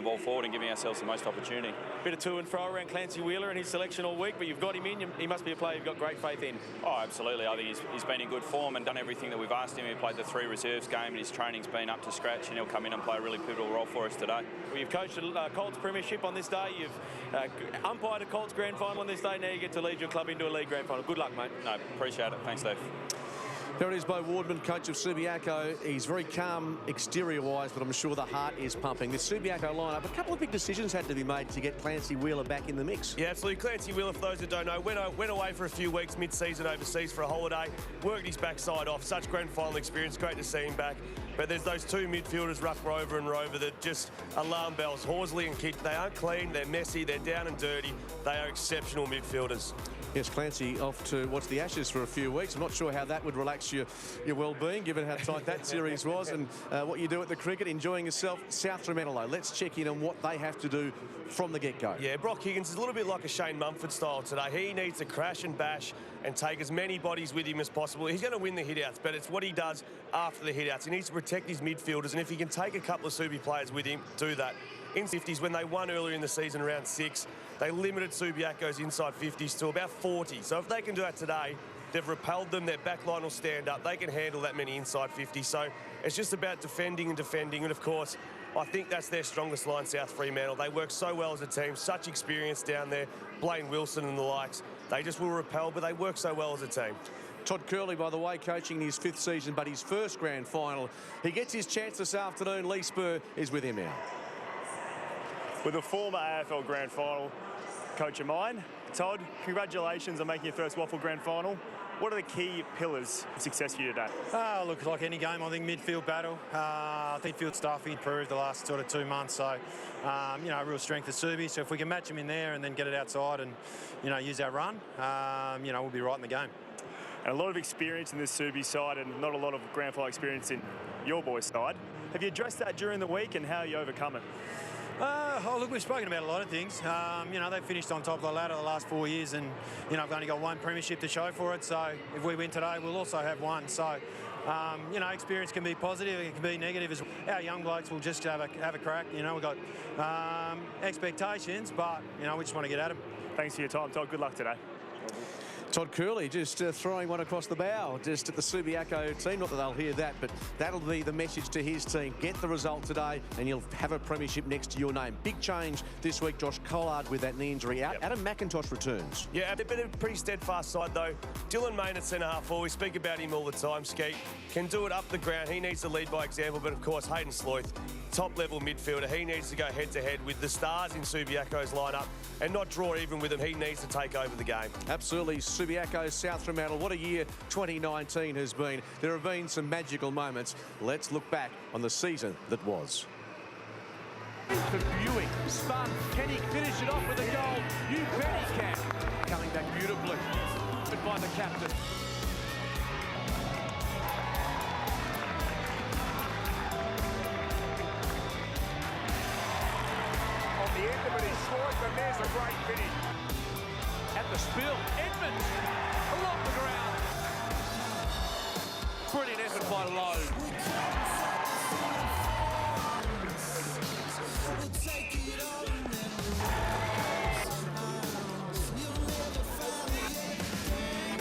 the ball forward and giving ourselves the most opportunity. Bit of to and fro around Clancy Wheeler and his selection all week, but you've got him in. He must be a player you've got great faith in. Oh, absolutely. I think he's been in good form and done everything that we've asked him. He played the 3 reserves game and his training's been up to scratch, and he'll come in and play a really pivotal role for us today. Well, you've coached a Colts premiership on this day. You've umpired a Colts grand final on this day. Now you get to lead your club into a league grand final. Good luck, mate. No, appreciate it. Thanks, Steve. There it is, Bo Wardman, coach of Subiaco. He's very calm exterior-wise, but I'm sure the heart is pumping. The Subiaco lineup, a couple of big decisions had to be made to get Clancy Wheeler back in the mix. Yeah, absolutely. Clancy Wheeler, for those that don't know, went away for a few weeks mid-season overseas for a holiday, worked his backside off. Such grand final experience. Great to see him back. But there's those 2 midfielders, Ruck Rover and Rover, that just alarm bells. Horsley and Kidd, they aren't clean, they're messy, they're down and dirty. They are exceptional midfielders. Yes, Clancy off to watch the Ashes for a few weeks. I'm not sure how that would relax your well-being, given how tight that series was and what you do at the cricket, enjoying yourself. South Fremantle, though, let's check in on what they have to do from the get-go. Yeah, Brock Higgins is a little bit like a Shane Mumford style today. He needs to crash and bash and take as many bodies with him as possible. He's going to win the hit-outs, but it's what he does after the hit-outs. He needs to protect his midfielders, and if he can take a couple of Subi players with him, do that. In 50s, when they won earlier in the season, around 6, they limited Subiaco's inside 50s to about 40. So if they can do that today, they've repelled them, their back line will stand up, they can handle that many inside 50s. So it's just about defending and defending, and of course, I think that's their strongest line, South Fremantle. They work so well as a team, such experience down there, Blaine Wilson and the likes. They just will repel, but they work so well as a team. Todd Curley, by the way, coaching in his 5th season, but his first grand final. He gets his chance this afternoon. Lee Spur is with him now. With a former AFL grand final coach of mine, Todd, congratulations on making your first WAFL grand final. What are the key pillars of success for you today? Look, like any game, I think midfield battle. I think field stuff improved the last sort of 2 months. So, real strength of Subi. So if we can match him in there and then get it outside and, use our run, we'll be right in the game. And a lot of experience in this Subi side and not a lot of grand final experience in your boys' side. Have you addressed that during the week, and how are you overcome it? Look, we've spoken about a lot of things. They've finished on top of the ladder the last 4 years, and, I've only got 1 premiership to show for it. So if we win today, we'll also have 1. So, experience can be positive, it can be negative as well. Our young blokes will just have a crack. We've got expectations, but, we just want to get at them. Thanks for your time, Todd. Good luck today. Todd Curley just throwing one across the bow just at the Subiaco team. Not that they'll hear that, but that'll be the message to his team. Get the result today and you'll have a premiership next to your name. Big change this week. Josh Collard with that knee injury out. Yep. Adam McIntosh returns. Yeah, they've been a pretty steadfast side though. Dylan Main at centre-half forward. We speak about him all the time, Skeet. Can do it up the ground. He needs to lead by example, but of course Hayden Sloyth, top-level midfielder. He needs to go head-to-head with the stars in Subiaco's lineup and not draw even with them. He needs to take over the game. Absolutely. Subiaco, South Fremantle, what a year 2019 has been. There have been some magical moments. Let's look back on the season that was. For Buick, spun, can he finish it off with a goal? You bet he can. Coming back beautifully, but by the captain. On the end of it is Sloyth, and there's a great finish. At the spill, Edmonds along the ground. Brilliant effort by Lowe.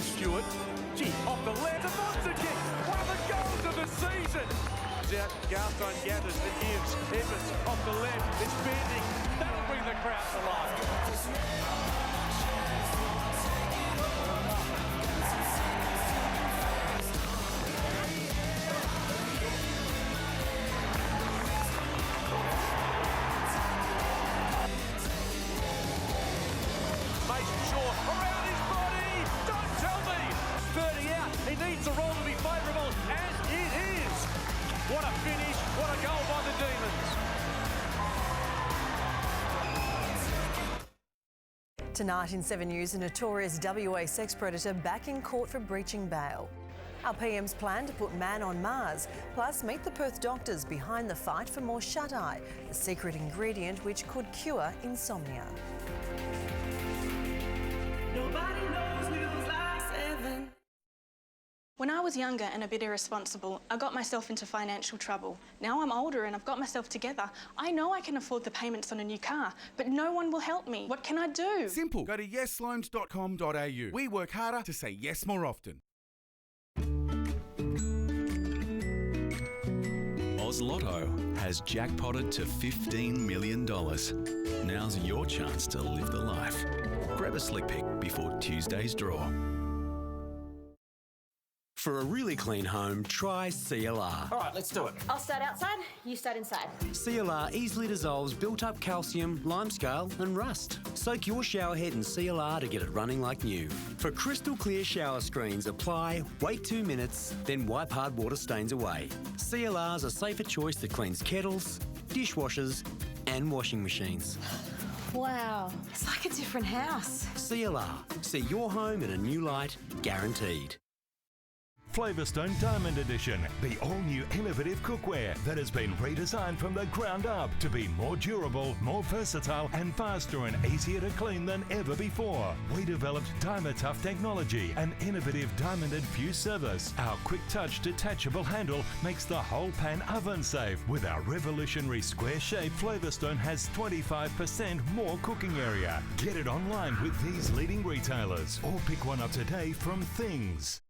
Stewart, off the left, a monster kick, one of the goals of the season. Out, Garthone gathers and gives. Evans off the left, it's bending. That'll bring the crowd to life. Around his body, don't tell me. 30 out, he needs the roll to be favourable, and it is. What a finish, what a goal by the Demons. Tonight in 7 News, a notorious WA sex predator back in court for breaching bail. Our PM's plan to put man on Mars, plus meet the Perth doctors behind the fight for more shut-eye, the secret ingredient which could cure insomnia. When I was younger and a bit irresponsible, I got myself into financial trouble. Now I'm older and I've got myself together. I know I can afford the payments on a new car, but no one will help me. What can I do? Simple. Go to yesloans.com.au. We work harder to say yes more often. Oz Lotto has jackpotted to $15 million. Now's your chance to live the life. Grab a slick pick before Tuesday's draw. For a really clean home, try CLR. All right, let's do it. I'll start outside, you start inside. CLR easily dissolves built-up calcium, limescale and rust. Soak your shower head in CLR to get it running like new. For crystal clear shower screens, apply, wait 2 minutes, then wipe hard water stains away. CLR's a safer choice that cleans kettles, dishwashers and washing machines. Wow, it's like a different house. CLR. See your home in a new light, guaranteed. Flavorstone Diamond Edition, the all-new innovative cookware that has been redesigned from the ground up to be more durable, more versatile and faster and easier to clean than ever before. We developed Dymotough technology, an innovative diamond-infused service. Our quick-touch detachable handle makes the whole pan oven-safe. With our revolutionary square shape, Flavorstone has 25% more cooking area. Get it online with these leading retailers or pick one up today from Things.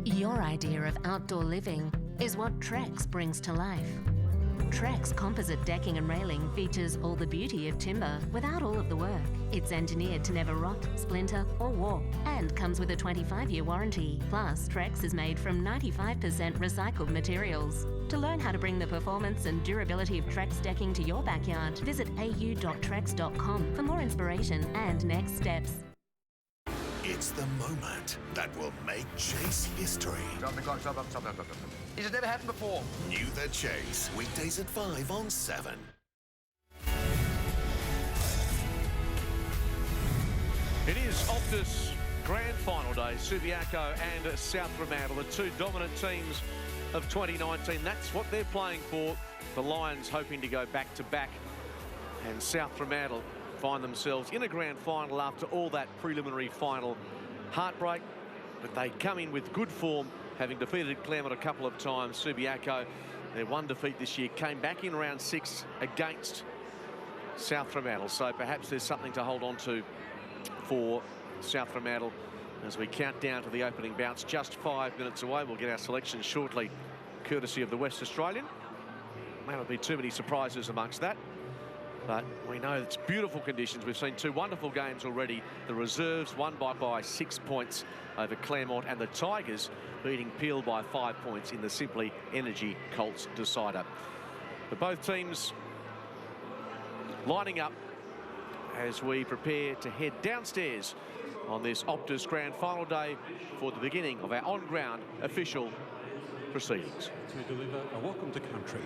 Your idea of outdoor living is what Trex brings to life. Trex composite decking and railing features all the beauty of timber without all of the work. It's engineered to never rot, splinter or warp and comes with a 25-year warranty. Plus, Trex is made from 95% recycled materials. To learn how to bring the performance and durability of Trex decking to your backyard, visit au.trex.com for more inspiration and next steps. It's the moment that will make Chase history. Stop the clock, stop. This has never happened before. New The Chase, weekdays at 5 on 7. It is Optus Grand Final day. Subiaco and South Fremantle, the two dominant teams of 2019. That's what they're playing for. The Lions hoping to go back-to-back. And South Fremantle find themselves in a grand final after all that preliminary final heartbreak, but they come in with good form, having defeated Claremont a couple of times. Subiaco, their one defeat this year, came back in round 6 against South Fremantle, so perhaps there's something to hold on to for South Fremantle as we count down to the opening bounce. Just 5 minutes away. We'll get our selection shortly, courtesy of the West Australian. May not be too many surprises amongst that, but we know it's beautiful conditions. We've seen 2 wonderful games already. The reserves won by 6 points over Claremont, and the Tigers beating Peel by 5 points in the Simply Energy Colts decider. But both teams lining up as we prepare to head downstairs on this Optus Grand Final day for the beginning of our on-ground official proceedings. To deliver a welcome to country.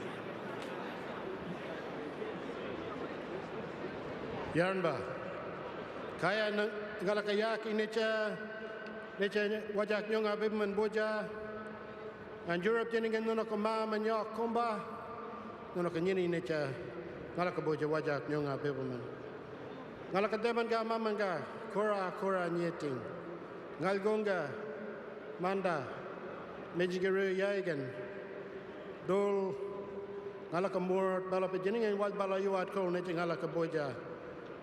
Yarnba, kaya ngalakayak inicha wajak nyonga bibman boja, and Europe jeningen nono kama manyak komba, nono kanyini inicha ngalakaboja wajak nyonga bibman. Ngalakademan ga mamanga kora nyeting, ngalgonga manda mejigeru yagan dol ngalakamur balap jeningen wad balayuat kol inicha ngalakaboja.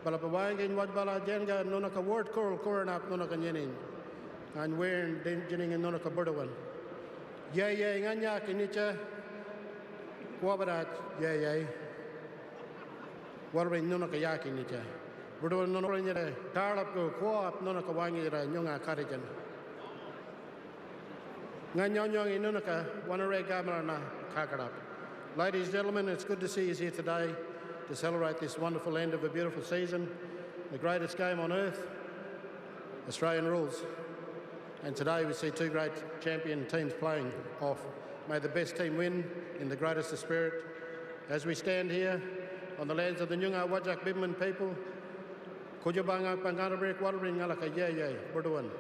Bala pawangin wad bala jenga nona ka word coral coronap nona ka nyenin and wearing jening nona ka burdawan yay nganya kinicha wabarat yay warbe nona ka yaki nicha burdawan nona nyere tarap ko koap nona ka wangi ra nyonga karijan nganyong nona ka wanare gamara na kakarap. Ladies and gentlemen, it's good to see you here today to celebrate this wonderful end of a beautiful season, the greatest game on earth, Australian rules. And today we see 2 great champion teams playing off. May the best team win in the greatest of spirit. As we stand here on the lands of the Nyunga Wajak Bibman people, Kujabanga Panganabrik Watering Alaka Yay, Burduan.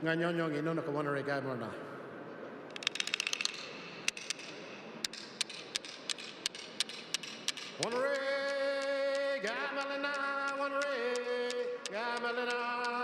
Nganyonyong Inunaka Wanare Gamarana. Wanare, Gamalina, Wanare, Gamalina.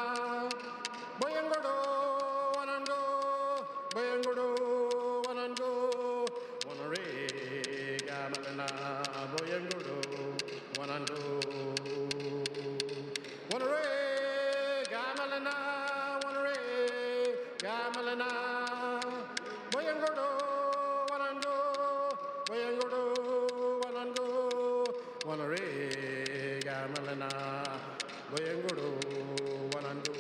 Boyenguru, Wanandu.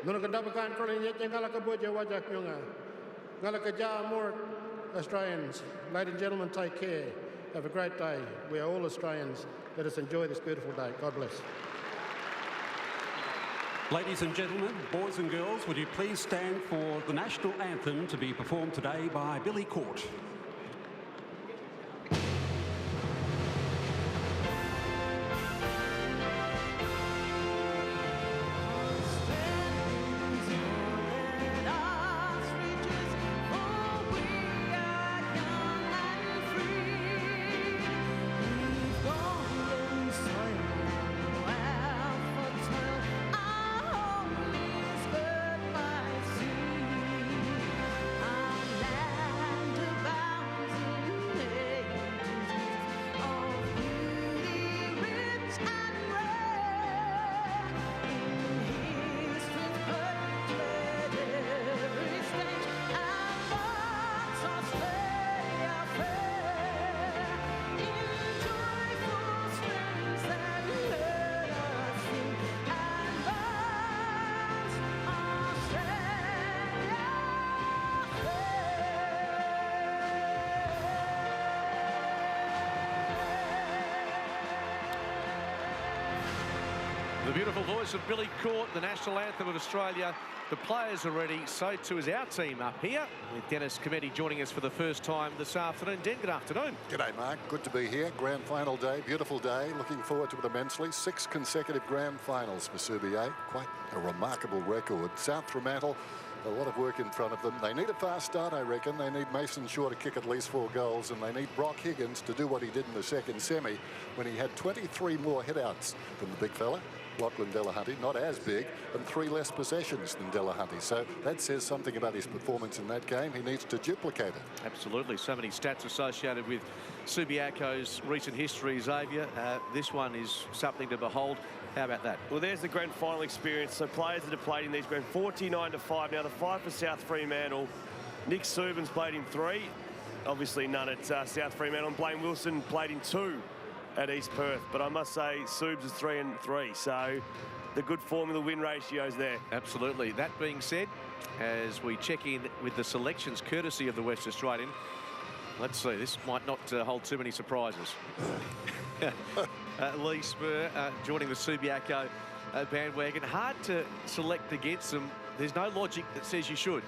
Nunakadabakan Korean Galakabuja Wajak Yunga. Galakaja more Australians. Ladies and gentlemen, take care. Have a great day. We are all Australians. Let us enjoy this beautiful day. God bless. Ladies and gentlemen, boys and girls, would you please stand for the national anthem to be performed today by Billy Court. The beautiful voice of Billy Court, the national anthem of Australia. The players are ready, so too is our team up here, with Dennis Cometti joining us for the first time this afternoon. Den, good afternoon. G'day, Mark. Good to be here. Grand final day, beautiful day. Looking forward to it immensely. 6 consecutive grand finals for Subiaco. Quite a remarkable record. South Fremantle, a lot of work in front of them. They need a fast start, I reckon. They need Mason Shaw to kick at least 4 goals, and they need Brock Higgins to do what he did in the second semi when he had 23 more hit-outs than the big fella, Lachlan Delahunty, not as big, and 3 less possessions than Delahunty. So that says something about his performance in that game. He needs to duplicate it. Absolutely. So many stats associated with Subiaco's recent history, Xavier. This one is something to behold. How about that? Well, there's the grand final experience. So players that have played in these grand 49-5. Now the 5 for South Fremantle. Nick Subin's played in 3. Obviously none at South Fremantle. And Blaine Wilson played in 2 at East Perth. But I must say Subs is 3 and 3. So the good formula win ratios there. Absolutely. That being said, as we check in with the selections courtesy of the West Australian, let's see, this might not hold too many surprises. Lee Spur joining the Subiaco bandwagon. Hard to select against them. There's no logic that says you should.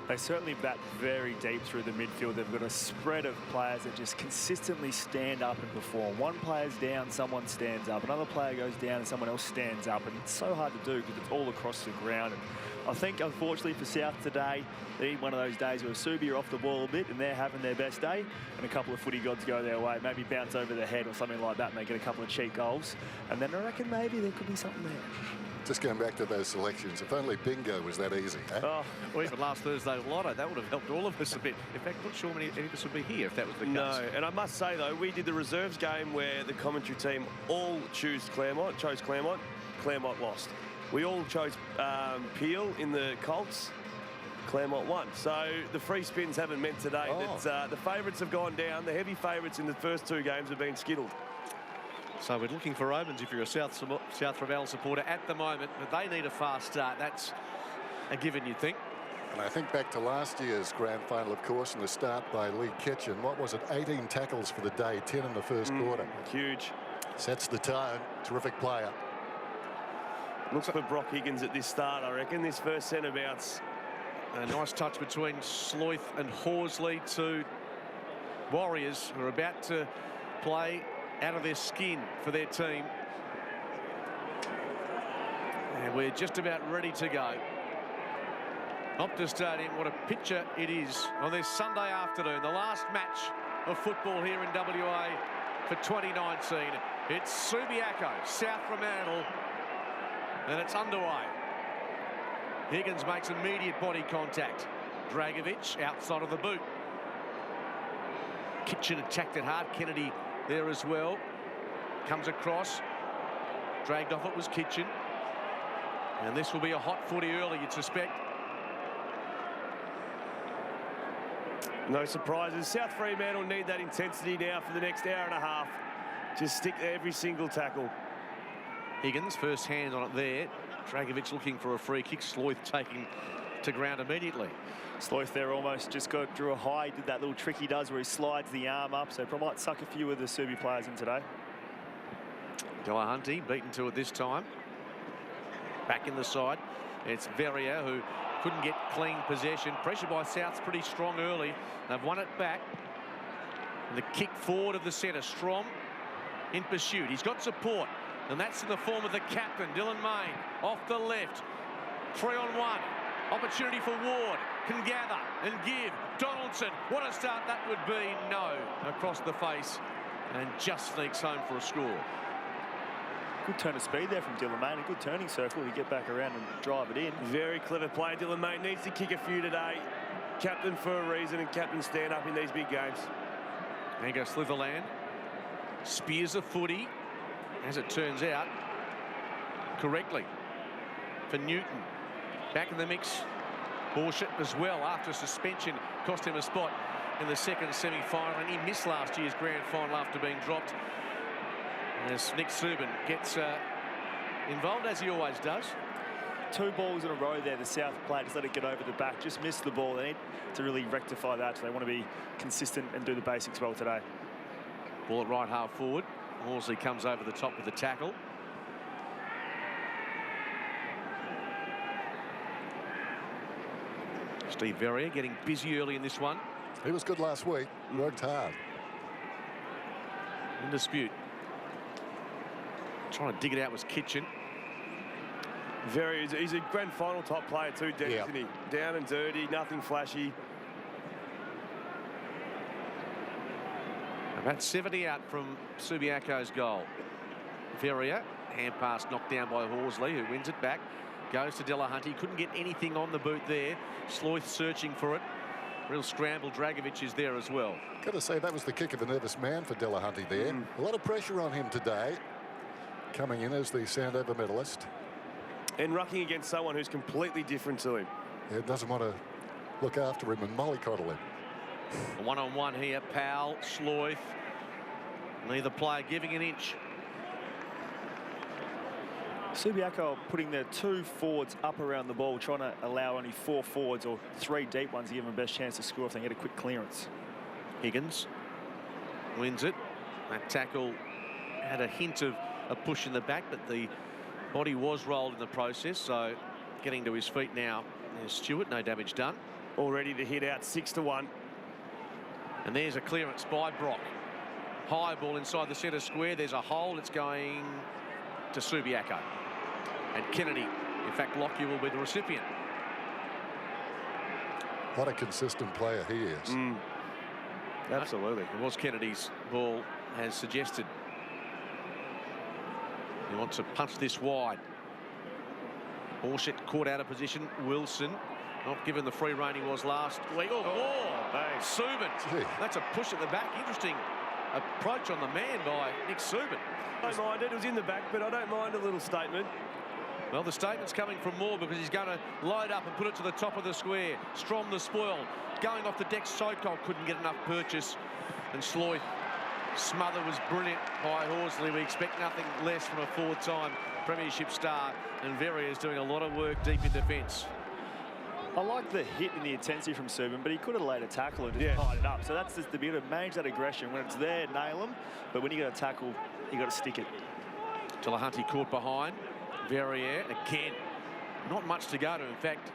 They certainly bat very deep through the midfield. They've got a spread of players that just consistently stand up and perform. One player's down, someone stands up. Another player goes down and someone else stands up. And it's so hard to do because it's all across the ground. And I think, unfortunately, for South today, they need one of those days where Subi are off the ball a bit and they're having their best day, and a couple of footy gods go their way, maybe bounce over the head or something like that, and they get a couple of cheap goals. And then I reckon maybe there could be something there. Just going back to those selections, if only bingo was that easy, eh? Oh, or even last Thursday's lotto, that would have helped all of us a bit. In fact, I'm not sure any of us would be here if that was the case. No, and I must say, though, we did the reserves game where the commentary team all chose Claremont. Claremont lost. We all chose Peel in the Colts. Claremont won. So the free spins haven't meant today that the favourites have gone down. The heavy favourites in the first 2 games have been skittled. So we're looking for omens if you're a South Fremantle supporter at the moment, but they need a fast start. That's a given, you'd think. And I think back to last year's grand final, of course, and the start by Lee Kitchen. What was it? 18 tackles for the day, 10 in the first quarter. Huge. Sets the tone. Terrific player. Looks for Brock Higgins at this start, I reckon. This first centre-bounce. A nice touch between Sloyth and Horsley, 2 Warriors who are about to play out of their skin for their team. And we're just about ready to go. Optus Stadium, what a picture it is on this Sunday afternoon. The last match of football here in WA for 2019. It's Subiaco, South Fremantle, and it's underway. Higgins makes immediate body contact. Dragovic outside of the boot. Kitchen attacked it hard. Kennedy there as well. Comes across. Dragged off it was Kitchen. And this will be a hot footy early, you'd suspect. No surprises. South Fremantle need that intensity now for the next hour and a half. Just stick every single tackle. Higgins, first hand on it there. Dragovic looking for a free kick. Sloyth taking to ground immediately. Sloyth there almost just drew a high, did that little trick he does where he slides the arm up, so probably might suck a few of the Subi players in today. Delahunty beaten to it this time. Back in the side. It's Verrier who couldn't get clean possession. Pressure by South's pretty strong early. They've won it back. And the kick forward of the centre. Strom in pursuit. He's got support. And that's in the form of the captain, Dylan Main. Off the left. 3-on-1. Opportunity for Ward. Can gather and give. Donaldson. What a start that would be. No. Across the face. And just sneaks home for a score. Good turn of speed there from Dylan Main. A good turning circle to get back around and drive it in. Very clever play. Dylan Main needs to kick a few today. Captain for a reason, and captain stand up in these big games. There goes Slitherland. Spears a footy, as it turns out, correctly for Newton. Back in the mix. Borshett as well after suspension. Cost him a spot in the second semi-final, and he missed last year's grand final after being dropped. As Nick Subin gets involved, as he always does. 2 balls in a row there. The South play, just let it get over the back. Just missed the ball. They need to really rectify that. So they want to be consistent and do the basics well today. Ball at right half forward. Horsley comes over the top with the tackle. Steve Verrier getting busy early in this one. He was good last week. Worked hard. In dispute. Trying to dig it out was Kitchen. He's a grand final top player too, Dennis, isn't he? Down and dirty, nothing flashy. About 70 out from Subiaco's goal. Verrier, hand pass knocked down by Horsley, who wins it back. Goes to Delahunty. Couldn't get anything on the boot there. Sloyth searching for it. Real scramble. Dragovic is there as well. Got to say, that was the kick of a nervous man for Delahunty there. A lot of pressure on him today. Coming in as the Sandover medalist. And rucking against someone who's completely different to him. Yeah, doesn't want to look after him and mollycoddle him. A one-on-one here. Powell, Sloyth. Neither player giving an inch. Subiaco putting their 2 forwards up around the ball, trying to allow only 4 forwards or 3 deep ones to give them the best chance to score if they get a quick clearance. Higgins wins it. That tackle had a hint of a push in the back, but the body was rolled in the process, so getting to his feet now. There's Stewart, no damage done. Already to hit out 6-1. And there's a clearance by Brock. High ball inside the centre square. There's a hole. It's going to Subiaco. And Kennedy, in fact, Lockyer will be the recipient. What a consistent player he is. Absolutely. It was Kennedy's ball, has suggested. He wants to punch this wide. Borshett caught out of position. Wilson not given the free rein he was last week. Subin. That's a push at the back. Interesting approach on the man by Nick Subin. I don't mind it. It was in the back, but I don't mind a little statement. Well, the statement's coming from Moore because he's going to load up and put it to the top of the square. Strom the spoil. Going off the deck, Sokol couldn't get enough purchase. And Sloyth smother was brilliant by Horsley. We expect nothing less from a 4-time premiership star. And Verrier is doing a lot of work deep in defence. I like the hit and the intensity from Subin, but he could have laid a tackle and just tied it up. So that's just the beauty of manage that aggression. When it's there, nail them. But when you got a tackle, you got to stick it. Delahunty caught behind. Verrier again. Not much to go to. In fact,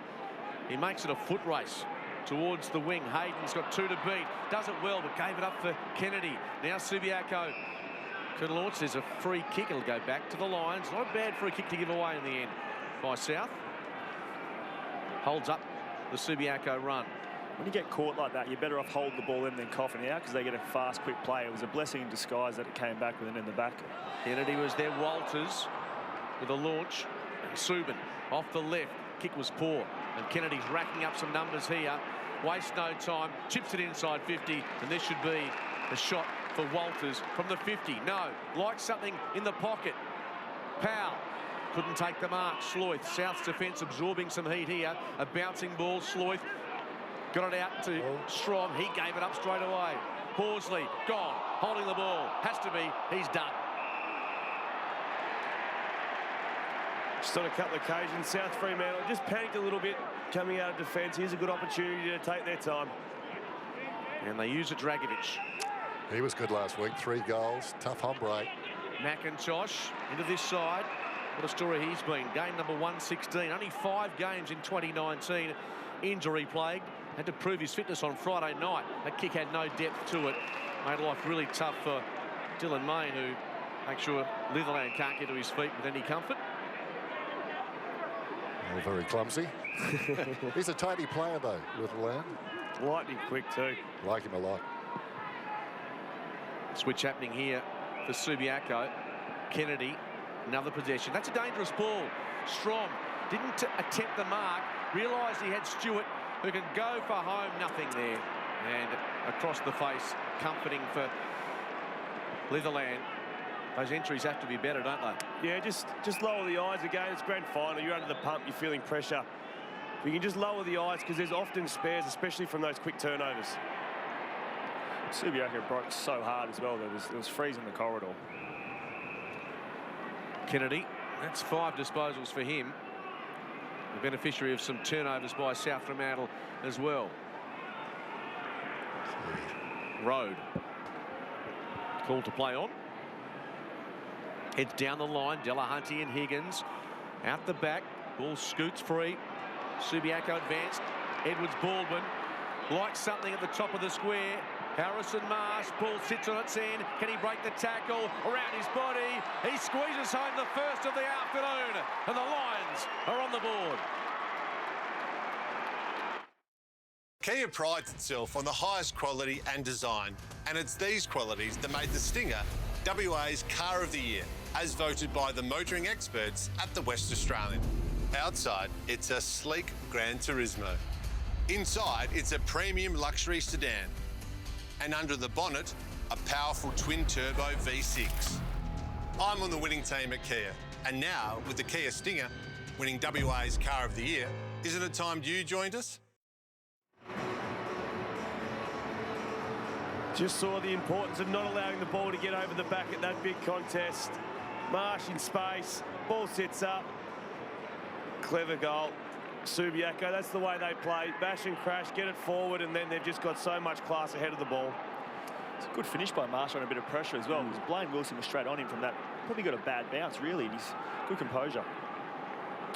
he makes it a foot race towards the wing. Hayden's got 2 to beat. Does it well, but gave it up for Kennedy. Now Subiaco can launch. There's a free kick. It'll go back to the Lions. Not a bad free kick to give away in the end by South. Holds up the Subiaco run. When you get caught like that, you're better off holding the ball in than coughing out because they get a fast, quick play. It was a blessing in disguise that it came back with it in the back. Kennedy was there. Walters with a launch. And Subin off the left. Kick was poor. And Kennedy's racking up some numbers here. Wastes no time. Chips it inside 50. And this should be a shot for Walters from the 50. No. Likes something in the pocket. Powell. Couldn't take the mark. Sloyth. South's defence absorbing some heat here. A bouncing ball. Sloyth Got it out to Strom. He gave it up straight away. Horsley, gone, holding the ball. Has to be. He's done. Just on a couple of occasions, South Fremantle just panicked a little bit coming out of defence. Here's a good opportunity to take their time. And they use it, Dragovic. He was good last week. 3 goals. Tough hombre. McIntosh into this side. What a story he's been. Game number 116. Only 5 games in 2019. Injury plagued. Had to prove his fitness on Friday night. That kick had no depth to it. Made life really tough for Dylan Main, who makes sure Litherland can't get to his feet with any comfort. Oh, very clumsy. He's a tidy player, though, Litherland. Lightning quick, too. Like him a lot. Switch happening here for Subiaco. Kennedy, another possession. That's a dangerous ball. Strom didn't attempt the mark. Realised he had Stewart, who can go for home. Nothing there. And across the face, comforting for Litherland. Those entries have to be better, don't they? Yeah, just lower the eyes again. It's grand final. You're under the pump. You're feeling pressure. You can just lower the eyes because there's often spares, especially from those quick turnovers. Subiaco broke so hard as well. There was freezing the corridor. Kennedy, that's 5 disposals for him. The beneficiary of some turnovers by South Fremantle as well. Road. Call to play on. Heads down the line. Delahunty and Higgins. Out the back. Ball scoots free. Subiaco advanced. Edwards Baldwin likes something at the top of the square. Harrison Marsh. Ball sits on its end. Can he break the tackle around his body? He squeezes home the first of the afternoon. And the Lions are on the board. Kia prides itself on the highest quality and design, and it's these qualities that made the Stinger WA's Car of the Year, as voted by the motoring experts at the West Australian. Outside, it's a sleek Gran Turismo. Inside, it's a premium luxury sedan. And under the bonnet, a powerful twin-turbo V6. I'm on the winning team at Kia, and now, with the Kia Stinger winning WA's Car of the Year, isn't it time you joined us? Just saw the importance of not allowing the ball to get over the back at that big contest. Marsh in space, ball sits up. Clever goal. Subiaco, that's the way they play. Bash and crash, get it forward, and then they've just got so much class ahead of the ball. It's a good finish by Marsh on a bit of pressure as well, because Blaine Wilson was straight on him from that. Probably got a bad bounce, really, and he's good composure.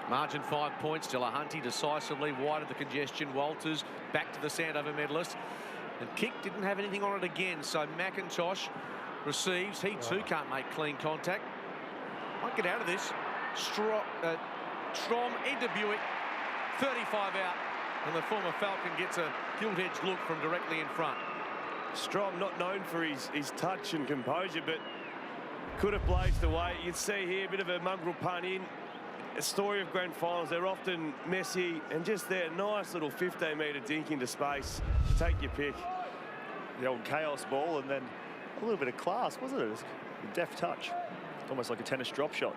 Margin 5 points. Delahunty decisively wide of the congestion. Walters back to the Sandover medalist. And kick didn't have anything on it again, so McIntosh receives. He too can't make clean contact. Might get out of this. Strom into Buick. 35 out. And the former Falcon gets a gilt-edged look from directly in front. Strom not known for his touch and composure, but could have blazed away. You'd see here a bit of a mongrel pun in. A story of grand finals, they're often messy, and just their nice little 15-metre dink into space. Take your pick. The old chaos ball, and then a little bit of class, wasn't it? A deft touch. Almost like a tennis drop shot.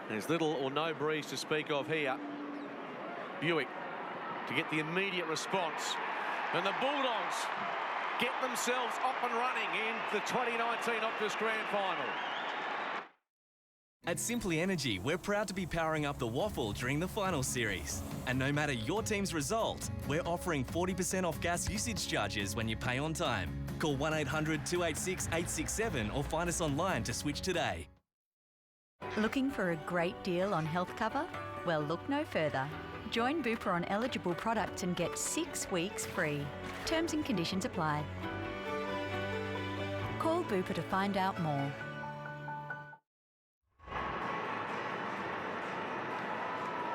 There's little or no breeze to speak of here. Buick to get the immediate response. And the Bulldogs get themselves up and running in the 2019 Optus Grand Final. At Simply Energy, we're proud to be powering up the WAFL during the final series. And no matter your team's result, we're offering 40% off gas usage charges when you pay on time. Call 1-800-286-867 or find us online to switch today. Looking for a great deal on health cover? Well, look no further. Join Bupa on eligible products and get 6 weeks free. Terms and conditions apply. Call Bupa to find out more.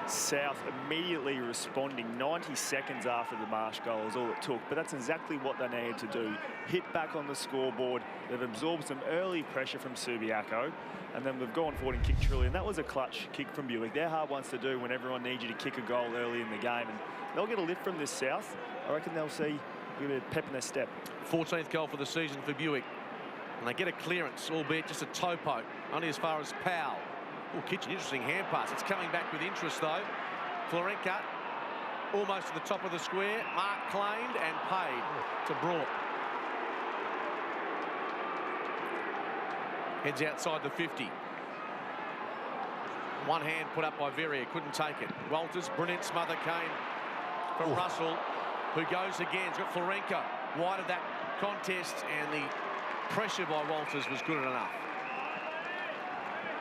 South immediately responding 90 seconds after the Marsh goal is all it took, but that's exactly what they needed to do. Hit back on the scoreboard. They've absorbed some early pressure from Subiaco, and then they've gone forward and kicked truly, and that was a clutch kick from Buick. They're hard ones to do when everyone needs you to kick a goal early in the game, and they'll get a lift from this South. I reckon they'll see a bit of pep in their step. 14th goal for the season for Buick, and they get a clearance, albeit just a toe poke, only as far as Powell. Oh, Kitchen, interesting hand pass. It's coming back with interest, though. Florenka almost to the top of the square. Mark claimed and paid to Broad. Heads outside the 50. One hand put up by Verrier, couldn't take it. Walters, brilliant smother came from Russell, who goes again. He's got Florenko wide of that contest, and the pressure by Walters was good enough.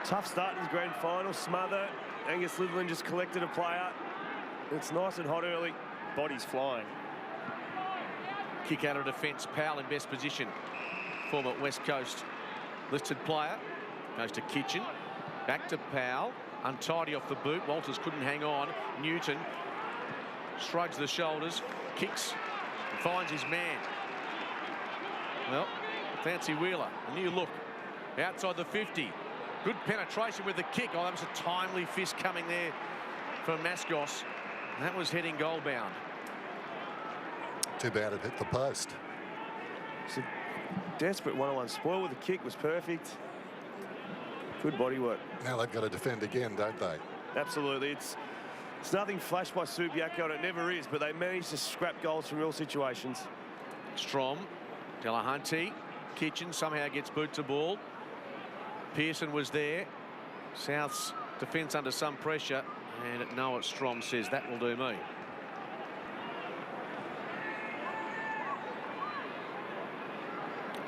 Tough start in his grand final. Smother. Angus Litherland just collected a player. It's nice and hot early. Body's flying. Kick out of defence. Powell in best position. Former West Coast listed player. Goes to Kitchen. Back to Powell. Untidy off the boot. Walters couldn't hang on. Newton shrugs the shoulders. Kicks. And finds his man. Well, Fancy Wheeler. A new look. Outside the 50. Good penetration with the kick. Oh, that was a timely fist coming there from Mascos. That was heading goal bound. Too bad it hit the post. It's a desperate one-on-one spoil with the kick. Was perfect. Good body work. Now they've got to defend again, don't they? Absolutely. It's nothing flashed by Subiaco, and it never is, but they managed to scrap goals from real situations. Strom, Delahunty, Kitchen somehow gets boot to ball. Pearson was there. South's defence under some pressure, and Noah Strom says that will do me.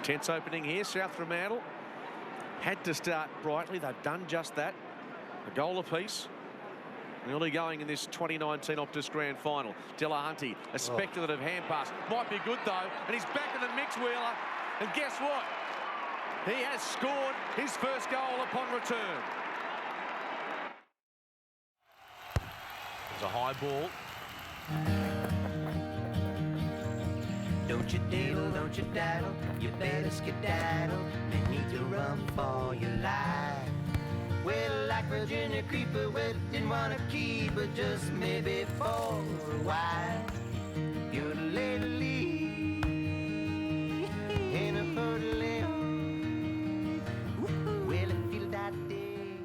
Tense opening here. South Fremantle had to start brightly. They've done just that. A goal apiece. Early going in this 2019 Optus Grand Final. Delahunty, a speculative hand pass. Might be good though, and he's back in the mix, Wheeler. And guess what? He has scored his first goal upon return. There's a high ball. Don't you diddle, don't you daddle, you better skedaddle. You need to run for your life. Well, like Virginia Creeper, well, didn't want to keep her, just maybe for a while. You're the lady in a hurtling. Well, I feel that day.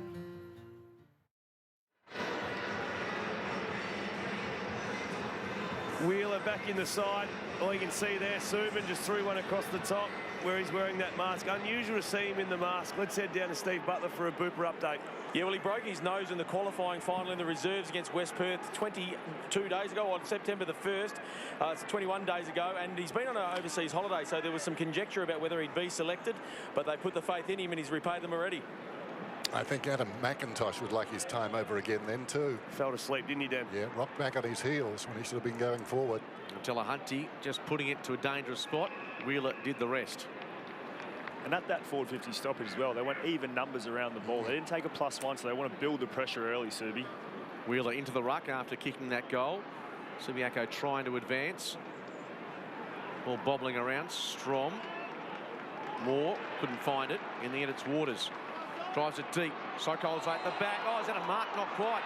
Wheeler back in the side. All you can see there, Subin just threw one across the top where he's wearing that mask. Unusual to see him in the mask. Let's head down to Steve Butler for a Booper update. Yeah, well, he broke his nose in the qualifying final in the reserves against West Perth 22 days ago, on September the 1st. It's 21 days ago, and he's been on an overseas holiday, so there was some conjecture about whether he'd be selected, but they put the faith in him, and he's repaid them already. I think Adam McIntosh would like his time over again then too. Fell asleep, didn't he, Dan? Yeah, rocked back on his heels when he should have been going forward. Delahunty just putting it to a dangerous spot. Wheeler did the rest. And at that forward 50 stoppage as well, they went even numbers around the ball. They didn't take a +1, so they want to build the pressure early, Subi. Wheeler into the ruck after kicking that goal. Subiaco trying to advance. Ball bobbling around. Strom. Moore couldn't find it. In the end, it's Waters. Drives it deep. Sokol's at the back. Oh, is that a mark? Not quite.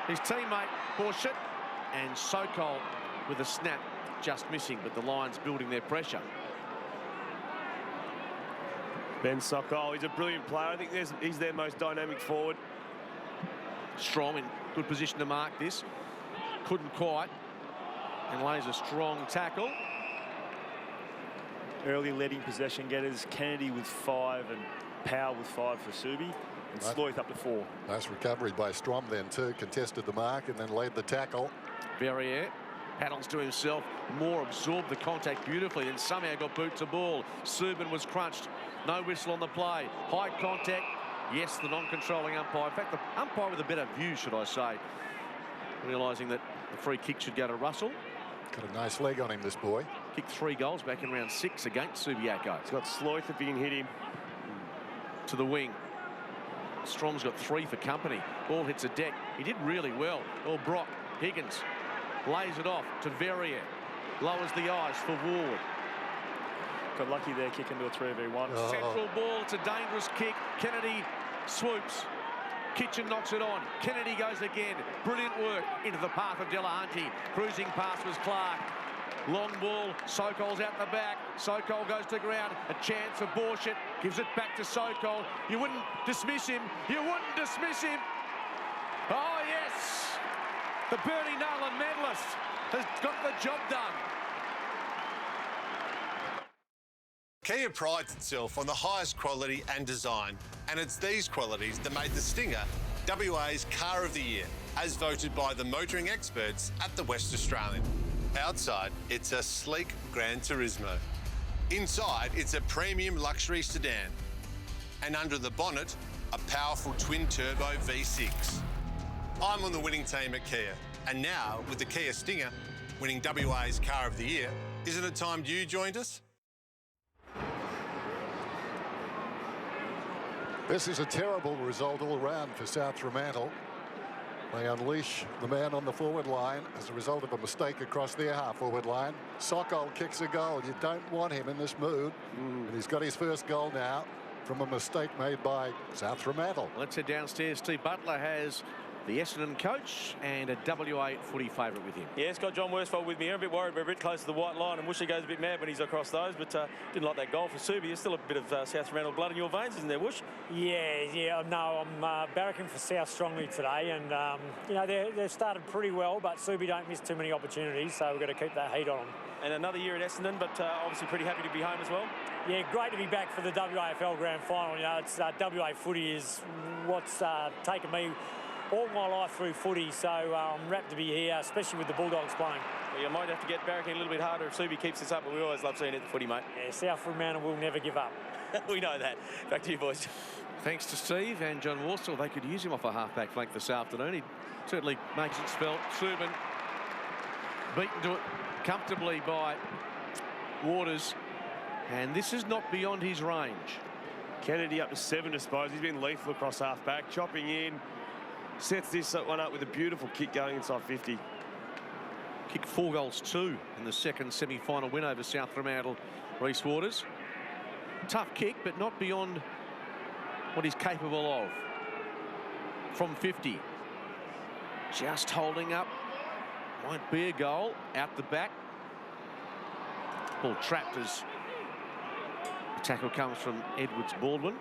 His teammate, Borshett. And Sokol with a snap just missing, but the Lions building their pressure. Ben Sokol, he's a brilliant player. I think he's their most dynamic forward. Strom in good position to mark this. Couldn't quite. And lays a strong tackle. Early leading possession getters, Kennedy with 5 and Powell with 5 for Subi, and Sloyth up to 4. Nice recovery by Strom then too. Contested the mark and then laid the tackle. Verrier paddles to himself. Moore absorbed the contact beautifully, then somehow got boot to ball. Subin was crunched. No whistle on the play. High contact. Yes, the non-controlling umpire. In fact, the umpire with a better view, should I say. Realising that the free kick should go to Russell. Got a nice leg on him, this boy. Kicked 3 goals back in round 6 against Subiaco. He's got Sloyth if he can hit him. To the wing. Strom's got 3 for company. Ball hits a deck. He did really well. Well, Brock Higgins lays it off to Verrier. Lowers the eyes for Ward. Got lucky there, kicking to a 3v1. Central ball. It's a dangerous kick. Kennedy swoops. Kitchen knocks it on. Kennedy goes again. Brilliant work into the path of Delahunty. Cruising past was Clark. Long ball. Sokol's out the back. Sokol goes to ground. A chance for Borshett. Gives it back to Sokol. You wouldn't dismiss him. You wouldn't dismiss him. Oh, yes. The Bernie Nolan medalist has got the job done. Kia prides itself on the highest quality and design, and it's these qualities that made the Stinger WA's Car of the Year, as voted by the motoring experts at the West Australian. Outside, it's a sleek Gran Turismo. Inside, it's a premium luxury sedan. And under the bonnet, a powerful twin-turbo V6. I'm on the winning team at Kia, and now, with the Kia Stinger winning WA's Car of the Year, isn't it time you joined us? This is a terrible result all round for South Fremantle. They unleash the man on the forward line as a result of a mistake across their half-forward line. Sokol kicks a goal. You don't want him in this mood. And he's got his first goal now from a mistake made by South Fremantle. Let's head downstairs. Steve Butler has the Essendon coach and a WA footy favourite with him. Yeah, it's got John Worsfold with me. I'm a bit worried. We're a bit close to the white line, and wish he goes a bit mad when he's across those, but didn't like that goal for Subi. There's still a bit of South Fremantle blood in your veins, isn't there, Woosh? Yeah, no, I'm barracking for South strongly today, and, you know, they've started pretty well, but Subi don't miss too many opportunities, so we've got to keep that heat on them. And another year at Essendon, but obviously pretty happy to be home as well. Yeah, great to be back for the WAFL Grand Final. You know, it's WA footy is what's taken me all my life through footy, so I'm rapt to be here, especially with the Bulldogs playing. Well, you might have to get barracking a little bit harder if Subi keeps this up, but we always love seeing it at the footy, mate. Yeah, South Fremantle will never give up. We know that. Back to you, boys. Thanks to Steve and John Worsfold. They could use him off a half-back flank this afternoon. He certainly makes it spelt. Subin beaten to it comfortably by Waters, and this is not beyond his range. Kennedy up to 7 disposals. He's been lethal across half-back, chopping in. Sets this one up with a beautiful kick going inside 50. Kicked 4 goals 2 in the second semi-final win over South Fremantle. Reece Waters. Tough kick, but not beyond what he's capable of. From 50. Just holding up. Won't be a goal. Out the back. Ball trapped as the tackle comes from Edwards-Baldwin.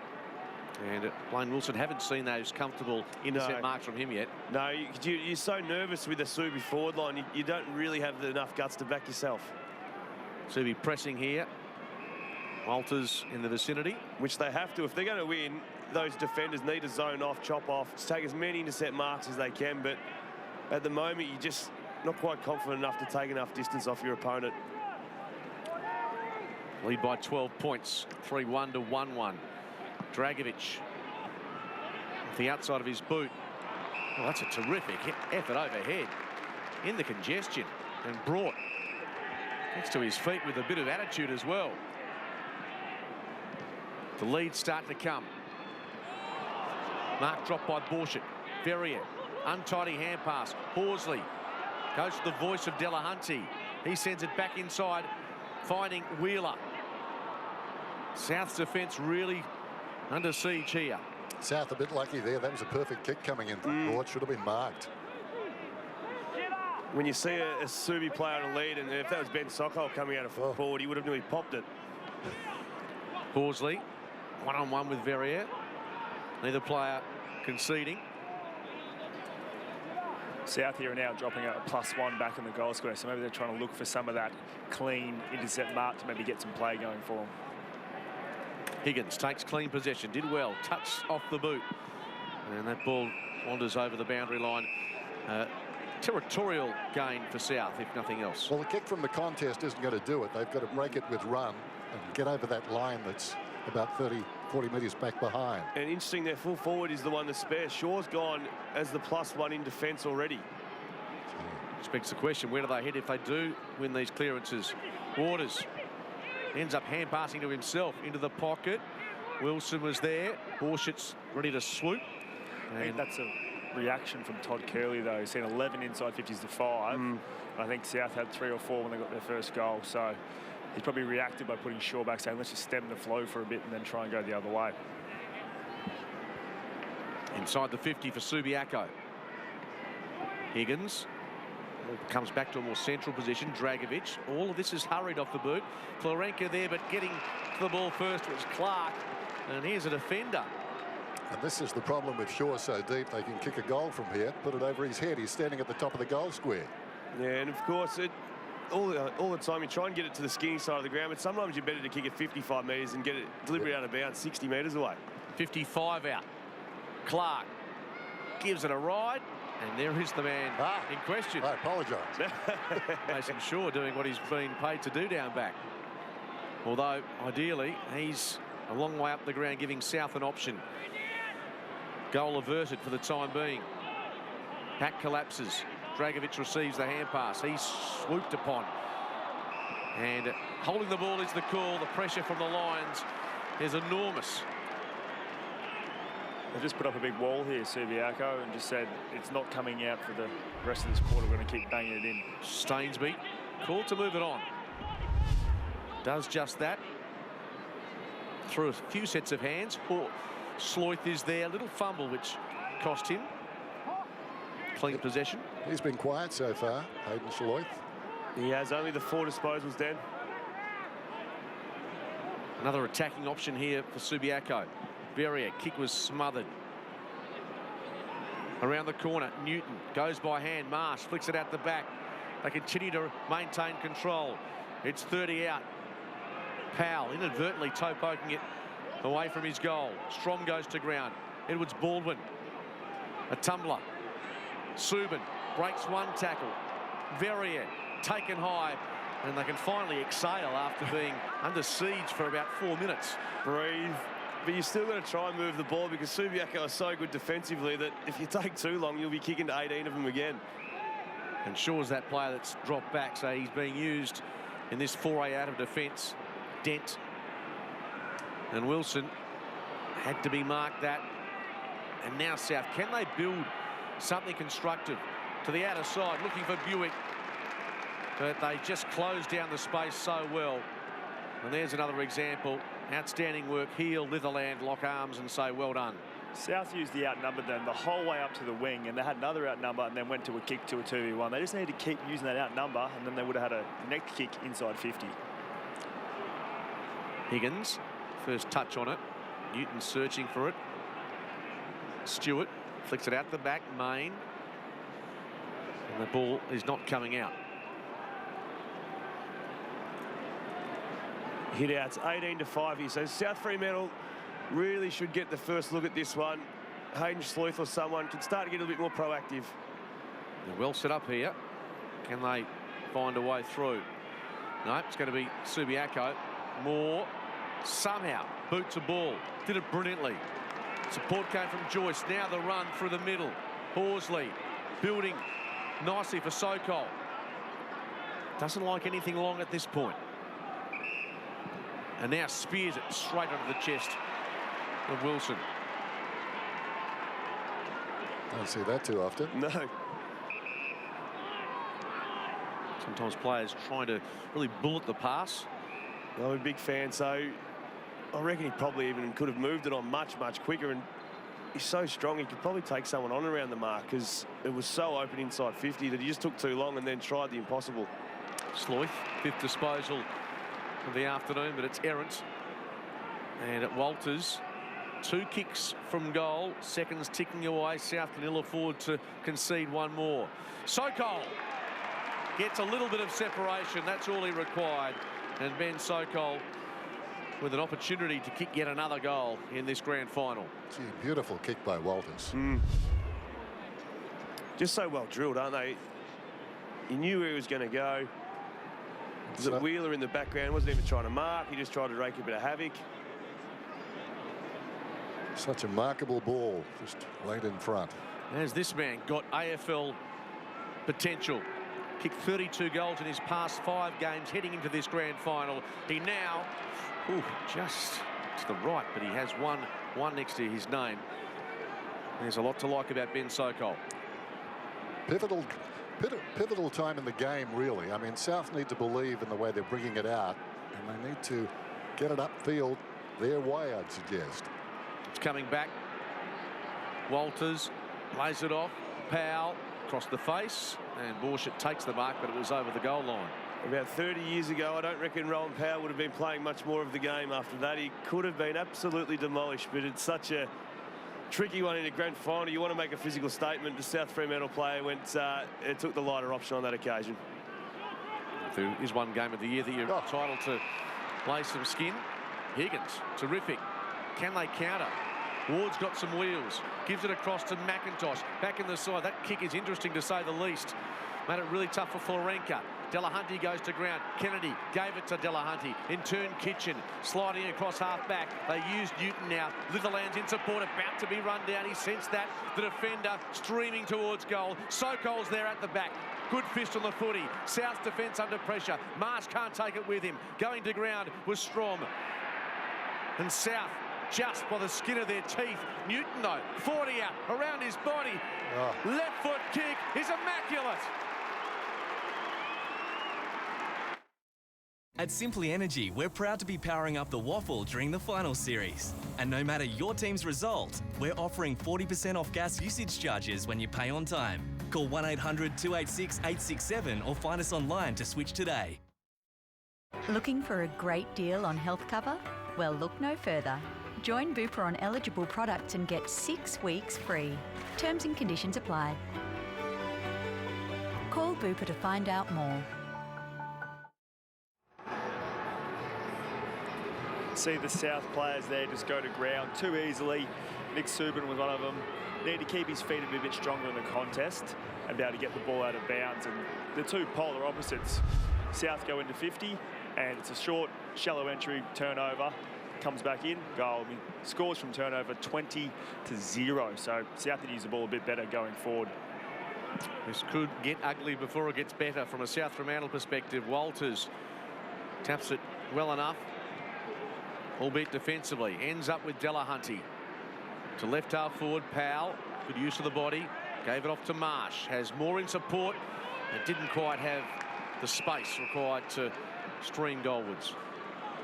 And Blaine Wilson haven't seen those comfortable intercept marks from him yet. No, you're so nervous with the Subi forward line. You don't really have enough guts to back yourself. Subi pressing here. Walters in the vicinity. Which they have to. If they're going to win, those defenders need to zone off, chop off, take as many intercept marks as they can. But at the moment, you're just not quite confident enough to take enough distance off your opponent. Lead by 12 points. 3-1 to 1-1. Dragovic off the outside of his boot. Well, that's a terrific effort overhead in the congestion and brought next to his feet with a bit of attitude as well. The leads start to come. Mark dropped by Borshett. Verrier, untidy hand pass. Horsley goes to the voice of Delahunty. He sends it back inside, finding Wheeler. South's defence really under siege here. South a bit lucky there. That was a perfect kick coming in from Board. Should have been marked. When you see a Subi player on a lead, and if that was Ben Sokol coming out of forward, he would have nearly popped it. Horsley, one-on-one with Verrier. Neither player conceding. South here are now dropping a +1 back in the goal square, so maybe they're trying to look for some of that clean intercept mark to maybe get some play going for them. Higgins takes clean possession, did well, touch off the boot. And that ball wanders over the boundary line. Territorial gain for South, if nothing else. Well, the kick from the contest isn't going to do it. They've got to break it with run and get over that line that's about 30, 40 metres back behind. And interesting, their full forward is the one that spares. Shaw's gone as the +1 in defence already. Which begs the question, where do they head if they do win these clearances? Waters ends up hand passing to himself into the pocket. Wilson was there. Borshett's ready to swoop. I think that's a reaction from Todd Curley, though. He's seen 11 inside 50s to 5. I think South had 3 or 4 when they got their first goal. So he's probably reacted by putting Shaw back, saying, let's just stem the flow for a bit and then try and go the other way. Inside the 50 for Subiaco. Higgins comes back to a more central position. Dragovic. All of this is hurried off the boot. Florenka there, but getting to the ball first was Clark. And here's a defender. And this is the problem with Shaw so deep, they can kick a goal from here, put it over his head. He's standing at the top of the goal square. Yeah, and of course, all the time you try and get it to the skinny side of the ground, but sometimes you're better to kick it 55 metres and get it delivery out of bounds 60 metres away. 55 out. Clark gives it a ride, and there is the man in question. I apologise. Mason Shaw doing what he's been paid to do down back. Although, ideally, he's a long way up the ground, giving South an option. Goal averted for the time being. Pack collapses. Dragovic receives the hand pass. He's swooped upon. And holding the ball is the call. The pressure from the Lions is enormous. They just put up a big wall here, Subiaco, and just said it's not coming out for the rest of this quarter. We're going to keep banging it in. Stainsby called to move it on. Does just that. Through a few sets of hands. Sloyth is there. A little fumble which cost him. Clean possession. He's been quiet so far, Hayden Sloyth. He has only the 4 disposals, Dan. Another attacking option here for Subiaco. Verrier, kick was smothered. Around the corner, Newton goes by hand. Marsh flicks it out the back. They continue to maintain control. It's 30 out. Powell inadvertently toe poking it away from his goal. Strom goes to ground. Edwards Baldwin. A tumbler. Subin breaks one tackle. Verrier taken high, and they can finally exhale after being under siege for about 4 minutes. Breathe. But you're still going to try and move the ball because Subiaco are so good defensively that if you take too long, you'll be kicking to 18 of them again. And Shaw's that player that's dropped back, so he's being used in this foray out of defence. Dent and Wilson had to be marked that. And now South, can they build something constructive to the outer side, looking for Buick, but they just closed down the space so well. And there's another example. Outstanding work. Heel, Litherland lock arms and say well done. South used the outnumbered then the whole way up to the wing, and they had another outnumber and then went to a kick to a 2v1. They just needed to keep using that outnumber, and then they would have had a next kick inside 50. Higgins, first touch on it. Newton searching for it. Stewart flicks it out the back. Main. And the ball is not coming out. Hit outs 18-5 here. So South Fremantle really should get the first look at this one. Hayden Sloyth or someone can start to get a little bit more proactive. They're well set up here. Can they find a way through? No, it's going to be Subiaco. Moore somehow boots a ball. Did it brilliantly. Support came from Joyce. Now the run through the middle. Horsley building nicely for Sokol. Doesn't like anything long at this point. And now spears it straight onto the chest of Wilson. Don't see that too often. No. Sometimes players trying to really bullet the pass. I'm a big fan, so I reckon he probably even could have moved it on much, much quicker. And he's so strong, he could probably take someone on around the mark because it was so open inside 50 that he just took too long and then tried the impossible. Sloyth, 5th disposal of the afternoon, but it's errant. And at Walters, 2 kicks from goal, seconds ticking away. South can ill afford to concede one more. Sokol gets a little bit of separation. That's all he required. And Ben Sokol with an opportunity to kick yet another goal in this grand final. Gee, beautiful kick by Walters. Just so well drilled, aren't they? He knew where he was going to go. Was it Wheeler in the background? Wasn't even trying to mark. He just tried to rake a bit of havoc. Such a markable ball, just laid in front. As this man got AFL potential. Kicked 32 goals in his past 5 games heading into this grand final. He now, just to the right, but he has one next to his name. There's a lot to like about Ben Sokol. Pivotal time in the game, really. I mean, South need to believe in the way they're bringing it out, and they need to get it upfield their way, I'd suggest. It's coming back. Walters lays it off. Powell across the face, and Borshett takes the mark, but it was over the goal line. About 30 years ago, I don't reckon Rowan Powell would have been playing much more of the game after that. He could have been absolutely demolished, but it's such a tricky one in a grand final. You want to make a physical statement. The South Fremantle player it took the lighter option on that occasion. There is one game of the year that you're entitled to lay some skin. Higgins, terrific. Can they counter? Ward's got some wheels. Gives it across to McIntosh. Back in the side. That kick is interesting to say the least. Made it really tough for Florenka. Delahunty goes to ground. Kennedy gave it to Delahunty. In turn, Kitchen sliding across half back. They use Newton now. Litherland's in support, about to be run down. He sensed that. The defender streaming towards goal. Sokol's there at the back. Good fist on the footy. South's defence under pressure. Marsh can't take it with him. Going to ground was Strom. And South just by the skin of their teeth. Newton, though, 40 out, around his body. Left foot kick is immaculate. At Simply Energy, we're proud to be powering up the WAFL during the final series. And no matter your team's result, we're offering 40% off gas usage charges when you pay on time. Call 1-800-286-867 or find us online to switch today. Looking for a great deal on health cover? Well, look no further. Join Bupa on eligible products and get 6 weeks free. Terms and conditions apply. Call Bupa to find out more. See the South players there just go to ground too easily. Nick Subin was one of them. Need to keep his feet a bit stronger in the contest and be able to get the ball out of bounds. And the two polar opposites. South go into 50 and it's a short, shallow entry, turnover. Comes back in, goal. He scores from turnover 20-0. So South need to use the ball a bit better going forward. This could get ugly before it gets better from a South Fremantle perspective. Walters taps it well enough, albeit defensively. Ends up with Delahunty. To left half forward, Powell. Good use of the body. Gave it off to Marsh. Has more in support and didn't quite have the space required to stream goalwards.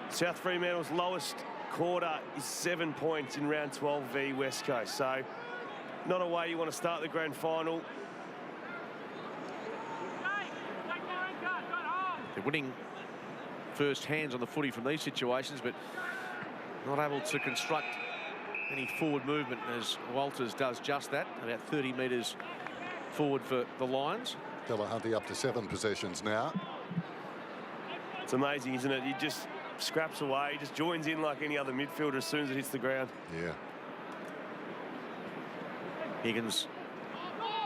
South Fremantle's lowest quarter is 7 points in round 12 v West Coast. So not a way you want to start the grand final. They're winning first hands on the footy from these situations, but not able to construct any forward movement as Walters does just that, about 30 metres forward for the Lions. Delahunty up to 7 possessions now. It's amazing, isn't it? He just scraps away, he just joins in like any other midfielder as soon as it hits the ground. Yeah. Higgins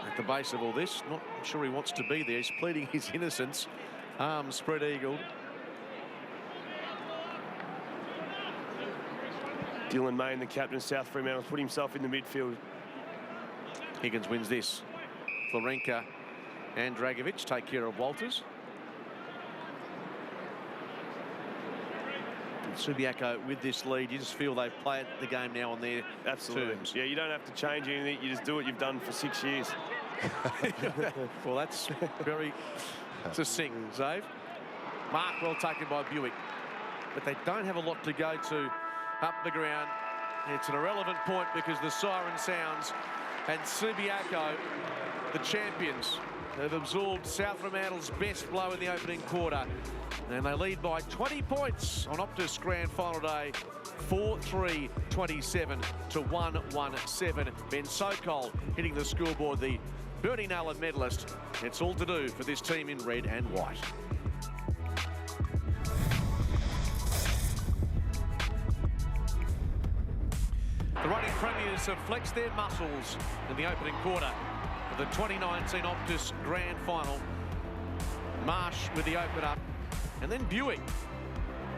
at the base of all this, not sure he wants to be there. He's pleading his innocence. Arms spread eagled. Dylan Main, the captain of South Fremantle, put himself in the midfield. Higgins wins this. Florenka and Dragovic take care of Walters. And Subiaco with this lead, you just feel they've played the game now on their terms. Yeah, you don't have to change anything. You just do what you've done for 6 years. Well, that's very succinct, Zave. Mark well taken by Buick. But they don't have a lot to go to up the ground. It's an irrelevant point because the siren sounds and Subiaco, the champions, have absorbed South Fremantle's best blow in the opening quarter. And they lead by 20 points on Optus Grand Final Day, 4-3-27 to 1-1-7. Ben Sokol hitting the scoreboard, the Bernie Naylor medalist. It's all to do for this team in red and white. The reigning premiers have flexed their muscles in the opening quarter of the 2019 Optus Grand Final. Marsh with the opener, and then Buick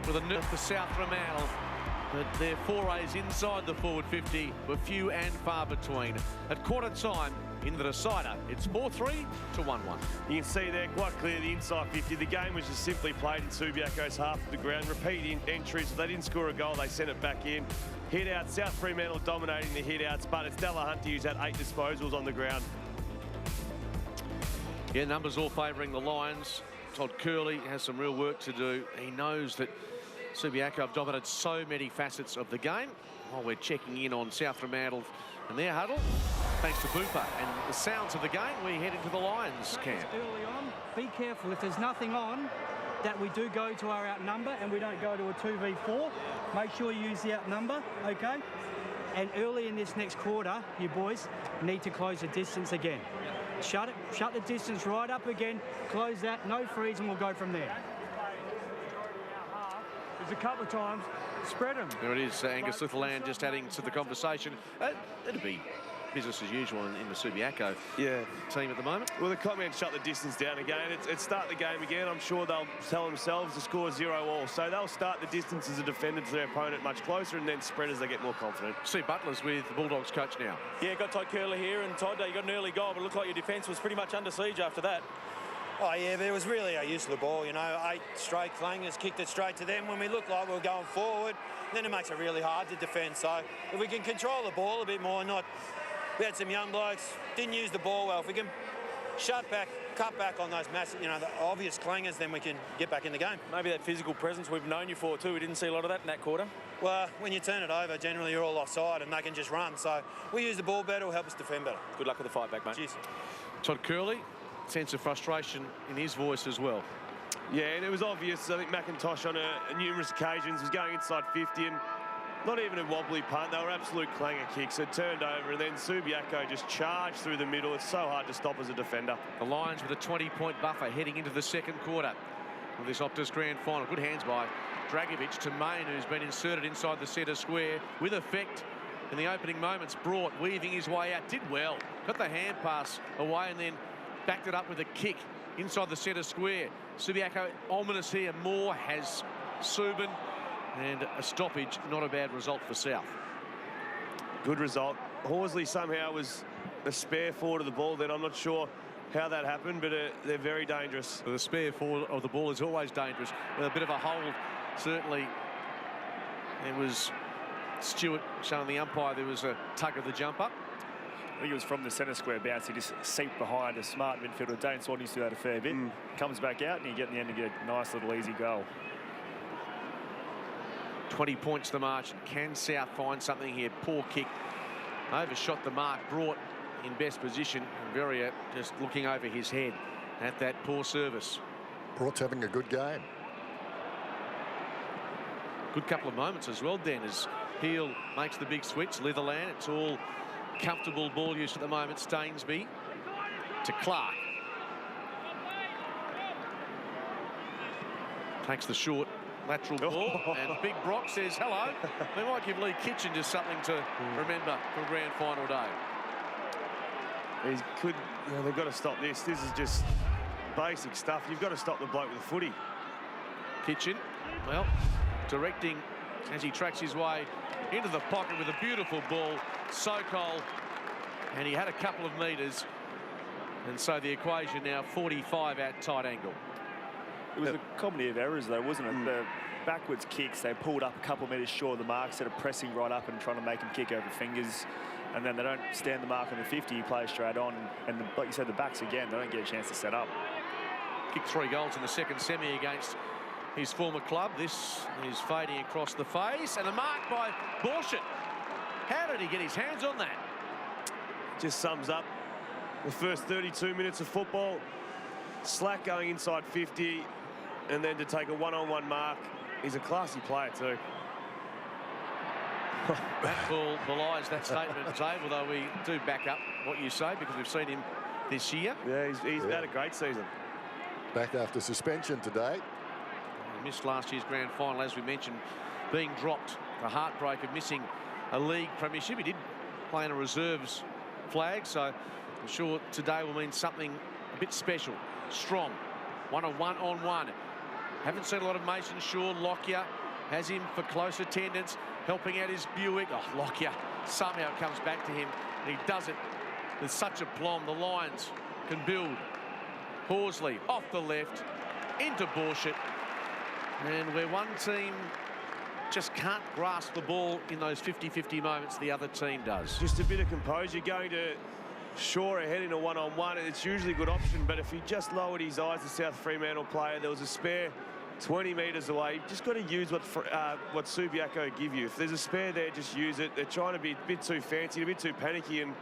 with a nerf for South Fremantle. But their forays inside the forward 50 were few and far between. At quarter time, in the decider, it's 4-3 to 1-1. You can see there quite clear the inside 50. The game was just simply played in Subiaco's half of the ground. Repeat entries. If they didn't score a goal, they sent it back in. Hit out. South Fremantle dominating the hit outs, but it's Delahunty who's had 8 disposals on the ground. Yeah, numbers all favouring the Lions. Todd Curley has some real work to do. He knows that Subiaco have dominated so many facets of the game. While we're checking in on South Fremantle and their huddle, thanks to Bupa and the sounds of the game, we head into the Lions camp. Early on, be careful. If there's nothing on, that we do go to our outnumber and we don't go to a 2v4. Make sure you use the outnumber, okay? And early in this next quarter, you boys need to close the distance again. Shut the distance right up again, close that, no freeze, and we'll go from there. There's a couple of times, spread them. There it is, Angus Litherland just adding to the conversation. It'll be business as usual in the Subiaco team at the moment. Well, the comment shut the distance down again. It's start the game again. I'm sure they'll tell themselves to score 0-all. So they'll start the distance as a defender to their opponent much closer and then spread as they get more confident. Steve Butler's with the Bulldogs coach now. Yeah, got Todd Curley here, and Todd, you got an early goal, but it looked like your defence was pretty much under siege after that. Oh, yeah, but it was really our use of the ball. You know, 8 straight clangers, kicked it straight to them. When we looked like we were going forward, then it makes it really hard to defend. So if we can control the ball a bit more, we had some young blokes, didn't use the ball well. If we can cut back on those massive, the obvious clangers, then we can get back in the game. Maybe that physical presence we've known you for too. We didn't see a lot of that in that quarter. Well, when you turn it over, generally you're all offside and they can just run. So we use the ball better, will help us defend better. Good luck with the fight back, mate. Cheers. Todd Curley, sense of frustration in his voice as well. Yeah, and it was obvious. I think McIntosh on numerous occasions was going inside 50 and not even a wobbly punt. They were absolute clanger kicks. It turned over and then Subiaco just charged through the middle. It's so hard to stop as a defender. The Lions with a 20-point buffer heading into the second quarter of this Optus Grand Final. Good hands by Dragovic to Main, who's been inserted inside the centre square with effect in the opening moments. Brought, weaving his way out, did well. Got the hand pass away and then backed it up with a kick inside the centre square. Subiaco ominous here. Moore has Subin. And a stoppage, not a bad result for South. Good result. Horsley somehow was a spare forward of the ball then. I'm not sure how that happened, but they're very dangerous. Well, the spare forward of the ball is always dangerous. With a bit of a hold, certainly. It was Stewart showing the umpire there was a tug of the jumper. I think it was from the centre square bounce. He just seeped behind a smart midfielder. Dane Swan used to do that a fair bit. Comes back out and you get in the end to get a nice little easy goal. 20 points the margin. Can South find something here? Poor kick. Overshot the mark. Brought in best position. And Verrier just looking over his head at that poor service. Brought's having a good game. Good couple of moments as well, Den, as Heel makes the big switch. Litherland, it's all comfortable ball use at the moment. Stainsby to Clark. Takes the short lateral ball, and Big Brock says hello. They might give Lee Kitchen just something to remember for grand final day. They've got to stop this. This is just basic stuff. You've got to stop the bloke with the footy. Kitchen, well, directing as he tracks his way into the pocket with a beautiful ball. Sokol, and he had a couple of metres, and so the equation now 45 at tight angle. It was a comedy of errors, though, wasn't it? The backwards kicks, they pulled up a couple of metres short of the mark, instead of pressing right up and trying to make him kick over fingers. And then they don't stand the mark on the 50, he plays straight on. And like you said, the backs again, they don't get a chance to set up. Kicked 3 goals in the second semi against his former club. This is fading across the face, and a mark by Borshett. How did he get his hands on that? Just sums up the first 32 minutes of football. Slack going inside 50, and then to take a one-on-one mark. He's a classy player too. That ball belies that statement, Dave, although we do back up what you say because we've seen him this year. Yeah, he's had a great season. Back after suspension today. He missed last year's grand final, as we mentioned, being dropped. The heartbreak of missing a league premiership. He did play in a reserves flag, so I'm sure today will mean something a bit special. Strong, one-on-one. Haven't seen a lot of Mason Shaw. Lockyer has him for close attendance. Helping out his Buick. Oh, Lockyer somehow comes back to him. And he does it with such aplomb. The Lions can build. Horsley off the left into Borshett. And where one team just can't grasp the ball in those 50-50 moments, the other team does. Just a bit of composure. Going to Shaw ahead in a one-on-one. It's usually a good option, but if he just lowered his eyes, the South Fremantle player, there was a spare 20 metres away. You've just got to use what Subiaco give you. If there's a spare there, just use it. They're trying to be a bit too fancy, a bit too panicky, and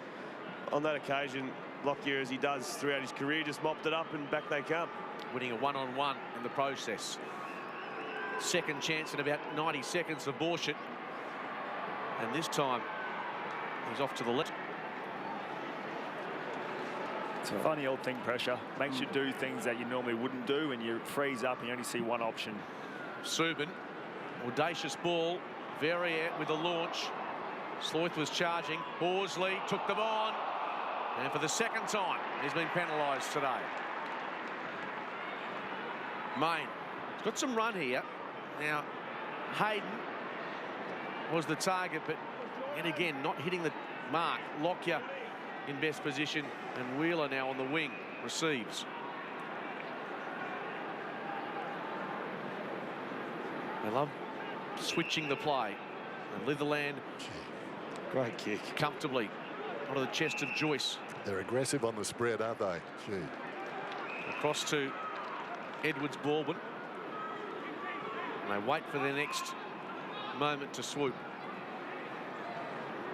on that occasion, Lockyer, as he does throughout his career, just mopped it up and back they come. Winning a one-on-one in the process. Second chance in about 90 seconds for Borshett. And this time, He's off to the left. It's a funny old thing, pressure. Makes you do things that you normally wouldn't do, and you freeze up and you only see one option. Subin, audacious ball, Verrier with the launch. Sloyth was charging. Horsley took them on. And for the second time, he's been penalised today. Main. He's got some run here. Now, Hayden was the target, but and again, not hitting the mark. Lockyer in best position, and Wheeler now on the wing receives. They love switching the play. And Litherland, great kick, comfortably onto the chest of Joyce. They're aggressive on the spread, aren't they? Gee. Across to Edwards-Baldwin. And they wait for their next moment to swoop.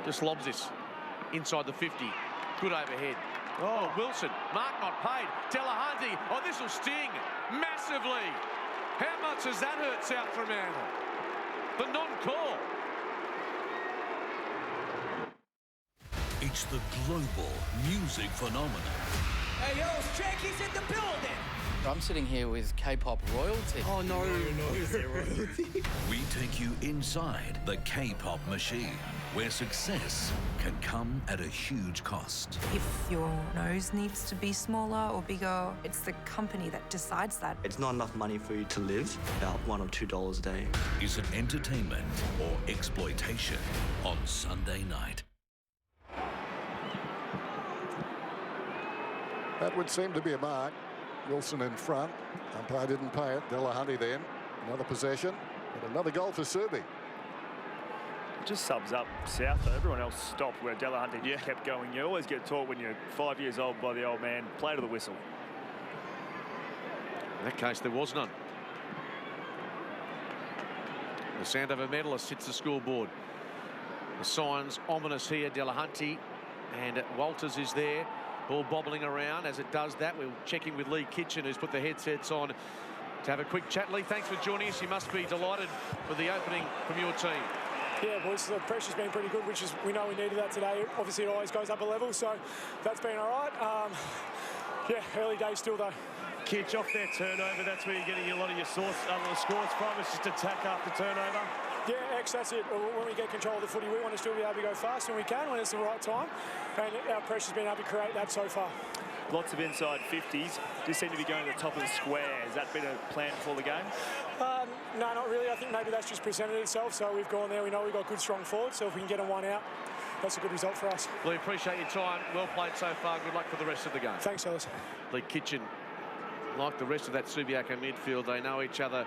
Just lobs this inside the 50. Good overhead. Oh, Wilson. Mark not paid. Delahunty. Oh, this will sting massively. How much does that hurt South Fremantle? The non-call. It's the global music phenomenon. Hey, yo, Stray Kids in the building. I'm sitting here with K-pop royalty. Oh, no, is there royalty? We take you inside the K-pop machine, where success can come at a huge cost. If your nose needs to be smaller or bigger, it's the company that decides that. It's not enough money for you to live, about $1 or $2 a day. Is it entertainment or exploitation on Sunday night? That would seem to be a mark. Wilson in front. Umpire didn't pay it. Delahunty then. Another possession. And another goal for Subi. It just sums up South. Everyone else stopped where Delahunty kept going. You always get taught when you're 5 years old by the old man, play to the whistle. In that case, there was none. The Sandover medalist hits the scoreboard. The signs ominous here. Delahunty and Walters is there. Ball bobbling around. As it does that, we're checking with Lee Kitchen, who's put the headsets on to have a quick chat. Lee, thanks for joining us. You must be delighted with the opening from your team. Yeah, boys, the pressure's been pretty good, which is, we know we needed that today. Obviously, it always goes up a level, so that's been all right. Yeah, early days still, though. Kitch off their turnover, that's where you're getting a lot of your scores from. It's just attack after turnover. Yeah, that's it. When we get control of the footy, we want to still be able to go fast when we can, when it's the right time. And our pressure's been able to create that so far. Lots of inside 50s. Just seem to be going to the top of the square. Has that been a plan for the game? No, not really. I think maybe that's just presented itself. So we've gone there. We know we've got good, strong forwards. So if we can get them one out, that's a good result for us. Lee, appreciate your time. Well played so far. Good luck for the rest of the game. Thanks, Ellis. Lee Kitchen, like the rest of that Subiaco midfield, they know each other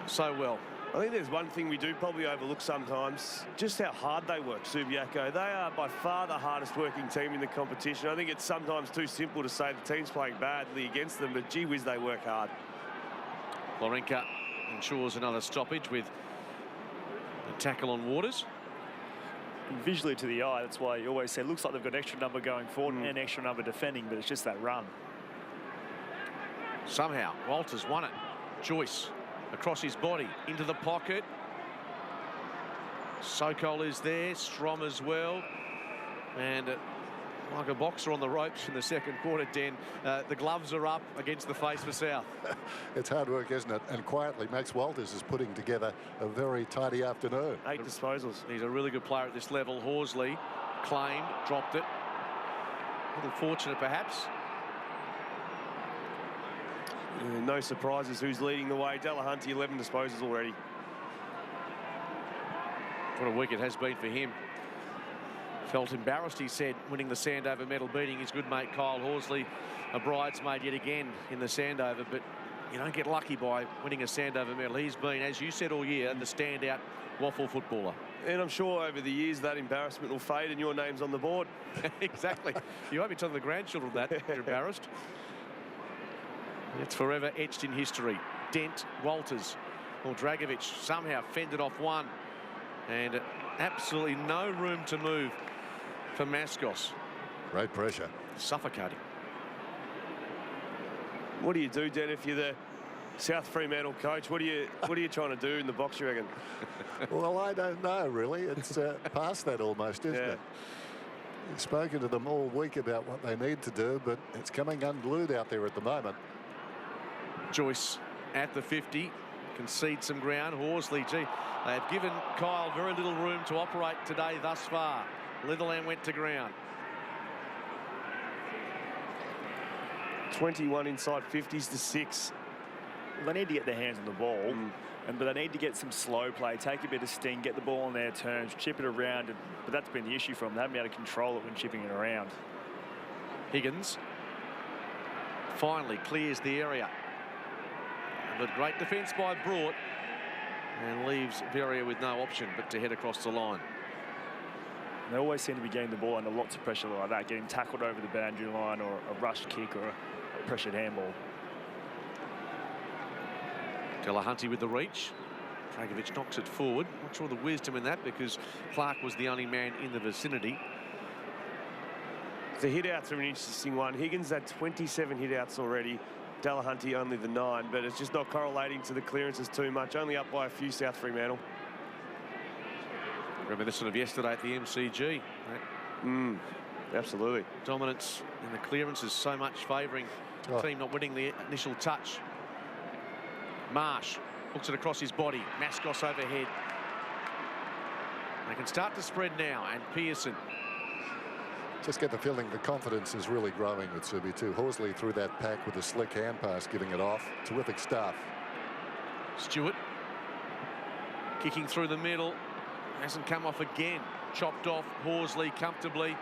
so well. I think there's one thing we do probably overlook sometimes, just how hard they work, Subiaco. They are by far the hardest working team in the competition. I think it's sometimes too simple to say the team's playing badly against them, but gee whiz, they work hard. Lorenka ensures another stoppage with a tackle on Waters. And visually to the eye, that's why you always say, looks like they've got an extra number going forward and an extra number defending, but it's just that run. Somehow, Walters won it. Joyce across his body, into the pocket. Sokol is there, Strom as well. And like a boxer on the ropes in the second quarter, Den. The gloves are up against the face for South. It's hard work, isn't it? And quietly, Max Walters is putting together a very tidy afternoon. 8 disposals. He's a really good player at this level. Horsley claimed, dropped it. A little fortunate, perhaps. No surprises who's leading the way. Delahunty, 11 disposals already. What a week it has been for him. Felt embarrassed, he said, winning the Sandover medal, beating his good mate Kyle Horsley, a bridesmaid yet again in the Sandover. But you don't get lucky by winning a Sandover medal. He's been, as you said all year, the standout WAFL footballer. And I'm sure over the years that embarrassment will fade and your name's on the board. Exactly. You won't be telling the grandchildren that you're embarrassed. It's forever etched in history. Dent, Walters, or Dragovic somehow fended off one. And absolutely no room to move for Mascos. Great pressure. Suffocating. What do you do, Den, if you're the South Fremantle coach, what are you trying to do in the box, you reckon? Well, I don't know, really. It's past that almost, isn't it? You've spoken to them all week about what they need to do, but it's coming unglued out there at the moment. Joyce at the 50, concede some ground. Horsley, gee, they have given Kyle very little room to operate today thus far. Litherland went to ground. 21 inside 50s to 6. They need to get their hands on the ball, but they need to get some slow play, take a bit of sting, get the ball on their terms, chip it around. But that's been the issue for them. They haven't been able to control it when chipping it around. Higgins finally clears the area. But great defence by Brought, and leaves Verrier with no option but to head across the line. They always seem to be getting the ball under lots of pressure like that, getting tackled over the boundary line or a rushed kick or a pressured handball. Delahunty with the reach. Dragovic knocks it forward. Not sure the wisdom in that because Clark was the only man in the vicinity. The hit-outs are an interesting one. Higgins had 27 hit-outs already. Delahunty only the 9, but it's just not correlating to the clearances too much. Only up by a few, South Fremantle. Remember this sort of yesterday at the MCG. Absolutely. Dominance in the clearances so much favouring the team not winning the initial touch. Marsh hooks it across his body. Mascos overhead. They can start to spread now, and Pearson. Just get the feeling the confidence is really growing with Subi too. Horsley through that pack with a slick hand pass, giving it off. Terrific stuff. Stewart kicking through the middle. Hasn't come off again. Chopped off Horsley comfortably,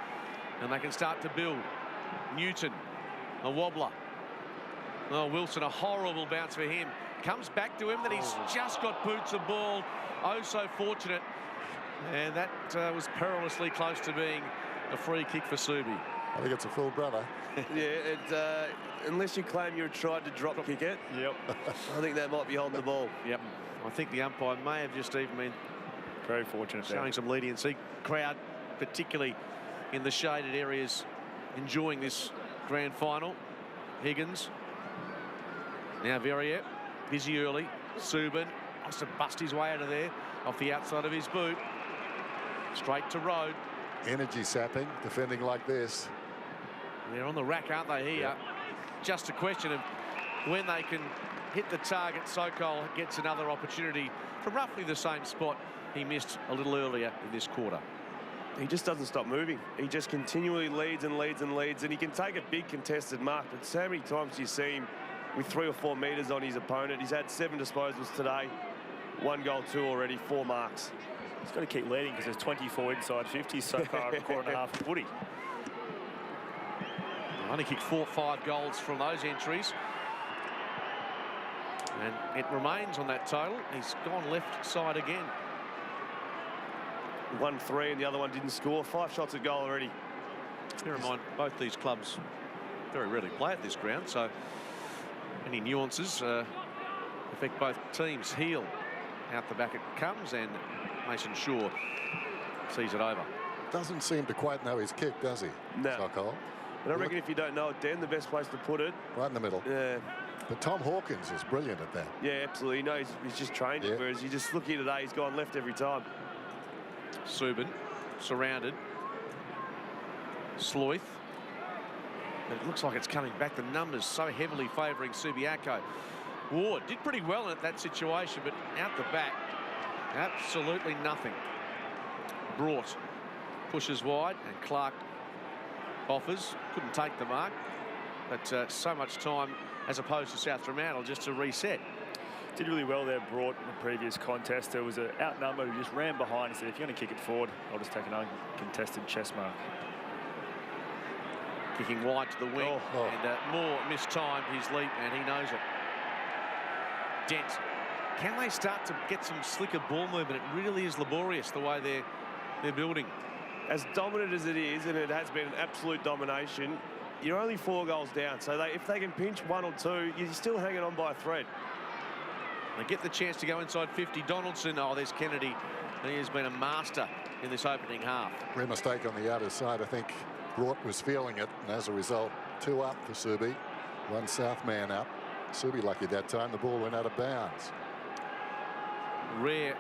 and they can start to build. Newton, a wobbler. Oh, Wilson, a horrible bounce for him. Comes back to him, then he's just got boots of ball. Oh, so fortunate. And that was perilously close to being a free kick for Subi. I think it's a full brother. Yeah, unless you claim you tried to drop kick it. Yep. I think that might be holding the ball. Yep. I think the umpire may have just even been very fortunate showing there. some leniency. Crowd, particularly in the shaded areas, enjoying this grand final. Higgins. Now Verrier. Busy early. Subin must have bust his way out of there off the outside of his boot. Straight to Road. Energy sapping, defending like this. They're on the rack, aren't they, here? Yep. Just a question of when they can hit the target. Sokol gets another opportunity from roughly the same spot he missed a little earlier in this quarter. He just doesn't stop moving. He just continually leads and leads and leads, and he can take a big contested mark, but so many times you see him with 3 or 4 metres on his opponent. He's had 7 disposals today, 1 goal, 2 already, 4 marks. He's got to keep leading because there's 24 inside 50s so far, a quarter and a half of footy. Only kicked 4 or 5 goals from those entries. And it remains on that total. He's gone left side again. 1-3 and the other one didn't score. 5 shots at goal already. Bear in mind, both these clubs very rarely play at this ground, so any nuances affect both teams. Heel out the back it comes, and Mason Shaw sees it over. Doesn't seem to quite know his kick, does he? No. Sokol. But I reckon if you don't know it, Dan, the best place to put it. Right in the middle. Yeah. But Tom Hawkins is brilliant at that. Yeah, absolutely. He knows he's just trained it, whereas you just look here today, he's gone left every time. Subin surrounded. Sloyth. But it looks like it's coming back. The numbers so heavily favouring Subiaco. Ward did pretty well in that situation, but out the back, absolutely nothing. Brought pushes wide, and Clark offers. Couldn't take the mark, but so much time as opposed to South Fremantle just to reset. Did really well there, Brought, in the previous contest. There was an outnumber who just ran behind and said, if you're going to kick it forward, I'll just take an uncontested chest mark. Kicking wide to the wing, and Moore mistimed his leap, and he knows it. Dent. Can they start to get some slicker ball movement? It really is laborious the way they're building. As dominant as it is, and it has been an absolute domination, you're only 4 goals down. So if they can pinch 1 or 2, you're still hanging on by a thread. They get the chance to go inside 50. Donaldson, oh, there's Kennedy. He has been a master in this opening half. Real mistake on the outer side. I think Brought was feeling it, and as a result, 2 up for Subi. 1 South man up. Subi lucky that time. The ball went out of bounds. Rare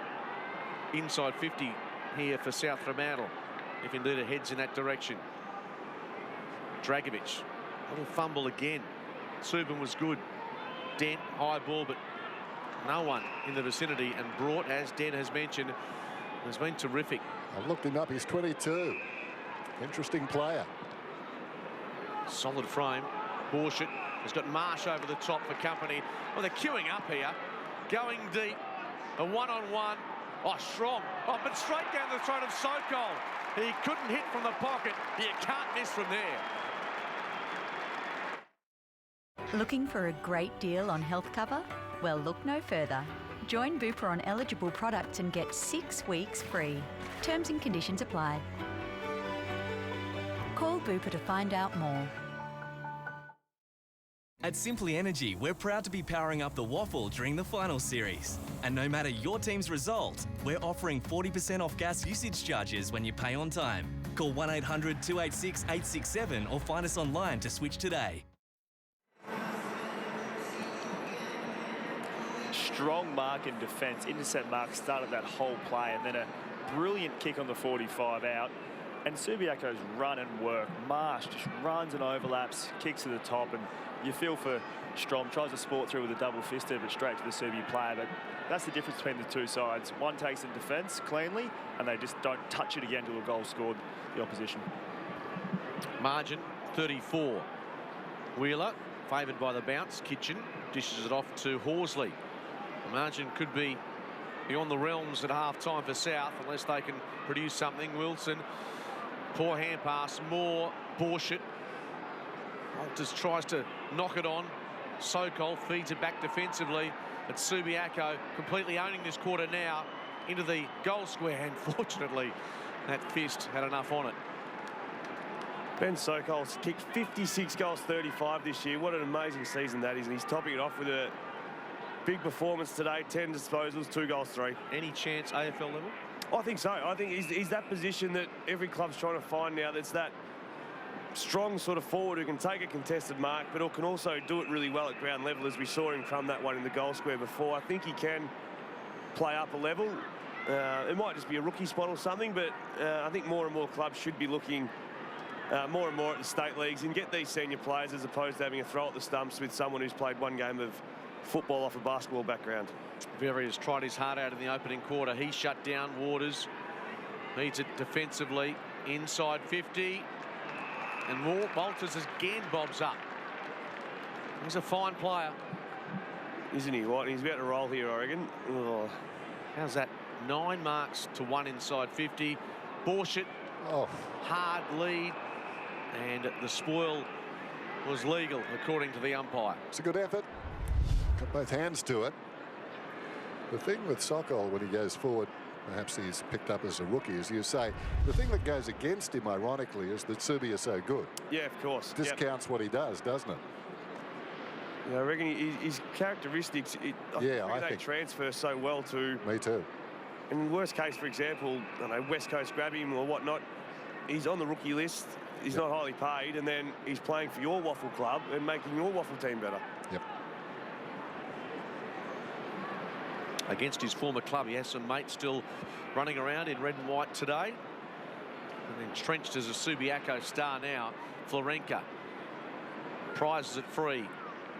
inside 50 here for South Fremantle, if indeed it heads in that direction. Dragovic, little fumble again. Subin was good. Dent, high ball, but no one in the vicinity. And Brought, as Den has mentioned, has been terrific. I've looked him up. He's 22. Interesting player. Solid frame. Borshett has got Marsh over the top for company. Well, they're queuing up here. Going deep. A one-on-one. Oh, strong. Oh, but straight down the throat of Sokol. He couldn't hit from the pocket. You can't miss from there. Looking for a great deal on health cover? Well, look no further. Join Bupa on eligible products and get 6 weeks free. Terms and conditions apply. Call Bupa to find out more. At Simply Energy, we're proud to be powering up the WAFL during the final series. And no matter your team's result, we're offering 40% off gas usage charges when you pay on time. Call 1800 286 867 or find us online to switch today. Strong mark in defence. Intercept mark started that whole play, and then a brilliant kick on the 45 out. And Subiaco's run and work. Marsh just runs and overlaps, kicks to the top, and you feel for Strom. Tries to sport through with a double-fisted, but straight to the Subi player. But that's the difference between the two sides. One takes in defence cleanly, and they just don't touch it again till a goal scored the opposition. Margin 34. Wheeler favoured by the bounce. Kitchen dishes it off to Horsley. The margin could be beyond the realms at half-time for South unless they can produce something. Wilson, poor hand pass. Moore, Borshett. Walters tries to knock it on. Sokol feeds it back defensively. But Subiaco completely owning this quarter now into the goal square. And fortunately, that fist had enough on it. Ben Sokol's kicked 56 goals, 35 this year. What an amazing season that is. And he's topping it off with a big performance today. 10 disposals, 2 goals, 3. Any chance AFL level? I think so. I think he's that position that every club's trying to find now. That's that strong sort of forward who can take a contested mark, but who can also do it really well at ground level, as we saw him crumb that one in the goal square before. I think he can play up a level. It might just be a rookie spot or something, but I think more and more clubs should be looking more and more at the state leagues and get these senior players as opposed to having a throw at the stumps with someone who's played one game of football off a basketball background. Very has tried his heart out in the opening quarter. He shut down Waters. Needs it defensively. Inside 50. And Walters again bobs up. He's a fine player. Isn't he? What? He's about to roll here, Oregon. Oh. How's that? 9 marks to 1 inside 50. Borshett. Oh. Hard lead. And the spoil was legal, according to the umpire. It's a good effort. Got both hands to it. The thing with Sokol when he goes forward, perhaps he's picked up as a rookie, as you say, the thing that goes against him, ironically, is that Subi is so good. Yeah, of course. Discounts what he does, doesn't it? Yeah, I reckon his characteristics, I think they transfer so well to... Me too. In the worst case, for example, I don't know, West Coast grab him or whatnot, he's on the rookie list, he's not highly paid, and then he's playing for your WAFL club and making your WAFL team better. Yep. Against his former club, he has some mates still running around in red and white today. And entrenched as a Subiaco star now, Florenka prizes it free.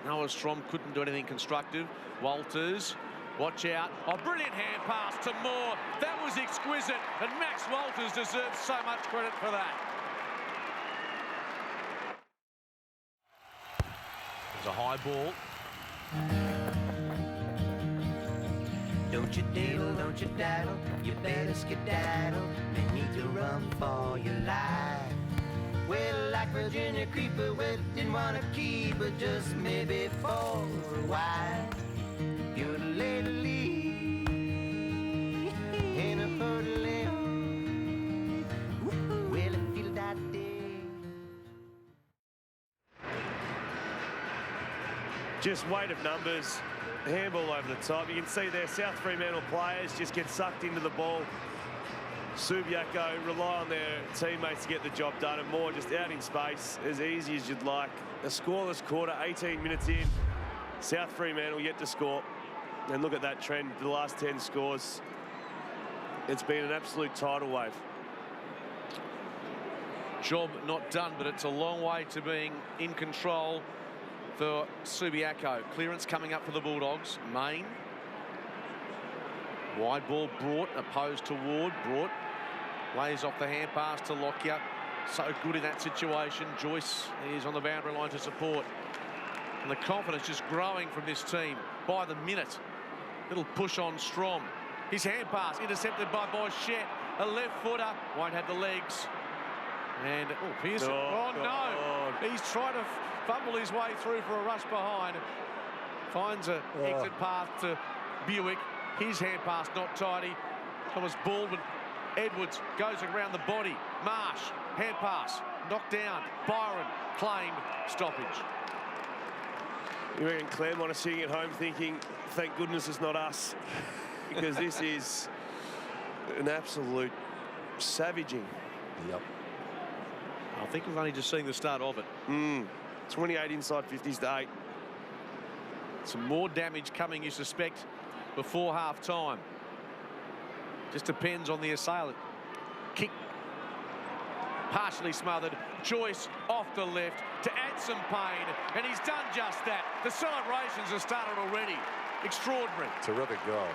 Noah Strom couldn't do anything constructive. Walters, watch out. Oh, brilliant hand pass to Moore. That was exquisite, and Max Walters deserves so much credit for that. There's a high ball. Don't you diddle, don't you daddle, you better skedaddle. May need to run for your life. Well, like Virginia Creeper, well, didn't want to keep her just maybe for a while. You're lately in a hurdle. Well, I feel that day. Just weight of numbers. Handball over the top. You can see there South Fremantle players just get sucked into the ball. Subiaco rely on their teammates to get the job done, and more just out in space as easy as you'd like. A scoreless quarter, 18 minutes in. South Fremantle yet to score. And look at that trend, the last 10 scores. It's been an absolute tidal wave. Job not done, but it's a long way to being in control for Subiaco. Clearance coming up for the Bulldogs. Main. Wide ball brought, opposed to Ward. Brought. Lays off the hand pass to Lockyer. So good in that situation. Joyce is on the boundary line to support. And the confidence just growing from this team by the minute. Little push on Strom. His hand pass intercepted by Boychette. A left footer. Won't have the legs. And, oh, Pearson. Oh, no. He's trying to fumble his way through for a rush behind. Finds an exit path to Buick. His hand pass not tidy. Thomas Baldwin. Edwards goes around the body. Marsh, hand pass, knocked down. Byron, claimed stoppage. You reckon Claremont are sitting at home thinking, thank goodness it's not us, because this is an absolute savaging. Yep. I think we've only just seen the start of it. 28 inside 50s to 8. Some more damage coming, you suspect, before half-time. Just depends on the assailant. Kick. Partially smothered. Joyce off the left to add some pain. And he's done just that. The celebrations have started already. Extraordinary. Terrific goal.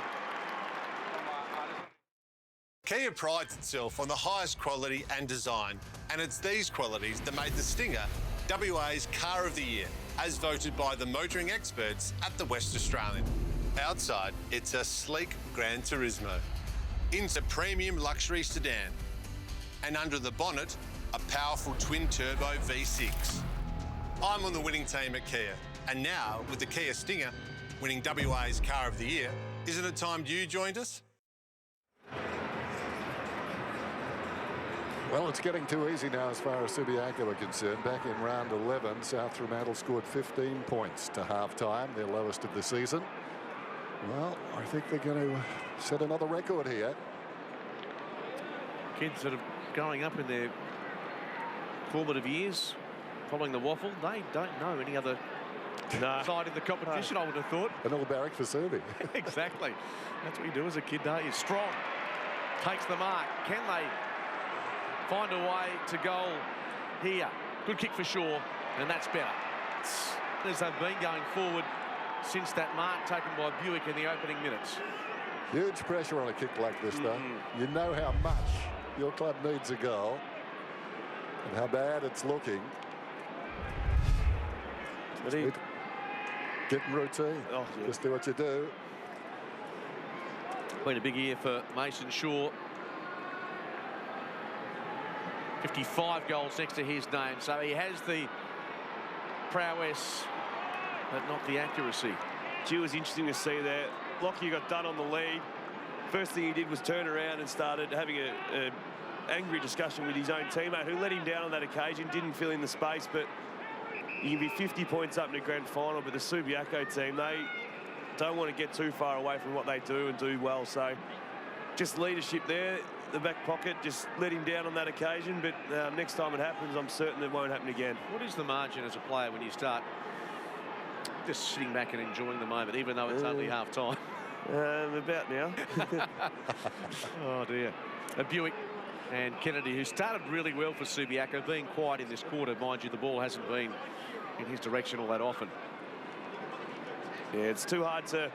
Kia prides itself on the highest quality and design, and it's these qualities that made the Stinger WA's Car of the Year, as voted by the motoring experts at the West Australian. Outside, it's a sleek Gran Turismo. Into premium luxury sedan. And under the bonnet, a powerful twin-turbo V6. I'm on the winning team at Kia, and now, with the Kia Stinger winning WA's Car of the Year, isn't it time you joined us? Well, it's getting too easy now as far as Subiaco are concerned. Back in round 11, South Fremantle scored 15 points to half-time, their lowest of the season. Well, I think they're going to set another record here. Kids that are growing up in their formative years, following the WAFL, they don't know any other side in the competition, I would have thought. An all-barrack for Subi. Exactly. That's what you do as a kid, don't you? Strong takes the mark. Can they find a way to goal here? Good kick for Shaw, and that's better. As they've been going forward since that mark taken by Buick in the opening minutes. Huge pressure on a kick like this, though. You know how much your club needs a goal and how bad it's looking. Getting routine. Just do what you do. Been a big year for Mason Shaw. 55 goals next to his name, so he has the prowess but not the accuracy. Gee, it was interesting to see there. Lockyer got done on the lead. First thing he did was turn around and started having a angry discussion with his own teammate who let him down on that occasion, didn't fill in the space. But you can be 50 points up in the grand final, but the Subiaco team, they don't want to get too far away from what they do and do well. So just leadership there, the back pocket, just let him down on that occasion. But next time it happens, I'm certain it won't happen again. What is the margin as a player when you start just sitting back and enjoying the moment, even though it's only half-time? About now. Oh, dear. Buick and Kennedy, who started really well for Subiaco, being quiet in this quarter. Mind you, the ball hasn't been in his direction all that often. Yeah, it's too hard to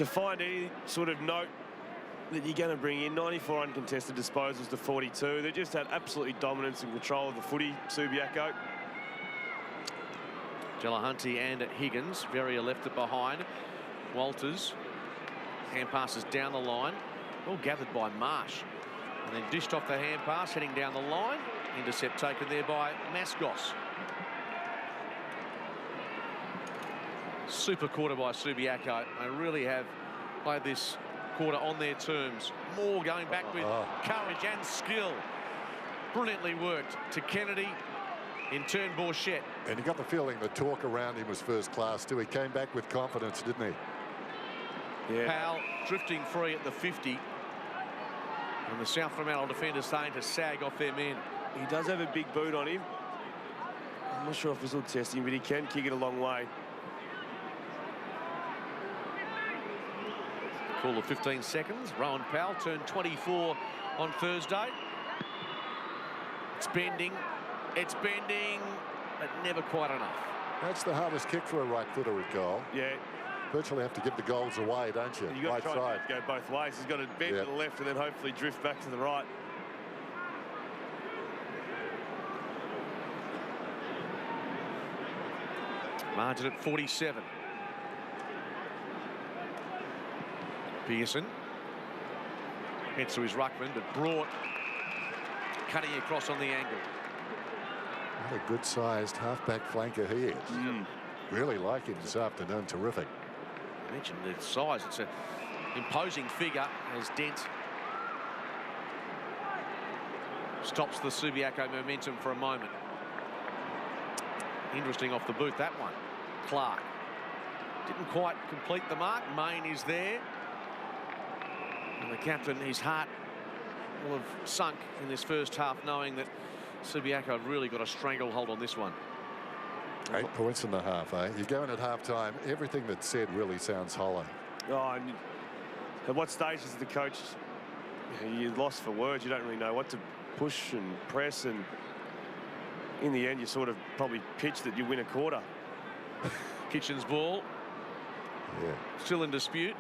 find any sort of note that you're going to bring in. 94 uncontested disposals to 42. They just had absolutely dominance and control of the footy, Subiaco. Delahunty and Higgins, Verrier left it behind. Walters, hand passes down the line, all gathered by Marsh, and then dished off the hand pass, heading down the line. Intercept taken there by Mascos. Super quarter by Subiaco. They really have played this quarter on their terms. More going back with courage and skill. Brilliantly worked to Kennedy. In turn, Bourchette. And you got the feeling the talk around him was first class too. He came back with confidence, didn't he? Yeah. Powell drifting free at the 50. And the South Fremantle defenders starting to sag off their men. He does have a big boot on him. I'm not sure if this will test him, but he can kick it a long way. Call of 15 seconds. Rowan Powell turned 24 on Thursday. It's bending, but never quite enough. That's the hardest kick for a right footer at goal. Yeah. Virtually have to give the goals away, don't you? You've got Right to try side. and go both ways. He's got to bend to the left and then hopefully drift back to the right. Margin at 47. Pearson gets to his ruckman, but Broad cutting across on the angle. What a good-sized half-back flanker he is. Really like him this afternoon. Terrific. I mentioned the size. It's an imposing figure as Dent stops the Subiaco momentum for a moment. Interesting off the boot, that one. Clark didn't quite complete the mark. Main is there. And the captain, his heart will have sunk in this first half, knowing that Subiaco have really got a stranglehold on this one. 8 points in the half, eh? You're going at half-time. Everything that's said really sounds hollow. Oh, and at what stage is the coach? You're lost for words. You don't really know what to push and press, and in the end, you sort of probably pitch that you win a quarter. Kitchen's ball. Yeah. Still in dispute.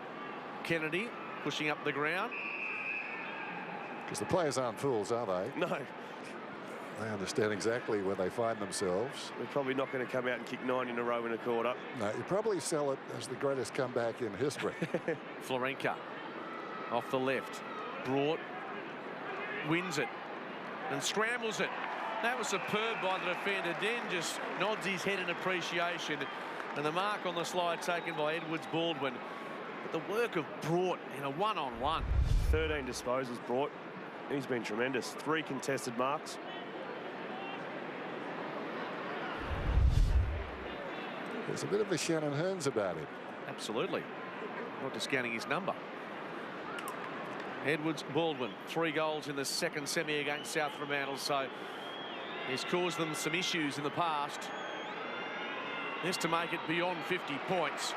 Kennedy pushing up the ground. Because the players aren't fools, are they? No. They understand exactly where they find themselves. They're probably not going to come out and kick 9 in a row in a quarter. No, you probably sell it as the greatest comeback in history. Florenka off the left. Broad wins it and scrambles it. That was superb by the defender. Den just nods his head in appreciation. And the mark on the slide taken by Edwards Baldwin. But the work of Brought in a one-on-one. 13 disposals Brought. He's been tremendous. 3 contested marks. There's a bit of the Shannon Hearns about him. Absolutely. Not discounting his number. Edwards Baldwin, 3 goals in the second semi against South Fremantle, so he's caused them some issues in the past. This to make it beyond 50 points.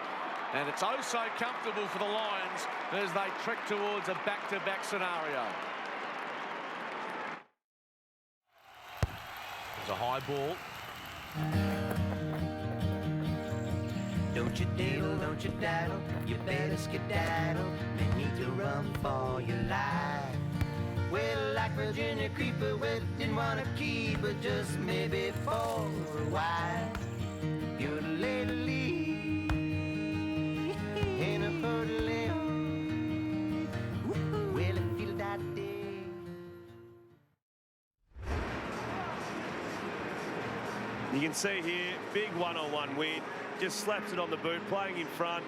And it's oh so comfortable for the Lions as they trek towards a back-to-back scenario. There's a high ball. Don't you diddle, don't you daddle, you better skedaddle. They need to run for your life. Well, like Virginia Creeper, well, didn't want to keep her just maybe for a while. You're a lady in a hurdle. Well, if you that day. You can see here, big one-on-one win. Just slaps it on the boot, playing in front.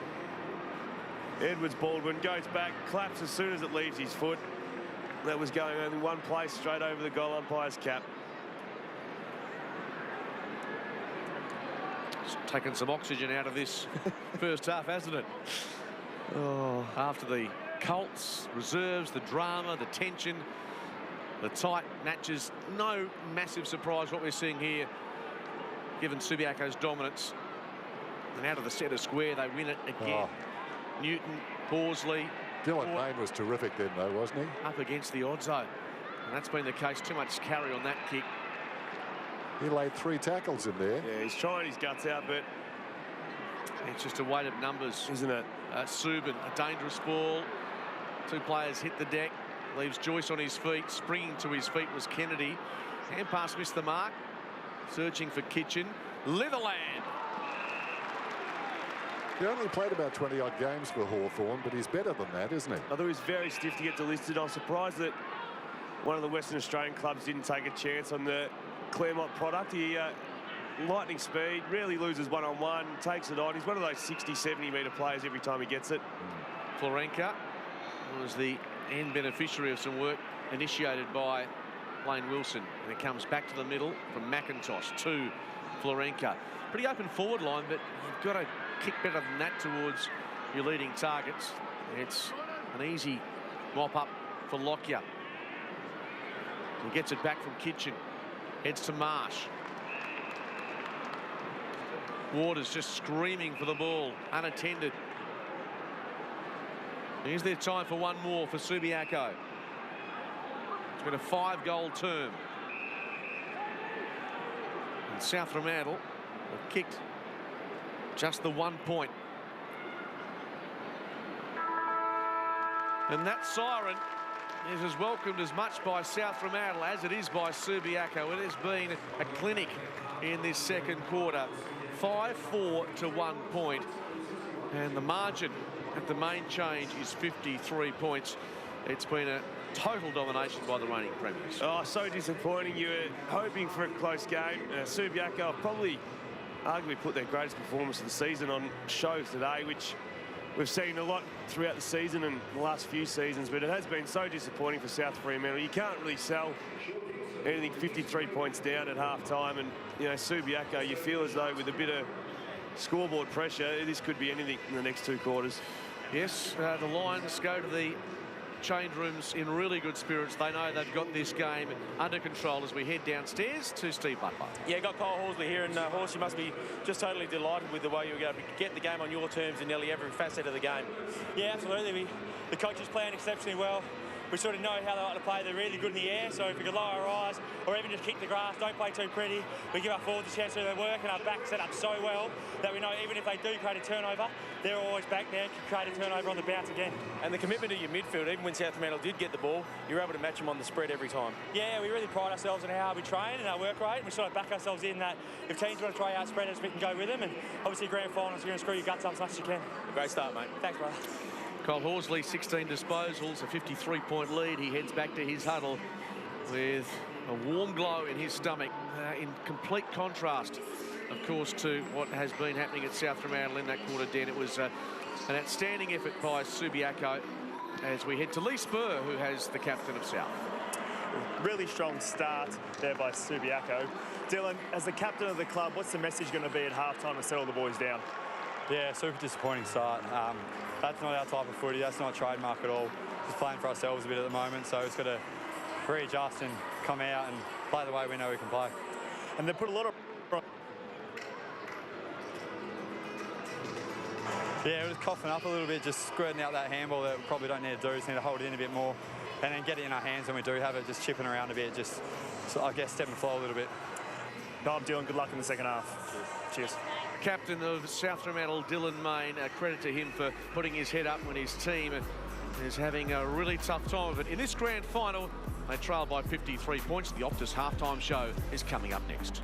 Edwards Baldwin goes back, claps as soon as it leaves his foot. That was going only one place, straight over the goal umpire's cap. It's taken some oxygen out of this first half, hasn't it? Oh, after the Colts, reserves, the drama, the tension, the tight matches, no massive surprise what we're seeing here, given Subiaco's dominance. And out of the centre square, they win it again. Oh. Newton, Horsley. Dylan Main was terrific then, though, wasn't he? Up against the odds, though. And that's been the case. Too much carry on that kick. He laid 3 tackles in there. Yeah, he's trying his guts out, but it's just a weight of numbers, isn't it? Subin, a dangerous ball. 2 players hit the deck. Leaves Joyce on his feet. Springing to his feet was Kennedy. Hand pass missed the mark. Searching for Kitchen. Litherland. He only played about 20-odd games for Hawthorn, but he's better than that, isn't he? I thought he was very stiff to get delisted. I'm surprised that one of the Western Australian clubs didn't take a chance on the Claremont product. He lightning speed, rarely loses one-on-one, takes it on. He's one of those 60, 70-metre players every time he gets it. Florenka was the end beneficiary of some work initiated by Lane Wilson. And it comes back to the middle from McIntosh to Florenka. Pretty open forward line, but you've got to kick better than that towards your leading targets. It's an easy mop-up for Lockyer. He gets it back from Kitchen. Heads to Marsh. Waters just screaming for the ball, unattended. Is there time for one more for Subiaco? It's got a 5-goal term. And South Fremantle have kicked just the 1 point. And that siren is as welcomed as much by South Fremantle as it is by Subiaco. It has been a clinic in this second quarter. 5-4 to 1 point. And the margin at the main change is 53 points. It's been a total domination by the reigning premiers. Oh, so disappointing. You were hoping for a close game. Subiaco have probably arguably put their greatest performance of the season on show today, which we've seen a lot throughout the season and the last few seasons, but it has been so disappointing for South Fremantle. You can't really sell anything 53 points down at half-time, and, you know, Subiaco, you feel as though with a bit of scoreboard pressure, this could be anything in the next 2 quarters. Yes, the Lions go to the change rooms in really good spirits. They know they've got this game under control as we head downstairs to Steve Butler. Yeah, got Kyle Horsley here, and Horse, you must be just totally delighted with the way you're going to get the game on your terms in nearly every facet of the game. Yeah, absolutely. The coaches playing exceptionally well. We sort of know how they like to play. They're really good in the air, so if we could lower our eyes or even just kick the grass, don't play too pretty. We give our forwards a chance to do their work, and our back set up so well that we know even if they do create a turnover, they're always back there and can create a turnover on the bounce again. And the commitment to your midfield, even when South Fremantle did get the ball, you're able to match them on the spread every time. Yeah, we really pride ourselves on how hard we train and our work rate, and we sort of back ourselves in that if teams want to try out spreaders, we can go with them, and obviously grand finals, you're going to screw your guts up as much as you can. Great start, mate. Thanks, brother. Kyle Horsley, 16 disposals, a 53-point lead. He heads back to his huddle with a warm glow in his stomach, in complete contrast, of course, to what has been happening at South Fremantle in that quarter den. It was an outstanding effort by Subiaco as we head to Lee Spur, who has the captain of South. Really strong start there by Subiaco. Dylan, as the captain of the club, what's the message going to be at halftime to settle the boys down? Yeah, super disappointing start. That's not our type of footy. That's not trademark at all. Just playing for ourselves a bit at the moment, so it's got to readjust and come out and play the way we know we can play. And they put a lot of... Yeah, we're just coughing up a little bit, just squirting out that handball that we probably don't need to do. Just need to hold it in a bit more and then get it in our hands when we do have it, just chipping around a bit, just, so I guess, step and flow a little bit. No, Dylan, good luck in the second half. Cheers. Captain of South Fremantle, Dylan Main, credit to him for putting his head up when his team is having a really tough time of it. In this grand final, they trail by 53 points. The Optus halftime show is coming up next.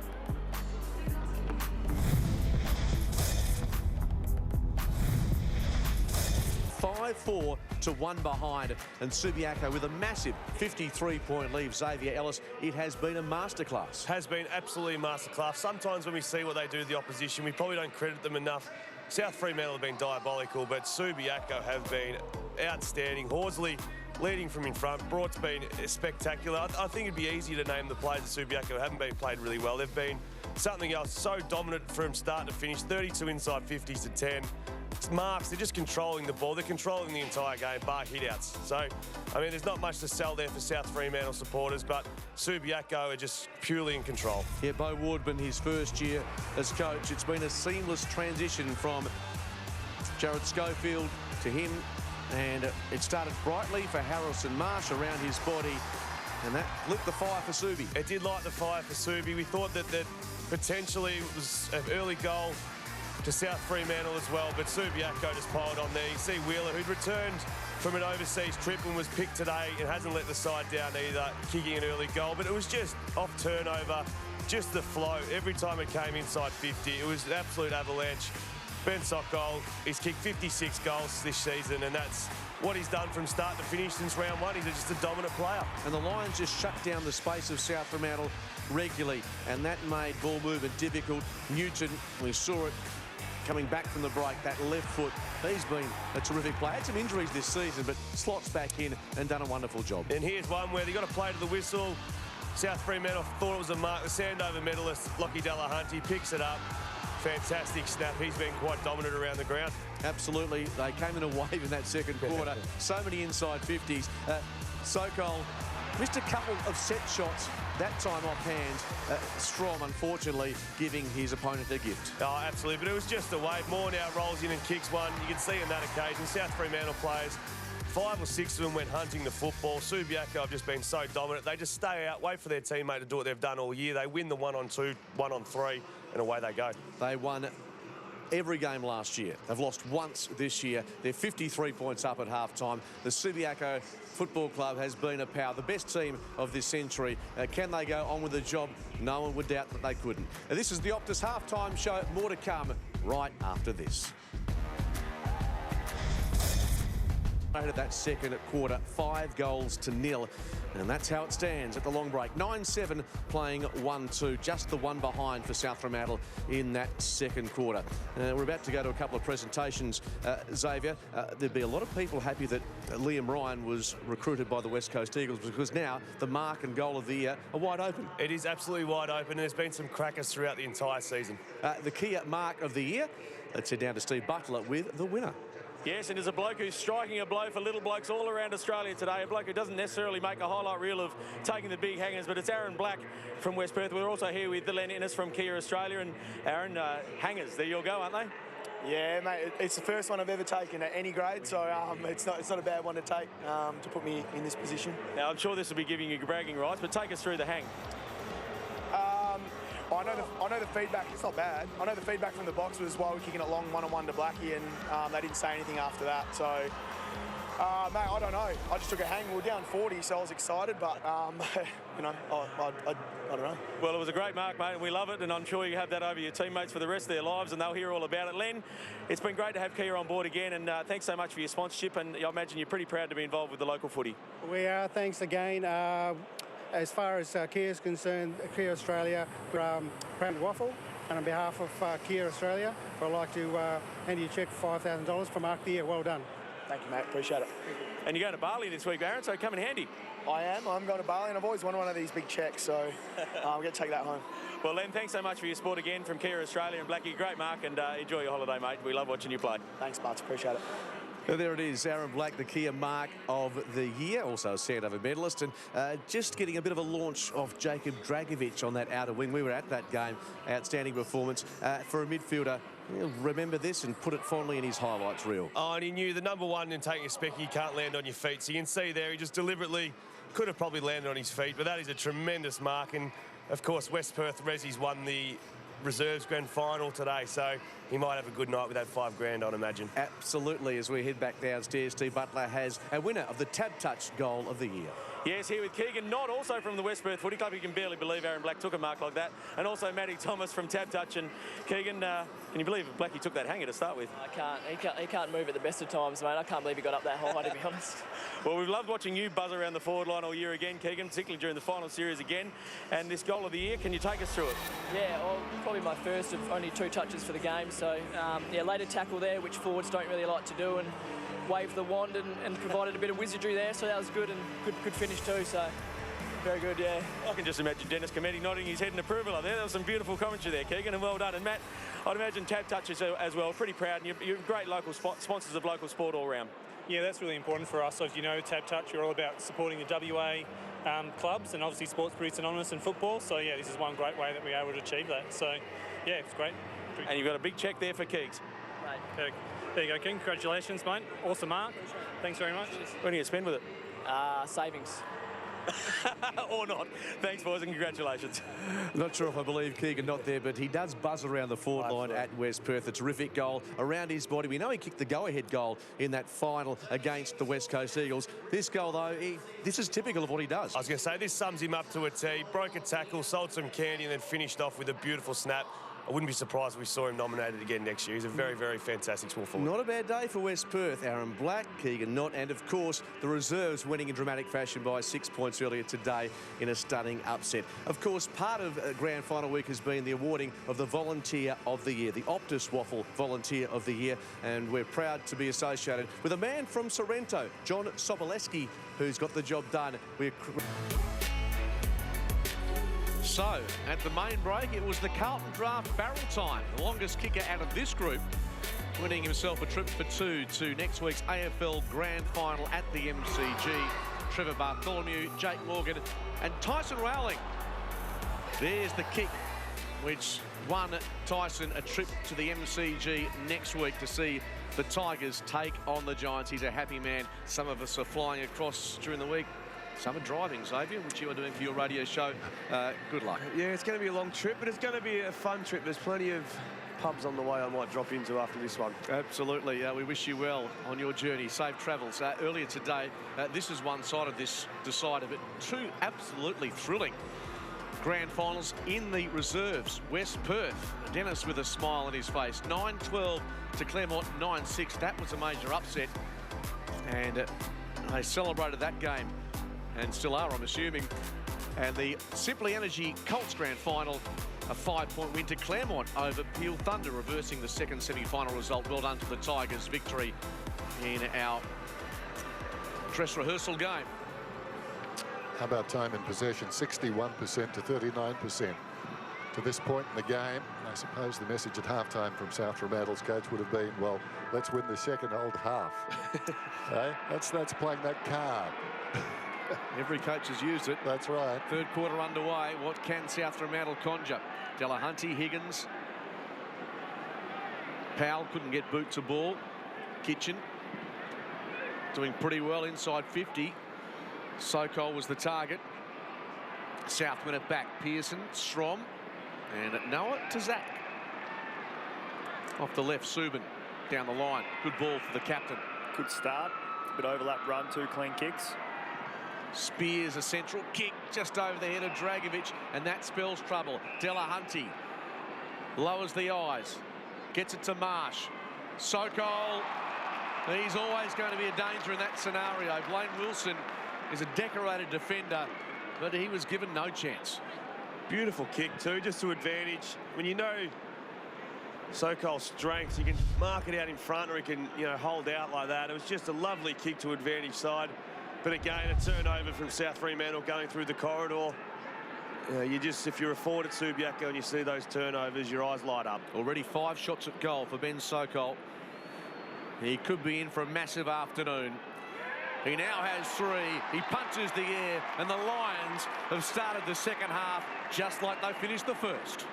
5-4 to 1 behind, and Subiaco with a massive 53-point lead. Xavier Ellis, it has been a masterclass. Has been absolutely a masterclass. Sometimes when we see what they do to the opposition, we probably don't credit them enough. South Fremantle have been diabolical, but Subiaco have been outstanding. Horsley leading from in front. Broad's been spectacular. I think it'd be easy to name the players at Subiaco haven't been played really well. They've been something else, so dominant from start to finish. 32 inside 50s to 10. Marks, they're just controlling the ball. They're controlling the entire game, bar hit-outs. So, I mean, there's not much to sell there for South Fremantle supporters, but Subiaco are just purely in control. Yeah, Bo Wardman, his first year as coach. It's been a seamless transition from Jared Schofield to him, and it started brightly for Harrison Marsh around his body, and that lit the fire for Subi. It did light the fire for Subi. We thought that potentially it was an early goal to South Fremantle as well, but Subiaco just piled on there. You see Wheeler, who'd returned from an overseas trip and was picked today and hasn't let the side down either, kicking an early goal, but it was just off turnover, just the flow. Every time it came inside 50, it was an absolute avalanche. Ben Sokol, he's kicked 56 goals this season, and that's what he's done from start to finish since round one. He's just a dominant player. And the Lions just shut down the space of South Fremantle regularly, and that made ball movement difficult. Newton, we saw it coming back from the break, that left foot. He's been a terrific player. Had some injuries this season, but slots back in and done a wonderful job. And here's one where they got to play to the whistle. South Fremantle thought it was a mark. The Sandover medalist, Lockie Delahunty, picks it up. Fantastic snap. He's been quite dominant around the ground. Absolutely. They came in a wave in that second quarter. So many inside 50s. Sokol missed a couple of set shots, that time offhand. Strom, unfortunately, giving his opponent a gift. Oh, absolutely. But it was just a wave. Moore now rolls in and kicks one. You can see on that occasion, South Fremantle players 5 or 6 of them went hunting the football. Subiaco have just been so dominant. They just stay out, wait for their teammate to do what they've done all year. They win the 1-on-2, 1-on-3, and away they go. They won every game last year. They've lost once this year. They're 53 points up at half-time. The Subiaco Football Club has been a power, the best team of this century. Can they go on with the job? No one would doubt that they couldn't. This is the Optus half-time show. More to come right after this. At that second quarter, 5 goals to 0. And that's how it stands at the long break. 9-7 playing 1-2, just the one behind for South Fremantle in that second quarter. We're about to go to a couple of presentations. Xavier, there'd be a lot of people happy that Liam Ryan was recruited by the West Coast Eagles, because now the mark and goal of the year are wide open. It is absolutely wide open, and there's been some crackers throughout the entire season. The Kia mark of the year. Let's head down to Steve Butler with the winner. Yes, and there's a bloke who's striking a blow for little blokes all around Australia today. A bloke who doesn't necessarily make a highlight reel of taking the big hangers, but it's Aaron Black from West Perth. We're also here with Len Ennis from Kia Australia. And Aaron, hangers, there you'll go, aren't they? Yeah, mate, it's the first one I've ever taken at any grade, so it's not a bad one to take to put me in this position. Now, I'm sure this will be giving you bragging rights, but take us through the hang. I know the feedback, it's not bad. I know the feedback from the box was while we're kicking it long 1-on-1 to Blackie, and they didn't say anything after that. So, mate, I don't know. I just took a hang. We were down 40, so I was excited, but, you know, I don't know. Well, it was a great mark, mate, and we love it, and I'm sure you have that over your teammates for the rest of their lives, and they'll hear all about it. Len, it's been great to have Kia on board again, and thanks so much for your sponsorship, and I imagine you're pretty proud to be involved with the local footy. We are, thanks again. As far as Kia is concerned, Kia Australia, we're proud of WAFL, and on behalf of Kia Australia, I'd like to hand you a cheque for $5,000 for Mark the Year. Well done. Thank you, mate. Appreciate it. And you're going to Bali this week, Aaron, so come in handy. I am. I'm going to Bali, and I've always wanted one of these big cheques, so I'm going to take that home. Well, Len, thanks so much for your support again from Kia Australia, and Blackie, great mark, and enjoy your holiday, mate. We love watching you play. Thanks, Butts. Appreciate it. There it is, Aaron Black, the Kia mark of the year, also a Sandover medalist, and just getting a bit of a launch of Jacob Dragovic on that outer wing. We were at that game, outstanding performance for a midfielder. He'll remember this and put it fondly in his highlights reel. Oh, and he knew the number one in taking a spec, you can't land on your feet. So you can see there, he just deliberately could have probably landed on his feet, but that is a tremendous mark. And of course, West Perth Resi's won the reserves grand final today, so he might have a good night with that $5,000, I'd imagine. Absolutely. As we head back downstairs, Steve Butler has a winner of the Tab Touch goal of the year. Yes, here with Keegan Knott, also from the West Perth Footy Club. You can barely believe Aaron Black took a mark like that. And also Matty Thomas from Tab Touch. And Keegan, can you believe Blackie took that hanger to start with? I can't. He can't move at the best of times, mate. I can't believe he got up that high, to be honest. Well, we've loved watching you buzz around the forward line all year again, Keegan, particularly during the final series again. And this goal of the year, can you take us through it? Yeah, well, probably my first of only 2 touches for the game. So, yeah, later tackle there, which forwards don't really like to do, and waved the wand and provided a bit of wizardry there. So that was good, and good finish too. So very good, yeah. I can just imagine Dennis Cometti nodding his head in approval up there. That was some beautiful commentary there, Keegan, and well done. And Matt, I'd imagine Tab Touch as well, pretty proud, and you're great local sponsors of local sport all round. Yeah, that's really important for us. So as you know, Tab Touch, we're all about supporting the WA clubs, and obviously Sports Products Anonymous and football. So yeah, this is one great way that we're able to achieve that. So yeah, it's great. And you've got a big check there for Keegs. Right. There you go, King. Congratulations, mate. Awesome mark. Thanks very much. When do you spend with it? Savings. Or not. Thanks, boys, and congratulations. Not sure if I believe Keegan not there, but he does buzz around the forward line at West Perth. A terrific goal around his body. We know he kicked the go-ahead goal in that final against the West Coast Eagles. This goal, though, this is typical of what he does. I was going to say, this sums him up to a T. Broke a tackle, sold some candy, and then finished off with a beautiful snap. I wouldn't be surprised if we saw him nominated again next year. He's a very, very fantastic small forward. Not a bad day for West Perth. Aaron Black, Keegan Knott, and of course the reserves winning in dramatic fashion by 6 points earlier today in a stunning upset. Of course, part of Grand Final week has been the awarding of the Volunteer of the Year, the Optus WAFL Volunteer of the Year, and we're proud to be associated with a man from Sorrento, John Soboleski, who's got the job done. So, at the main break, it was the Carlton draft barrel time. The longest kicker out of this group, winning himself a trip for 2 to next week's AFL Grand Final at the MCG. Trevor Bartholomew, Jake Morgan, and Tyson Rowling. There's the kick, which won Tyson a trip to the MCG next week to see the Tigers take on the Giants. He's a happy man. Some of us are flying across during the week. Some are driving, Xavier, which you are doing for your radio show. Good luck. Yeah, it's going to be a long trip, but it's going to be a fun trip. There's plenty of pubs on the way I might drop into after this one. Absolutely. We wish you well on your journey. Safe travels. Earlier today, this is one side of this decider, but two absolutely thrilling grand finals in the reserves. West Perth, Dennis with a smile on his face. 9-12 to Claremont, 9-6. That was a major upset. And they celebrated that game, and still are, I'm assuming. And the Simply Energy Colts grand final, a 5-point win to Claremont over Peel Thunder, reversing the second semi-final result. Well done to the Tigers. Victory in our dress rehearsal game. How about time in possession? 61% to 39%. To this point in the game, I suppose the message at halftime from South Fremantle's coach would have been, well, let's win the second old half. That's playing that card. Every coach has used it. That's right. Third quarter underway. What can South Fremantle conjure? Delahunty, Higgins. Powell couldn't get boot to ball. Kitchen doing pretty well inside 50. Sokol was the target. South win it back. Pearson, Strom, and Noah to Zach. Off the left, Subin down the line. Good ball for the captain. Good start. Bit overlap run, 2 clean kicks. Spears a central kick just over the head of Dragovic, and that spells trouble. Delahunty lowers the eyes, gets it to Marsh. Sokol, he's always going to be a danger in that scenario. Blaine Wilson is a decorated defender, but he was given no chance. Beautiful kick too, just to advantage. When you know Sokol's strengths, you can mark it out in front, or he can, hold out like that. It was just a lovely kick to advantage side. But again, a turnover from South Fremantle going through the corridor. If you're a forward at Subiaco and you see those turnovers, your eyes light up. Already 5 shots at goal for Ben Sokol. He could be in for a massive afternoon. He now has 3. He punches the air, and the Lions have started the second half just like they finished the first.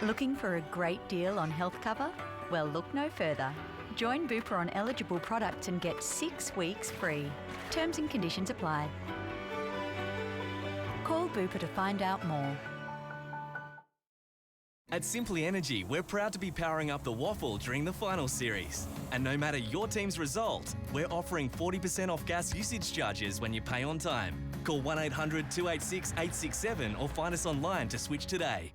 Looking for a great deal on health cover? Well, look no further. Join Bupa on eligible products and get 6 weeks free. Terms and conditions apply. Call Bupa to find out more. At Simply Energy, we're proud to be powering up the WAFL during the final series. And no matter your team's result, we're offering 40% off gas usage charges when you pay on time. Call 1-800-286-867 or find us online to switch today.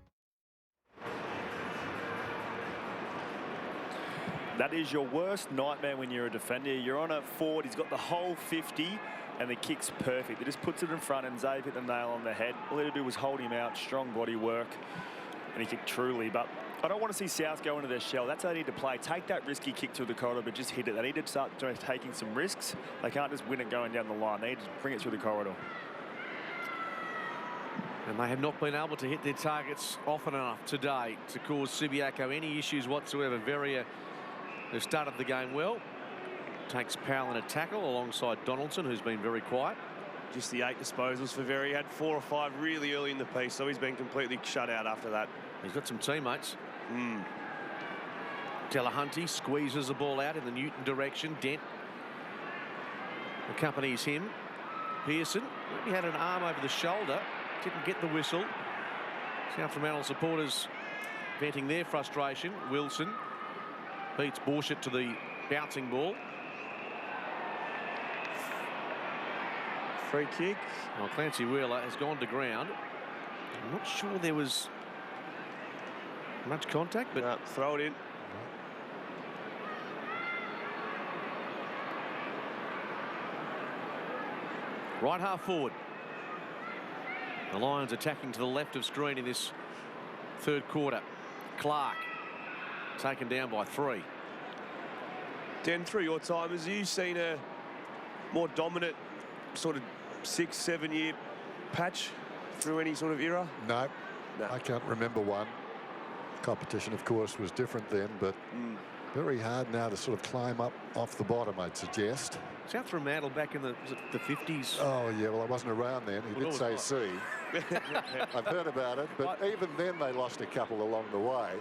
That is your worst nightmare when you're a defender. You're on a forward, he's got the whole 50, and the kick's perfect. He just puts it in front, and Zave hit the nail on the head. All he had to do was hold him out, strong body work, and he kicked truly. But I don't want to see South go into their shell. That's how they need to play. Take that risky kick through the corridor, but just hit it. They need to start taking some risks. They can't just win it going down the line. They need to bring it through the corridor. And they have not been able to hit their targets often enough today to cause Subiaco any issues whatsoever. Verrier, they've started the game well. Takes Powell in a tackle alongside Donaldson, who's been very quiet. Just the 8 disposals for Verrier. He had 4 or 5 really early in the piece, so he's been completely shut out after that. He's got some teammates. Delahunty squeezes the ball out in the Newton direction. Dent accompanies him. Pearson, he had an arm over the shoulder. Didn't get the whistle. South Fremantle supporters venting their frustration. Wilson beats Borshett to the bouncing ball. Free kick. Well, Clancy Wheeler has gone to ground. I'm not sure there was much contact, but throw it in. Right half forward. The Lions attacking to the left of screen in this third quarter. Clark taken down by 3. Dan, through your time, have you seen a more dominant sort of 6-7 year patch through any sort of era? No, I can't remember one. Competition, of course, was different then, but very hard now to sort of climb up off the bottom, I'd suggest. South Fremantle back in the 50s. Oh, yeah, well, I wasn't around then. He did say C. I've heard about it, but even then they lost a couple along the way.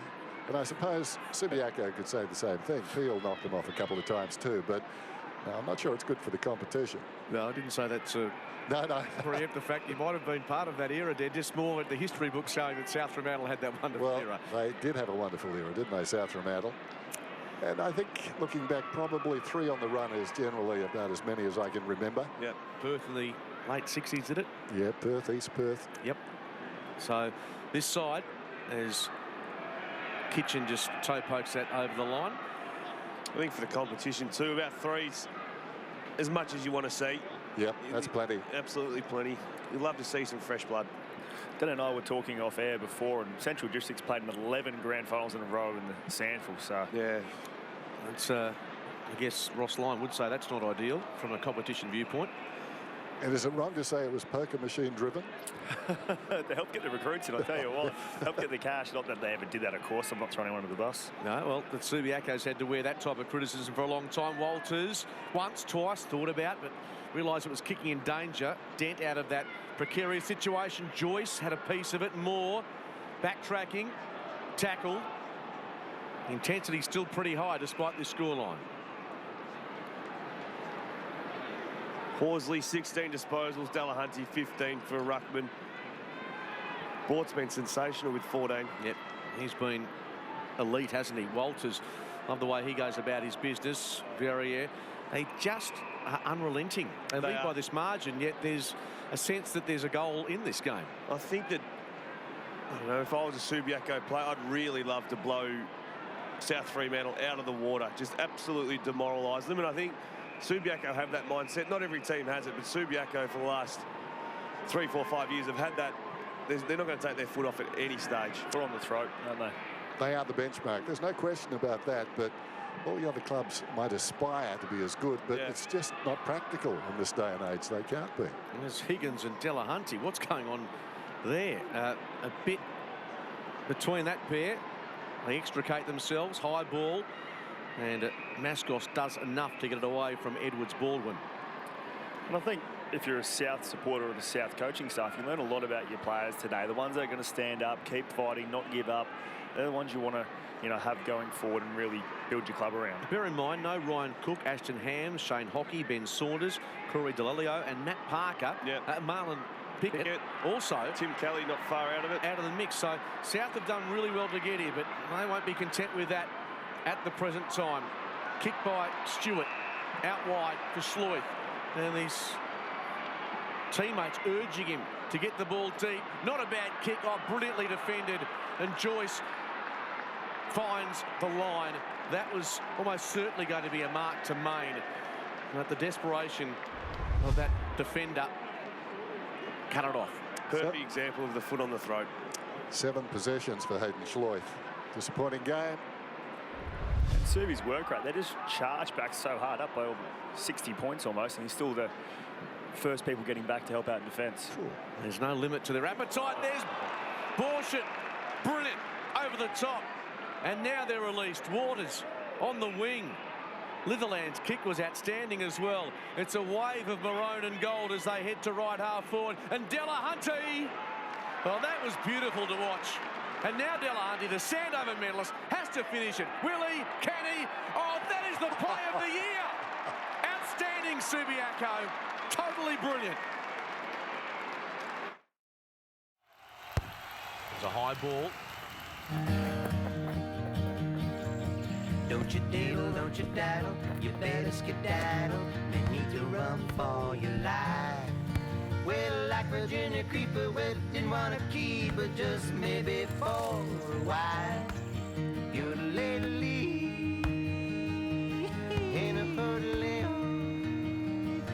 And I suppose Subiaco could say the same thing. Peel knocked them off a couple of times too, but I'm not sure it's good for the competition. No, I didn't say that to preempt the fact he might have been part of that era, Dad. Just more at the history book showing that South Fremantle had that wonderful era. They did have a wonderful era, didn't they, South Fremantle? And I think, looking back, probably 3 on the run is generally about as many as I can remember. Yep, Perth in the late 60s, did it? Yeah, Perth, East Perth. Yep. So this side, as Kitchen just toe pokes that over the line. I think for the competition too, about 3's as much as you want to see. Yep, that's plenty. Absolutely plenty. You'd love to see some fresh blood. Dan and I were talking off air before, and Central Districts played in 11 grand finals in a row in the Sandful. So yeah, it's I guess Ross Lyon would say that's not ideal from a competition viewpoint. And is it wrong to say it was poker machine driven? They helped get the recruits in, I tell you what. Helped get the cash. Not that they ever did that, of course. I'm not throwing anyone under the bus. No, well, the Subiacos had to wear that type of criticism for a long time. Walters, once, twice, thought about, but realised it was kicking in danger. Dent out of that precarious situation. Joyce had a piece of it. More backtracking, tackled. Intensity still pretty high despite this scoreline. Horsley, 16 disposals. Delahunty, 15 for Ruckman. Bort's been sensational with 14. Yep, he's been elite, hasn't he? Walters, love the way he goes about his business. Verrier, they just are unrelenting. They lead by this margin, yet there's a sense that there's a goal in this game. I think that, I don't know, if I was a Subiaco player, I'd really love to blow South Fremantle out of the water, just absolutely demoralise them. And I think Subiaco have that mindset. Not every team has it, but Subiaco for the last 3, 4, 5 years have had that. They're not going to take their foot off at any stage. They're on the throat, aren't they? They are the benchmark. There's no question about that, but all the other clubs might aspire to be as good, but it's just not practical in this day and age. They can't be. And there's Higgins and Delahunty. What's going on there? A bit between that pair. They extricate themselves. High ball. And Mascos does enough to get it away from Edwards-Baldwin. And I think if you're a South supporter of the South coaching staff, you learn a lot about your players today. The ones that are going to stand up, keep fighting, not give up. They're the ones you want to, have going forward and really build your club around. Bear in mind, no Ryan Cook, Ashton Hams, Shane Hockey, Ben Saunders, Corey DeLelio, and Matt Parker. Marlon Pickett. Also, Tim Kelly not far out of it. Out of the mix. So South have done really well to get here, but they won't be content with that at the present time. Kick by Stewart, out wide for Sloyth. And these teammates urging him to get the ball deep. Not a bad kick, brilliantly defended. And Joyce finds the line. That was almost certainly going to be a mark to Main. But the desperation of that defender cut it off. Perfect example of the foot on the throat. 7 possessions for Hayden Sloyth. Disappointing game. And Subi's work rate, they just charge back so hard, up by over 60 points almost, and he's still the first people getting back to help out in defence. There's no limit to their appetite. There's Borshett, brilliant, over the top. And now they're released. Waters on the wing. Litherland's kick was outstanding as well. It's a wave of maroon and gold as they head to right half forward. And Delahunty, well, that was beautiful to watch. And now Delahunty, the Sandover medalist, has to finish it. Will he? Can he? Oh, that is the play of the year. Outstanding, Subiaco. Totally brilliant. It's a high ball. Don't you diddle, don't you daddle, you better skedaddle. May need to run for your life. Well, like Virginia Creeper, well, didn't want to keep her just maybe for a while. You're lately in a hurtling.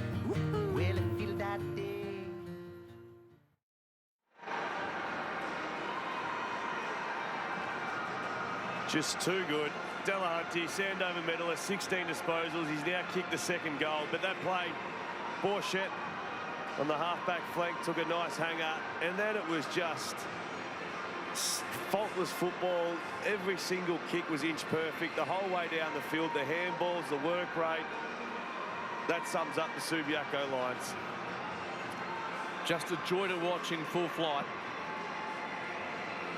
Well, I feel that day. Just too good. Delahunty, Sandover medalist, 16 disposals. He's now kicked the second goal, but that play, Borshett on the half-back flank took a nice hanger, and then it was just faultless football. Every single kick was inch perfect the whole way down the field. The handballs, the work rate, that sums up the Subiaco Lions. Just a joy to watch in full flight.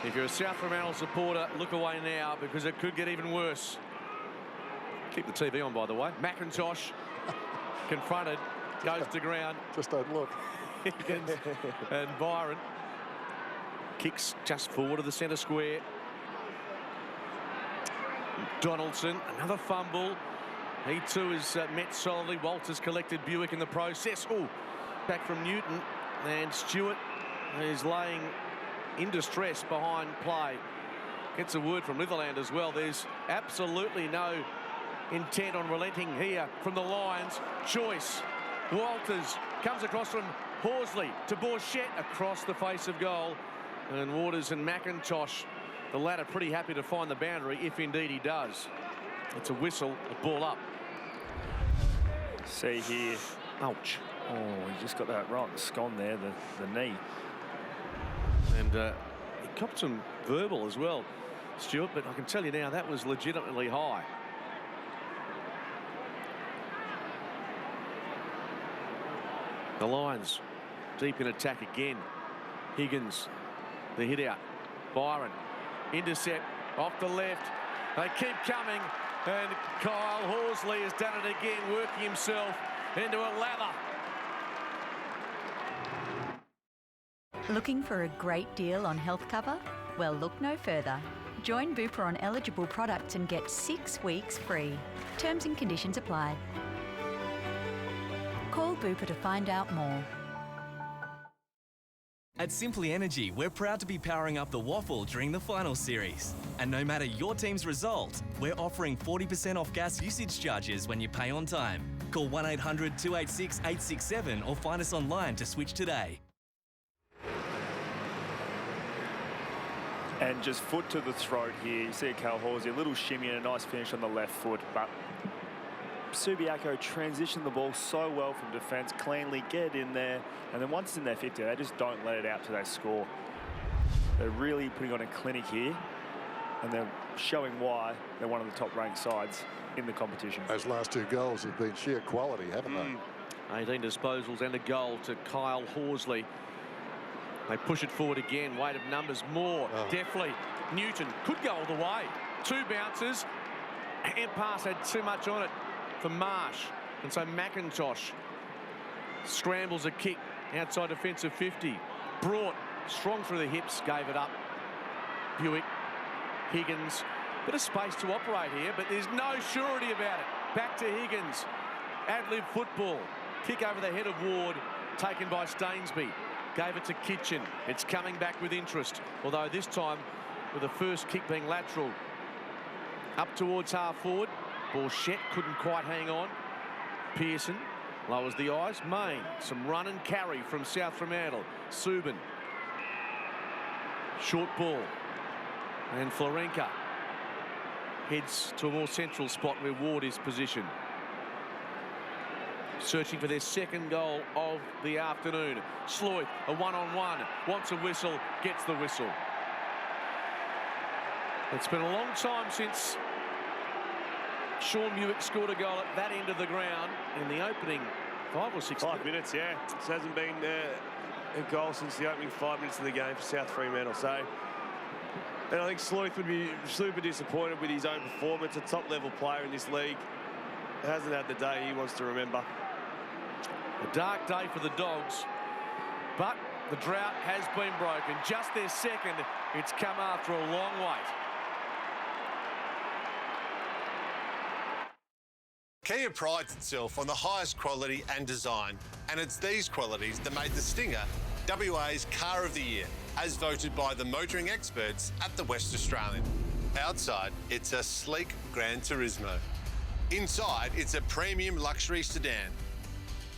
If you're a South Fremantle supporter, look away now because it could get even worse. Keep the TV on, by the way. McIntosh confronted, goes to ground. Just don't look. Higgins and Byron kicks just forward of the centre square. Donaldson, another fumble. He too is met solidly. Walters collected Buick in the process. Oh, back from Newton, and Stewart is laying in distress behind play. Gets a word from Litherland as well. There's absolutely no intent on relenting here from the Lions. Choice. Walters comes across from Horsley to Borchett across the face of goal. And Waters and McIntosh, the latter pretty happy to find the boundary, if indeed he does. It's a whistle, a ball up. See here. Ouch. Oh, he just got that right in the scon there, the knee. And he copped some verbal as well, Stuart, but I can tell you now that was legitimately high. The Lions deep in attack again. Higgins, the hit out. Byron, intercept off the left. They keep coming, and Kyle Horsley has done it again, working himself into a lather. Looking for a great deal on health cover? Well, look no further. Join Bupa on eligible products and get 6 weeks free. Terms and conditions apply. Call Bupa to find out more. At Simply Energy, we're proud to be powering up the WAFL during the final series. And no matter your team's result, we're offering 40% off gas usage charges when you pay on time. Call 1-800-286-867 or find us online to switch today. And just foot to the throat here. You see Cal Horsey, a little shimmy and a nice finish on the left foot, but Subiaco transitioned the ball so well from defence, cleanly get it in there, and then once it's in their 50, they just don't let it out to that score. They're really putting on a clinic here, and they're showing why they're one of the top-ranked sides in the competition. Those last 2 goals have been sheer quality, haven't they? 18 disposals and a goal to Kyle Horsley. They push it forward again. Weight of numbers more. Deftly. Newton could go all the way. 2 bounces. And pass had too much on it for Marsh. And so McIntosh scrambles a kick outside defensive 50. Brought strong through the hips. Gave it up. Buick. Higgins. Bit of space to operate here, but there's no surety about it. Back to Higgins. Ad-lib football. Kick over the head of Ward. Taken by Stainsby. Gave it to Kitchen. It's coming back with interest, although this time with the first kick being lateral. Up towards half forward. Borchett couldn't quite hang on. Pearson lowers the eyes. Main, some run and carry from South Fremantle. Subin. Short ball. And Florenka heads to a more central spot where Ward is positioned. Searching for their second goal of the afternoon. Sloyd, a one-on-one, wants a whistle, gets the whistle. It's been a long time since Sean Buick scored a goal at that end of the ground in the opening 5 or 6 minutes, yeah. It hasn't been a goal since the opening 5 minutes of the game for South Fremantle. So, and I think Sloyd would be super disappointed with his own performance. A top-level player in this league. Hasn't had the day he wants to remember. A dark day for the Dogs, but the drought has been broken. Just their second. It's come after a long wait. Kia prides itself on the highest quality and design, and it's these qualities that made the Stinger WA's Car of the Year, as voted by the motoring experts at the West Australian. Outside, it's a sleek Gran Turismo. Inside, it's a premium luxury sedan.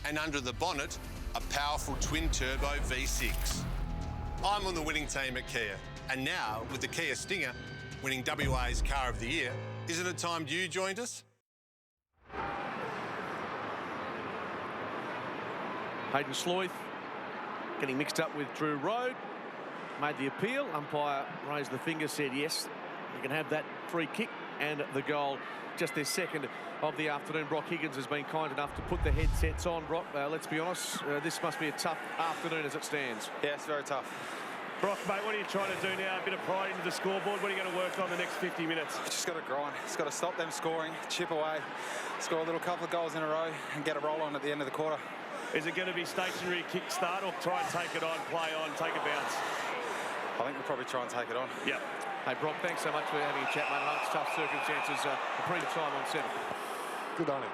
And under the bonnet, a powerful twin-turbo V6. I'm on the winning team at Kia, and now, with the Kia Stinger winning WA's Car of the Year, isn't it time you joined us? Hayden Sloyd getting mixed up with Drew Road. Made the appeal. Umpire raised the finger, said yes, you can have that free kick and the goal. Just their second of the afternoon. Brock Higgins has been kind enough to put the headsets on. Brock, let's be honest, this must be a tough afternoon as it stands. Yeah, it's very tough. Brock, mate, what are you trying to do now? A bit of pride into the scoreboard. What are you going to work on the next 50 minutes? Just got to grind. Just got to stop them scoring, chip away, score a little couple of goals in a row and get a roll on at the end of the quarter. Is it going to be stationary kick start or try and take it on, play on, take a bounce? I think we'll probably try and take it on. Yep. Hey, Brock, thanks so much for having a chat, mate. I know it's tough circumstances. A pretty good time on centre. Good on him.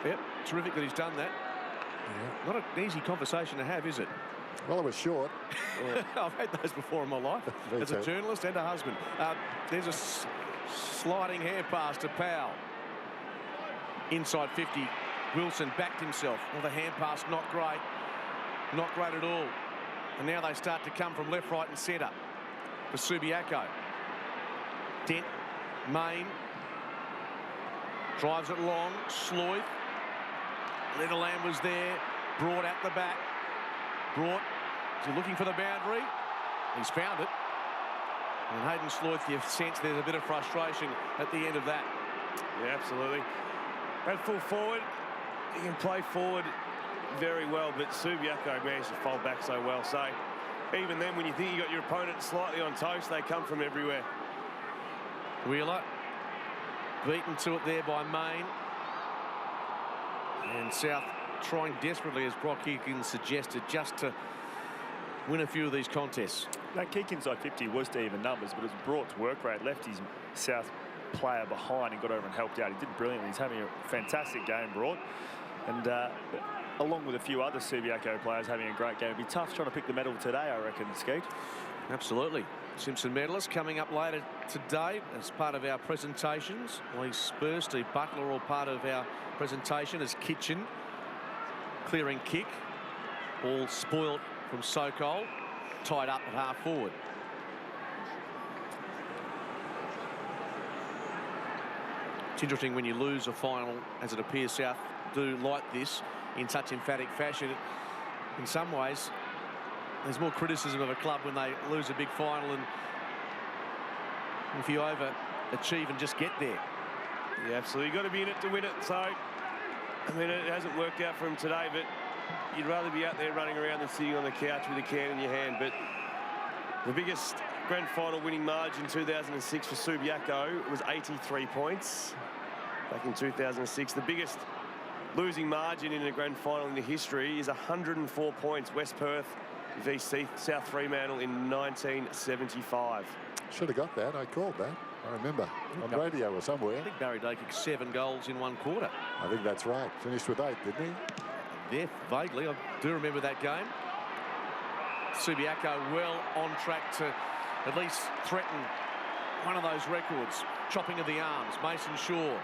Yep, terrific that he's done that. Yeah. Not an easy conversation to have, is it? Well, it was short. I've had those before in my life as a journalist and a husband. There's a sliding hand pass to Powell. Inside 50, Wilson backed himself. Well, the hand pass, not great. Not great at all. And now they start to come from left, right and centre for Subiaco. Dent, Main. Drives it long, Sloyd. Letterland was there, brought at the back. Brought, is he looking for the boundary? He's found it. And Hayden Sloyd, you sense there's a bit of frustration at the end of that. Yeah, absolutely. At full forward, he can play forward very well, but Subiaco managed to fold back so well. So even then, when you think you got your opponent slightly on toast, they come from everywhere. Wheeler beaten to it there by Main. And South trying desperately, as Brock Eakins suggested, just to win a few of these contests. That kick inside 50 was to even numbers, but it was brought to work rate. Left his South player behind and got over and helped out. He did brilliantly. He's having a fantastic game, Broad. And along with a few other Subiaco players having a great game. It'd be tough trying to pick the medal today, I reckon, Skeet. Absolutely. Simpson medalist coming up later today as part of our presentations. Lee Spurs, Steve Butler, all part of our presentation as Kitchen. Clearing kick. All spoiled from Sokol. Tied up at half forward. It's interesting when you lose a final, as it appears South do like this, in such emphatic fashion. In some ways, there's more criticism of a club when they lose a big final, and if you overachieve and just get there. Yeah, absolutely. You've got to be in it to win it. So, I mean, it hasn't worked out for him today, but you'd rather be out there running around than sitting on the couch with a can in your hand. But the biggest grand final winning margin in 2006 for Subiaco was 83 points back in 2006. The biggest losing margin in a grand final in the history is 104 points. West Perth v South Fremantle in 1975. Should have got that. I called that. I remember on radio or somewhere. I think Barry Day kicked 7 goals in one quarter. I think that's right. Finished with 8, didn't he? Yeah, vaguely. I do remember that game. Subiaco well on track to at least threaten one of those records. Chopping of the arms. Mason Shaw.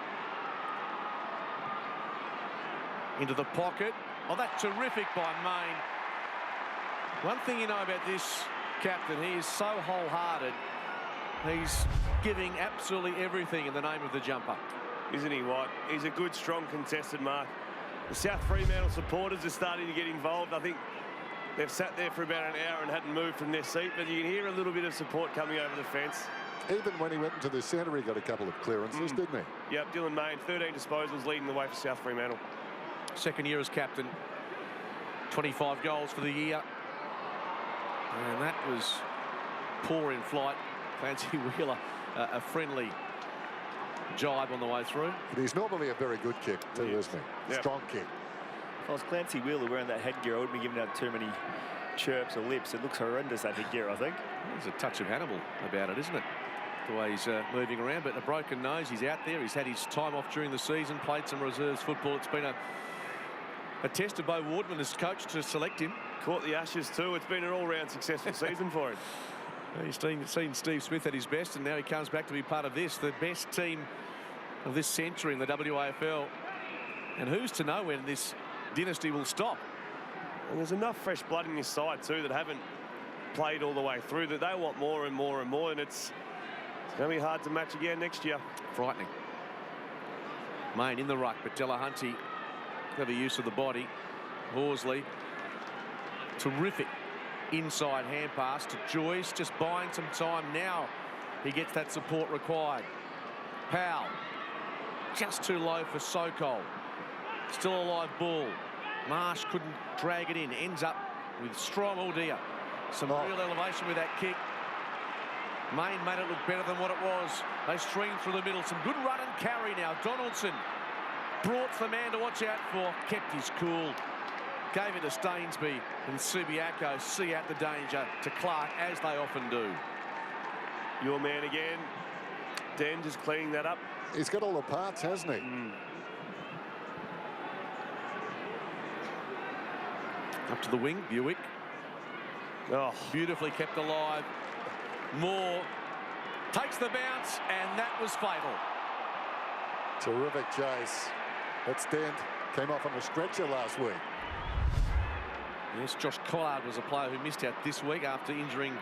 Into the pocket. Oh, that's terrific by Main. One thing you know about this captain, he is so wholehearted. He's giving absolutely everything in the name of the jumper. Isn't he, White? He's a good, strong contested mark. The South Fremantle supporters are starting to get involved. I think they've sat there for about an hour and hadn't moved from their seat, but you can hear a little bit of support coming over the fence. Even when he went into the centre, he got a couple of clearances, didn't he? Yep, Dylan Main, 13 disposals, leading the way for South Fremantle. Second year as captain. 25 goals for the year. And that was poor in flight. Clancy Wheeler, a friendly jibe on the way through. But he's normally a very good kick too, isn't he? Yep. Strong kick. If I was Clancy Wheeler wearing that headgear, I wouldn't be giving out too many chirps or lips. It looks horrendous, that headgear, I think. There's a touch of Hannibal about it, isn't it? The way he's moving around, but a broken nose. He's out there. He's had his time off during the season, played some reserves football. It's been a test of Bo Wardman as coach to select him. Caught the Ashes too. It's been an all-round successful season for him. He's seen Steve Smith at his best, and now he comes back to be part of this, the best team of this century in the WAFL. And who's to know when this dynasty will stop? And there's enough fresh blood in this side too that haven't played all the way through, that they want more and more and more, and it's going to be hard to match again next year. Frightening. Main in the ruck, but Delahunty, clever use of the body. Horsley, terrific inside hand pass to Joyce, just buying some time. Now he gets that support required. Powell, just too low for Sokol. Still a live ball. Marsh couldn't drag it in. Ends up with strong, oh dear. Some real elevation with that kick. Main made it look better than what it was. They streamed through the middle. Some good run and carry now. Donaldson brought the man to watch out for. Kept his cool. Gave it to Stainsby, and Subiaco see out the danger to Clark, as they often do. Your man again. Dan just cleaning that up. He's got all the parts, hasn't he? Up to the wing, Buick. Oh, beautifully kept alive. Moore takes the bounce, and that was fatal. Terrific chase. That's Dent. Came off on a stretcher last week. Yes, Josh Collard was a player who missed out this week after injuring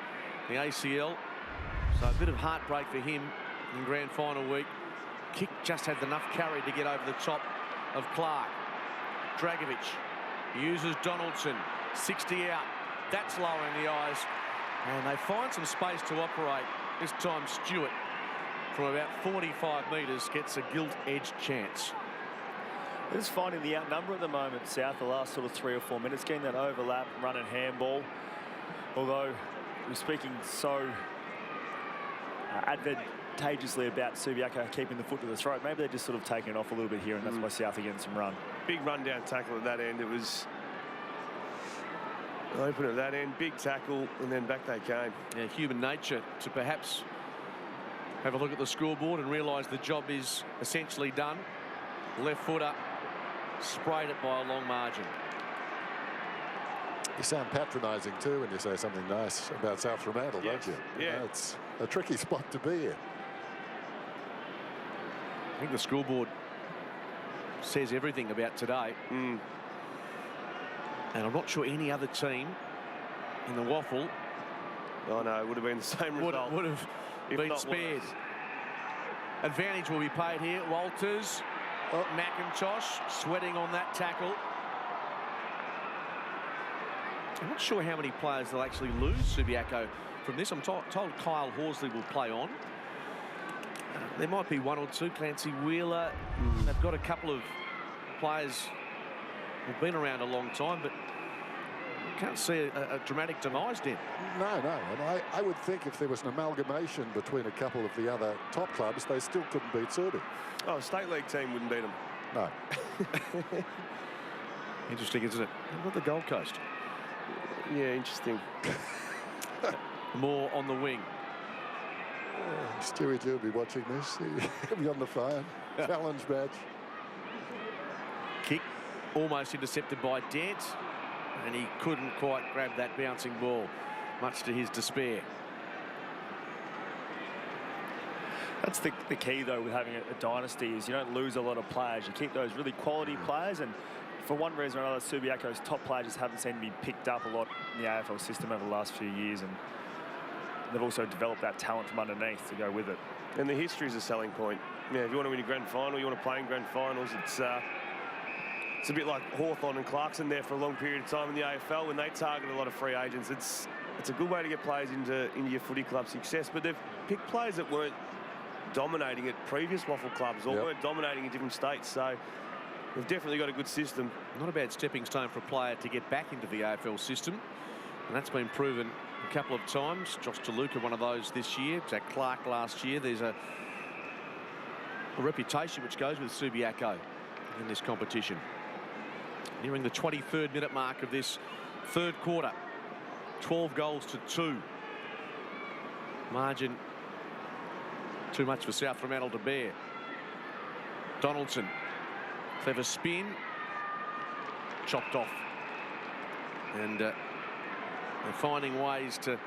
the ACL. So a bit of heartbreak for him in grand final week. Kick just had enough carry to get over the top of Clark. Dragovic uses Donaldson. 60 out. That's lowering the eyes. And they find some space to operate. This time Stewart, from about 45 metres, gets a gilt-edged chance. They're just finding the outnumber at the moment, South, the last sort of 3 or 4 minutes, getting that overlap, run and handball. Although we're speaking so advantageously about Subiaco keeping the foot to the throat, maybe they're just sort of taking it off a little bit here, and that's why South are getting some run. Big run down tackle at that end. It was open at that end, big tackle, and then back they came. Yeah, human nature to perhaps have a look at the scoreboard and realise the job is essentially done. Left footer sprayed it by a long margin. You sound patronising too when you say something nice about South Fremantle, don't you? Yeah. You know, it's a tricky spot to be in. I think the scoreboard says everything about today. And I'm not sure any other team in the WAFL. Oh no, it would have been the same result. Would have been spared. Advantage will be paid here. Walters. McIntosh sweating on that tackle. I'm not sure how many players they'll actually lose, Subiaco, from this. I'm told Kyle Horsley will play on. There might be 1 or 2. Clancy Wheeler. They've got a couple of players who've been around a long time, but can't see a dramatic demise, Dan. No. And I would think if there was an amalgamation between a couple of the other top clubs, they still couldn't beat Subi. Oh, a state league team wouldn't beat them. No. Interesting, isn't it? How about the Gold Coast? Yeah, interesting. More on the wing. Stewie G will be watching this. He'll be on the phone. Challenge match. Kick almost intercepted by Dent, and he couldn't quite grab that bouncing ball, much to his despair. That's the key, though, with having a dynasty, is you don't lose a lot of players. You keep those really quality players, and for one reason or another, Subiaco's top players just haven't seemed to be picked up a lot in the AFL system over the last few years, and they've also developed that talent from underneath to go with it. And the history is a selling point. Yeah, if you want to win a grand final, you want to play in grand finals, it's a bit like Hawthorn and Clarkson there for a long period of time in the AFL when they target a lot of free agents. It's a good way to get players into your footy club success, but they've picked players that weren't dominating at previous WAFL clubs or weren't dominating in different states, so they've definitely got a good system. Not a bad stepping stone for a player to get back into the AFL system, and that's been proven a couple of times. Josh DeLuca, one of those this year. Zach Clark last year. There's a reputation which goes with Subiaco in this competition. Nearing the 23rd minute mark of this third quarter. 12 goals to 2. Margin too much for South Fremantle to bear. Donaldson. Clever spin. Chopped off. And they're finding ways to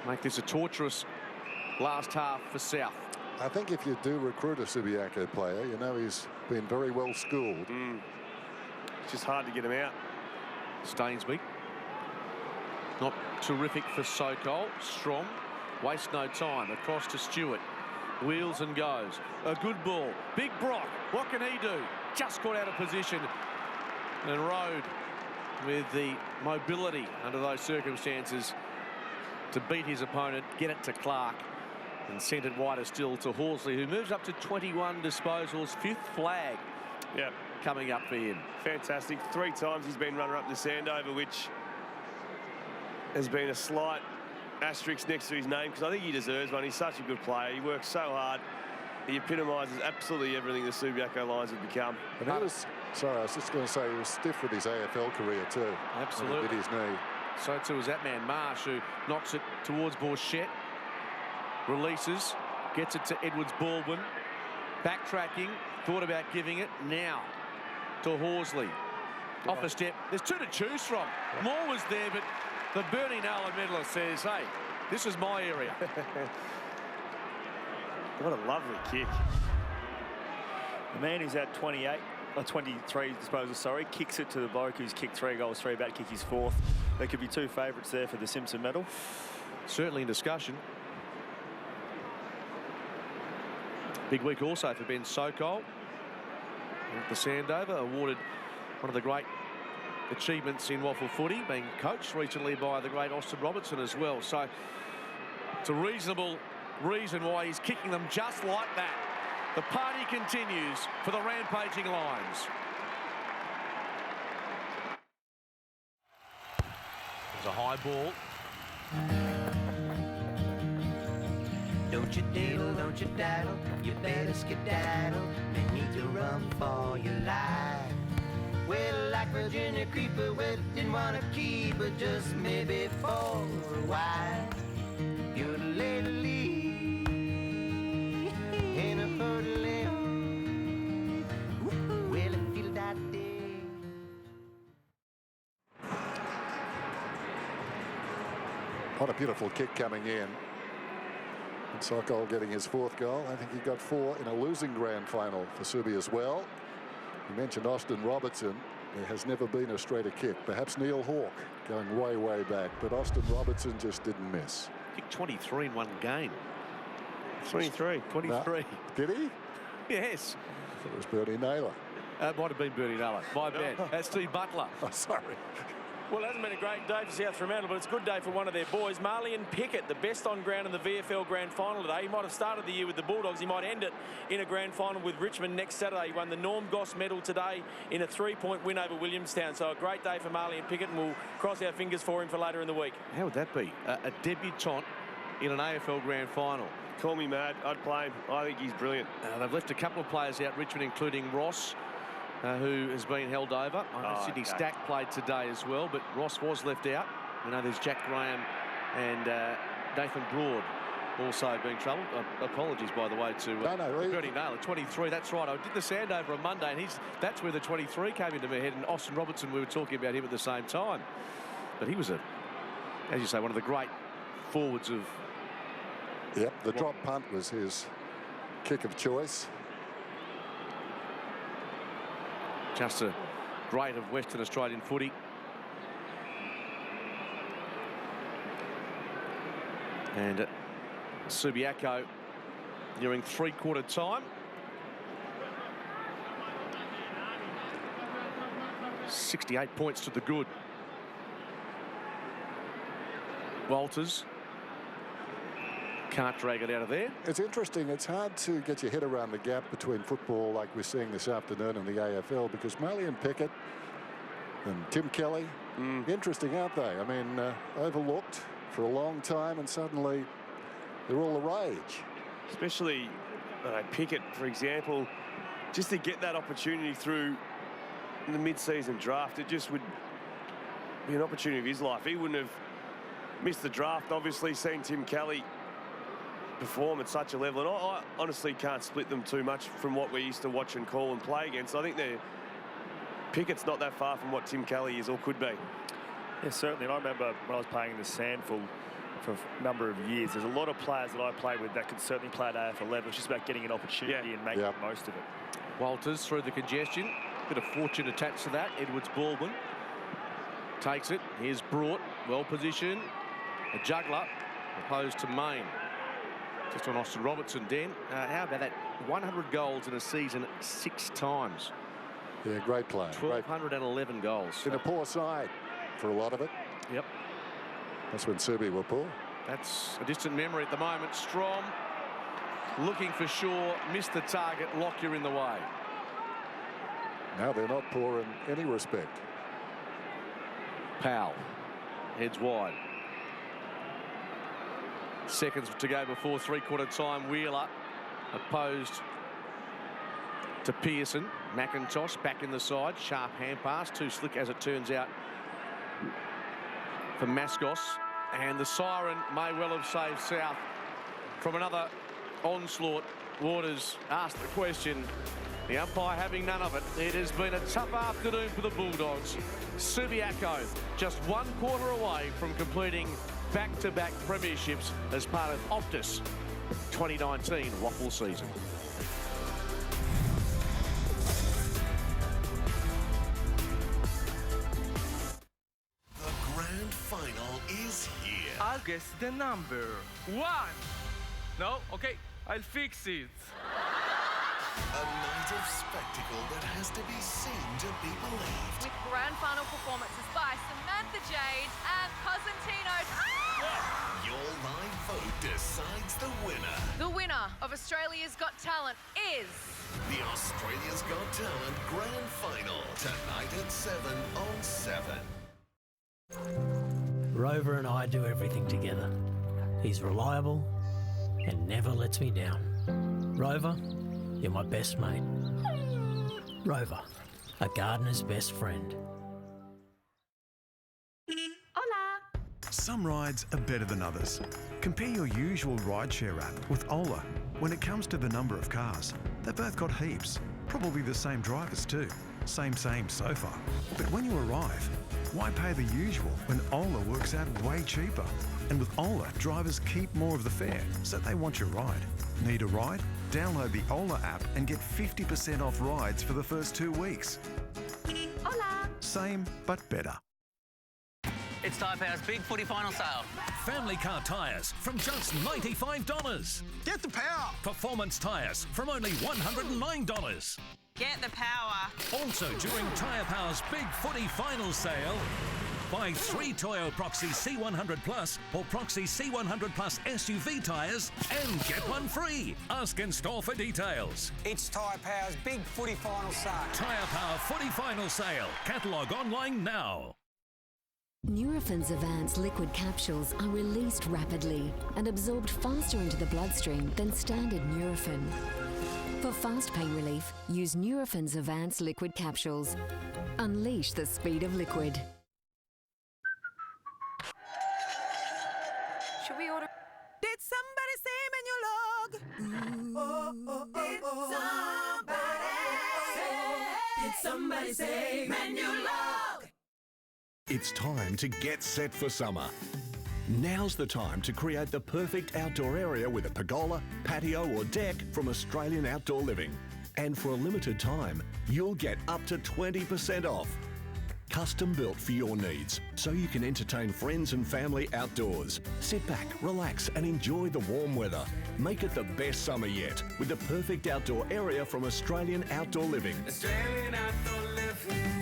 make this a torturous last half for South. I think if you do recruit a Subiaco player, you know he's been very well schooled. It's just hard to get him out. Stainsby. Not terrific for Sokol. Strong. Waste no time. Across to Stewart. Wheels and goes. A good ball. Big Brock. What can he do? Just got out of position. And Rode with the mobility under those circumstances to beat his opponent, get it to Clark, and sent it wider still to Horsley, who moves up to 21 disposals. 5th flag coming up for him. Fantastic. 3 times he's been runner-up to Sandover, which there's been a slight asterisk next to his name because I think he deserves one. He's such a good player. He works so hard. He epitomises absolutely everything the Subiaco Lions have become. And he was, sorry, I was just going to say, he was stiff with his AFL career too. Absolutely. When he bit his knee. So too is that man Marsh, who knocks it towards Borchette. Releases, gets it to Edwards-Baldwin. Backtracking, thought about giving it. Now to Horsley. Off a step. There's two to choose from. Moore was there, but the Bernie Nala medalist says, hey, this is my area. What a lovely kick. The man who's at 28, or 23 disposal, sorry, kicks it to the bloke who's kicked 3 goals, 3 back, kick his 4th. There could be 2 favourites there for the Simpson medal. Certainly in discussion. Big week also for Ben Sokol. The Sandover awarded one of the great achievements in WAFL footy, being coached recently by the great Austin Robertson as well. So it's a reasonable reason why he's kicking them just like that. The party continues for the rampaging Lions. There's a high ball. Don't you diddle, don't you daddle, you better skedaddle. May need to run for your life. Well, like Virginia Creeper, well, didn't want to keep her, just maybe for a while. You're the lady in a hurdle. Well, I feel that day. What a beautiful kick coming in. And Sokol getting his 4th goal. I think he got 4 in a losing grand final for Subi as well. You mentioned Austin Robertson. There has never been a straighter kick. Perhaps Neil Hawke going way, way back. But Austin Robertson just didn't miss. Kicked 23 in one game. 23. 23. No. Did he? Yes. I thought it was Bernie Naylor. It might have been Bernie Naylor. My bad. That's Steve Butler. Oh, sorry. Well, it hasn't been a great day for South Fremantle, but it's a good day for one of their boys, Marlion Pickett, the best on ground in the VFL Grand Final today. He might have started the year with the Bulldogs. He might end it in a Grand Final with Richmond next Saturday. He won the Norm Goss medal today in a 3-point win over Williamstown. So a great day for Marlion Pickett, and we'll cross our fingers for him for later in the week. How would that be? A debutant in an AFL Grand Final. Call me mad. I'd play him. I think he's brilliant. They've left a couple of players out, Richmond, including Ross, who has been held over. Sydney Stack played today as well, but Ross was left out. You know, there's Jack Graham and Nathan Broad also being troubled. Apologies, by the way, to Bernie Naylor, 23. That's right. I did the Sandover on Monday, and that's where the 23 came into my head. And Austin Robertson, we were talking about him at the same time. But he was, as you say, one of the great forwards of... Yep, the drop punt was his kick of choice. Just a great of Western Australian footy. And Subiaco nearing 3/4 time. 68 points to the good. Walters can't drag it out of there. It's interesting. It's hard to get your head around the gap between football like we're seeing this afternoon in the AFL, because Marlion Pickett and Tim Kelly, interesting, aren't they? I mean, overlooked for a long time, and suddenly they're all the rage. Especially Pickett, for example, just to get that opportunity through the mid-season draft, it just would be an opportunity of his life. He wouldn't have missed the draft, obviously, seen Tim Kelly perform at such a level, and I honestly can't split them too much from what we used to watch and call and play against. I think Pickett's not that far from what Tim Kelly is or could be. Yeah, certainly. And I remember when I was playing in the Sandful for a number of years, there's a lot of players that I played with that could certainly play at AFL level. It's just about getting an opportunity and making the most of it. Walters through the congestion. Bit of fortune attached to that. Edwards-Baldwin takes it. Here's Brought, well positioned. A juggler opposed to Main. Just on Austin Robertson, Dan. How about that? 100 goals in a season 6 times. Yeah, great player. 1,211 goals. In a poor side for a lot of it. Yep. That's when Subi were poor. That's a distant memory at the moment. Strom looking for Shaw, missed the target. Lockyer in the way. Now they're not poor in any respect. Powell heads wide. Seconds to go before three-quarter time. Wheeler opposed to Pearson. McIntosh back in the side. Sharp hand pass. Too slick as it turns out for Mascos. And the siren may well have saved South from another onslaught. Waters asked the question. The umpire having none of it. It has been a tough afternoon for the Bulldogs. Subiaco just 1 quarter away from completing back-to-back premierships as part of Optus 2019 WAFL season. The grand final is here. I'll guess the number 1. No? Okay, I'll fix it. A night of spectacle that has to be seen to be believed. With grand final performances by Samantha Jade and Cosentino. Your live vote decides the winner. The winner of Australia's Got Talent is... The Australia's Got Talent Grand Final. Tonight at 7 on 7. Rover and I do everything together. He's reliable and never lets me down. Rover, you're my best mate. Rover, a gardener's best friend. Hola! Some rides are better than others. Compare your usual rideshare app with Ola. When it comes to the number of cars, they've both got heaps. Probably the same drivers too. Same so far. But when you arrive, why pay the usual when Ola works out way cheaper? And with Ola, drivers keep more of the fare, so they want your ride. Need a ride? Download the Ola app and get 50% off rides for the first 2 weeks. Hola! Same, but better. It's Tyre Power's big footy final sale. Family car tyres from just $95. Get the power! Performance tyres from only $109. Get the power. Also during Tyre Power's big footy final sale, buy 3 Toyo Proxy C100 Plus or Proxy C100 Plus SUV tyres and get one free. Ask in store for details. It's Tyre Power's big footy final sale. Tyre Power Footy Final Sale. Catalogue online now. Nurofen Advanced liquid capsules are released rapidly and absorbed faster into the bloodstream than standard Nurofen. For fast pain relief, use Nurofen Advanced liquid capsules. Unleash the speed of liquid. Should we order... Did somebody say menu log? Did somebody say menu log? It's time to get set for summer. Now's the time to create the perfect outdoor area with a pergola, patio or deck from Australian Outdoor Living. And for a limited time, you'll get up to 20% off. Custom built for your needs, so you can entertain friends and family outdoors. Sit back, relax and enjoy the warm weather. Make it the best summer yet with the perfect outdoor area from Australian Outdoor Living. Australian Outdoor Living.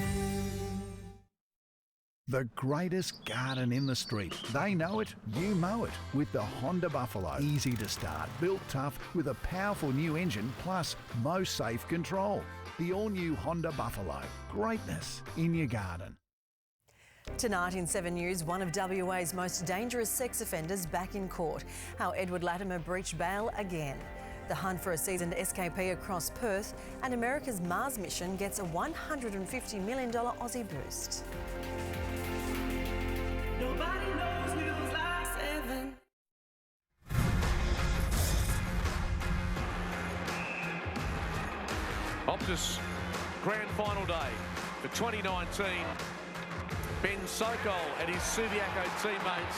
The greatest garden in the street. They know it, you mow it. With the Honda Buffalo. Easy to start, built tough, with a powerful new engine, plus most safe control. The all-new Honda Buffalo. Greatness in your garden. Tonight in 7 News, one of WA's most dangerous sex offenders back in court. How Edward Latimer breached bail again. The hunt for a seasoned SKP across Perth, and America's Mars mission gets a $150 million Aussie boost. Nobody knows news like 7. Optus Grand Final Day for 2019. Ben Sokol and his Subiaco teammates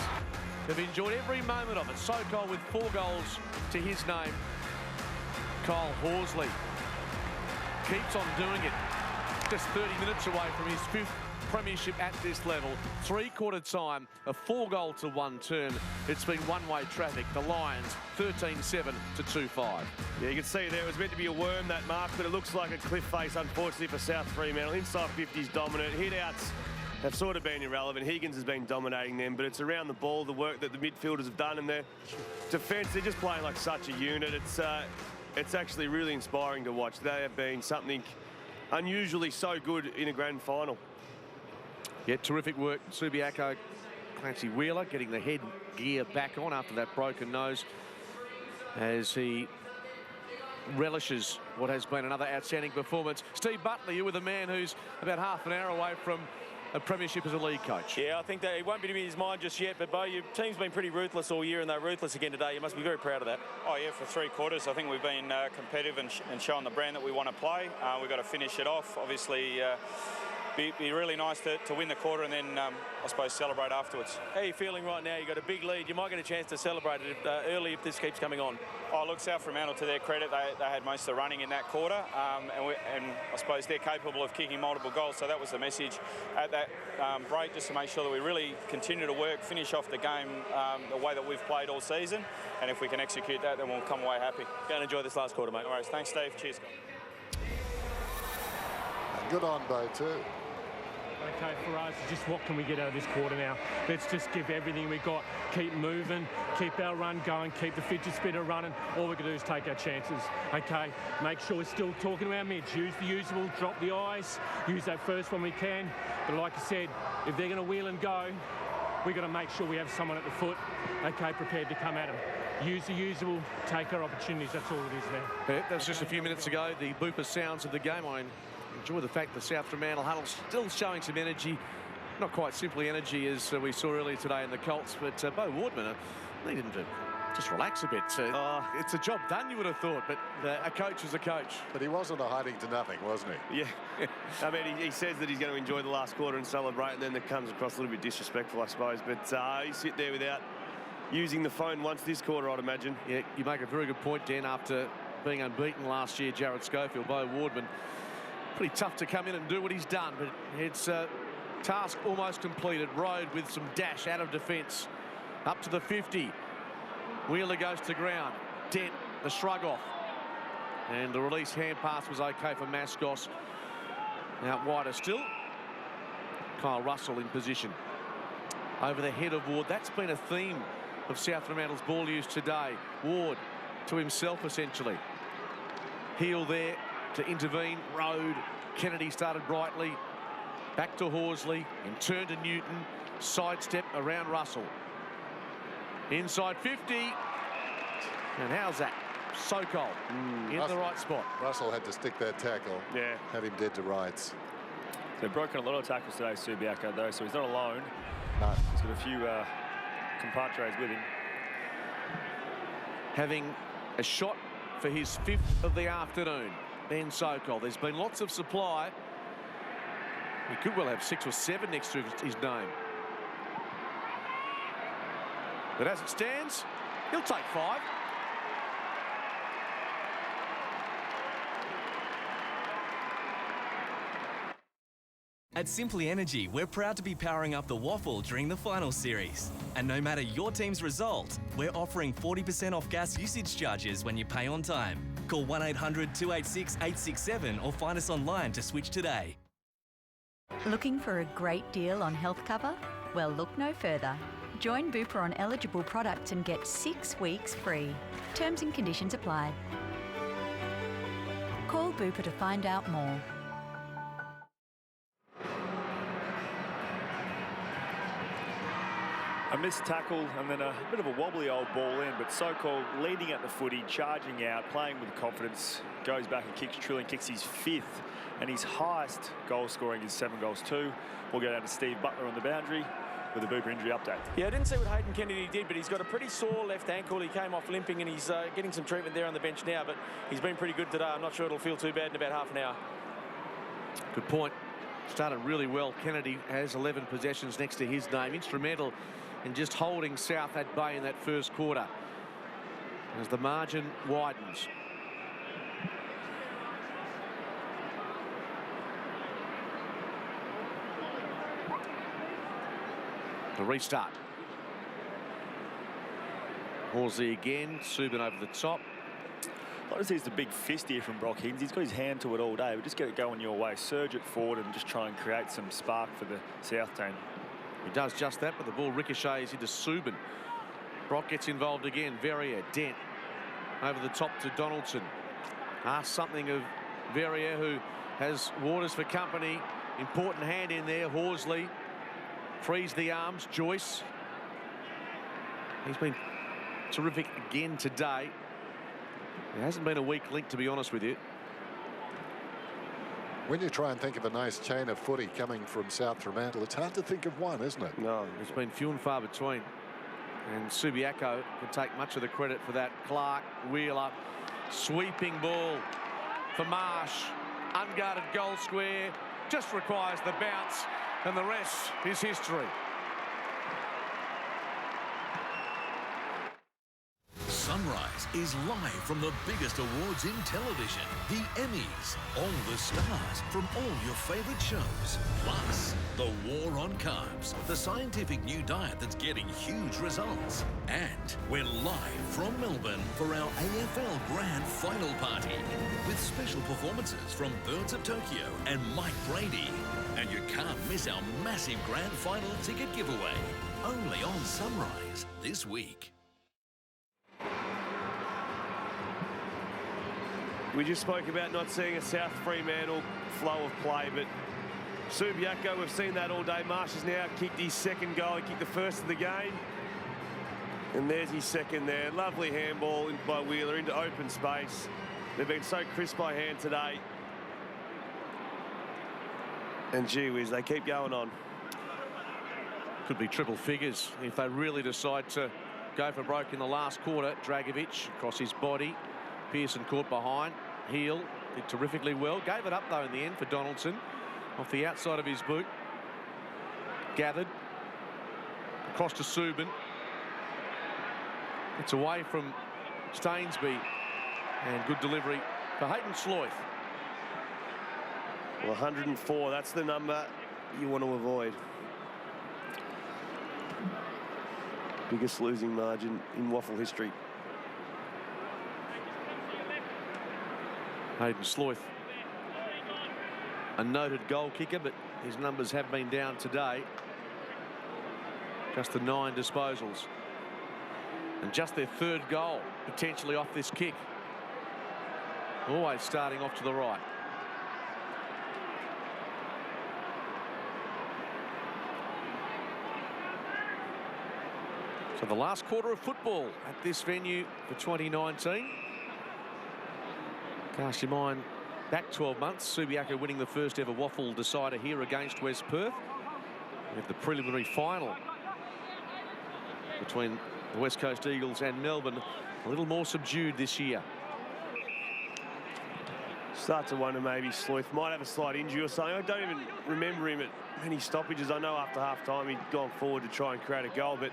have enjoyed every moment of it. Sokol with 4 goals to his name. Kyle Horsley keeps on doing it. Just 30 minutes away from his 5th premiership at this level. 3/4 time, a 4-goal to 1 turn. It's been one-way traffic. The Lions 13-7 to 2-5. Yeah, you can see there it was meant to be a worm, that mark, but it looks like a cliff face, unfortunately, for South Fremantle. Inside 50's dominant. Hit-outs have sort of been irrelevant. Higgins has been dominating them, but it's around the ball, the work that the midfielders have done in their defence. They're just playing like such a unit. It's actually really inspiring to watch. They have been something unusually so good in a grand final. Yeah, terrific work. Subiaco Clancy Wheeler getting the head gear back on after that broken nose as he relishes what has been another outstanding performance. Steve Butler, you with a man who's about half an hour away from a premiership as a league coach. Yeah, I think that it won't be in his mind just yet, but Bo, your team's been pretty ruthless all year, and they're ruthless again today. You must be very proud of that. Oh yeah, for 3 quarters I think we've been competitive and showing the brand that we want to play. We've got to finish it off. Obviously be really nice to win the quarter and then I suppose celebrate afterwards. How are you feeling right now? You've got a big lead. You might get a chance to celebrate it early if this keeps coming on. Oh look, South Fremantle, to their credit, they had most of the running in that quarter, and I suppose they're capable of kicking multiple goals, so that was the message at that break, just to make sure that we really continue to work, finish off the game the way that we've played all season, and if we can execute that, then we'll come away happy. Go and enjoy this last quarter, mate. No worries. Thanks, Steve. Cheers. Good on, Bo, too. Okay, for us, just what can we get out of this quarter now? Let's just give everything we got, keep moving, keep our run going, keep the fidget spinner running. All we can do is take our chances, okay? Make sure we're still talking to our mids. Use the usual, drop the eyes, use that first when we can. But like I said, if they're going to wheel and go, we've got to make sure we have someone at the foot, okay, prepared to come at them. Use the usual, take our opportunities, that's all it is now. Yeah, that was just a few minutes ago, the booper sounds of the game. I enjoy the fact the South Fremantle huddle's still showing some energy. Not quite simply energy as we saw earlier today in the Colts, but Bo Wardman needed to just relax a bit. It's a job done, you would have thought, but a coach is a coach. But he wasn't a hiding to nothing, wasn't he? Yeah. I mean, he says that he's going to enjoy the last quarter and celebrate, and then it comes across a little bit disrespectful, I suppose. But you sit there without using the phone once this quarter, I'd imagine. Yeah, you make a very good point, Dan. After being unbeaten last year, Jared Schofield, Bo Wardman, pretty tough to come in and do what he's done, but it's a task almost completed. Road with some dash out of defence. Up to the 50. Wheeler goes to ground. Dent, the shrug off. And the release hand pass was okay for Mascos. Out wider still. Kyle Russell in position. Over the head of Ward. That's been a theme of South Fremantle's ball use today. Ward to himself, essentially. Heel there to intervene. Road. Kennedy started brightly. Back to Horsley. In turn to Newton. Sidestep around Russell. Inside 50. And how's that? Sokol in the right spot. Russell had to stick that tackle. Yeah. Had him dead to rights. They've broken a lot of tackles today, Subiaco, though, so he's not alone. No. He's got a few compadres with him. Having a shot for his 5th of the afternoon. Ben Sokol. There's been lots of supply. He could well have 6 or 7 next to his name. But as it stands, he'll take 5. At Simply Energy, we're proud to be powering up the WAFL during the final series. And no matter your team's result, we're offering 40% off gas usage charges when you pay on time. Call 1-800-286-867 or find us online to switch today. Looking for a great deal on health cover? Well, look no further. Join Bupa on eligible products and get 6 weeks free. Terms and conditions apply. Call Bupa to find out more. A missed tackle and then a bit of a wobbly old ball in, but Sokol leading at the footy, charging out, playing with confidence, goes back and kicks Trilling, kicks his 5th, and his highest goal scoring is 7 goals 2. We'll go down to Steve Butler on the boundary with a Bupa injury update. Yeah, I didn't see what Hayden Kennedy did, but he's got a pretty sore left ankle. He came off limping and he's getting some treatment there on the bench now, but he's been pretty good today. I'm not sure it'll feel too bad in about half an hour. Good point. Started really well. Kennedy has 11 possessions next to his name. Instrumental in just holding South at bay in that first quarter as the margin widens. The restart. Horsley again. Subin over the top. I just see it's the big fist here from Brock Higgins. He's got his hand to it all day, but just get it going your way. Surge it forward and just try and create some spark for the South team. He does just that, but the ball ricochets into Subin. Brock gets involved again. Verrier, Dent over the top to Donaldson. Asks something of Verrier, who has Waters for company. Important hand in there. Horsley frees the arms. Joyce. He's been terrific again today. It hasn't been a weak link, to be honest with you. When you try and think of a nice chain of footy coming from South Fremantle, it's hard to think of one, isn't it? No, it's been few and far between. And Subiaco can take much of the credit for that. Clark, Wheeler, sweeping ball for Marsh. Unguarded goal square, just requires the bounce, and the rest is history. Sunrise is live from the biggest awards in television, the Emmys. All the stars from all your favourite shows. Plus, the war on carbs, the scientific new diet that's getting huge results. And we're live from Melbourne for our AFL Grand Final Party with special performances from Birds of Tokyo and Mike Brady. And you can't miss our massive Grand Final ticket giveaway. Only on Sunrise this week. We just spoke about not seeing a South Fremantle flow of play, but Subiaco, we've seen that all day. Marsh has now kicked his second goal. He kicked the first of the game. And there's his second there. Lovely handball by Wheeler into open space. They've been so crisp by hand today. And gee whiz, they keep going on. Could be triple figures if they really decide to go for broke in the last quarter. Dragovic across his body. Pearson caught behind. Heel did terrifically well. Gave it up, though, in the end for Donaldson. Off the outside of his boot. Gathered. Across to Subin. It's away from Stainsby. And good delivery for Hayden Sloyth. Well, 104, that's the number you want to avoid. Biggest losing margin in WAFL history. Hayden Sloyth, a noted goal kicker, but his numbers have been down today. Just the 9 disposals. And just their third goal, potentially off this kick. Always starting off to the right. So the last quarter of football at this venue for 2019. Cast your mind back 12 months. Subiaco winning the first ever WAFL decider here against West Perth. We have the preliminary final between the West Coast Eagles and Melbourne. A little more subdued this year. Start to wonder maybe Sloyth might have a slight injury or something. I don't even remember him at many stoppages. I know after half time he'd gone forward to try and create a goal, but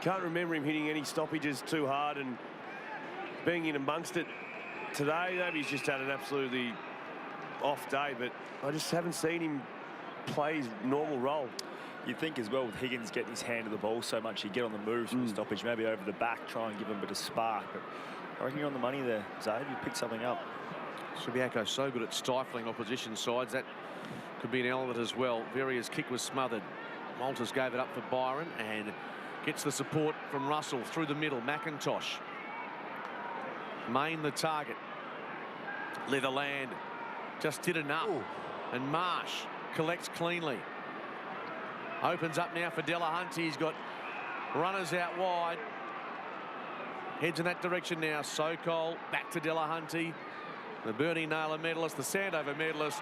can't remember him hitting any stoppages too hard and being in amongst it. Today, maybe he's just had an absolutely off day, but I just haven't seen him play his normal role. You'd think as well with Higgins getting his hand to the ball so much, he'd get on the move from the stoppage, maybe over the back, try and give him a bit of spark. But I reckon you're on the money there, Zaid. You picked something up. Subiaco so good at stifling opposition sides. That could be an element as well. Verrier's kick was smothered. Malters gave it up for Byron and gets the support from Russell through the middle. McIntosh. Main the target. Leatherland just did enough. Ooh. And Marsh collects cleanly. Opens up now for Delahunty. He's got runners out wide. Heads in that direction now. Sokol back to Delahunty. The Bernie Naylor medalist, the Sandover medalist,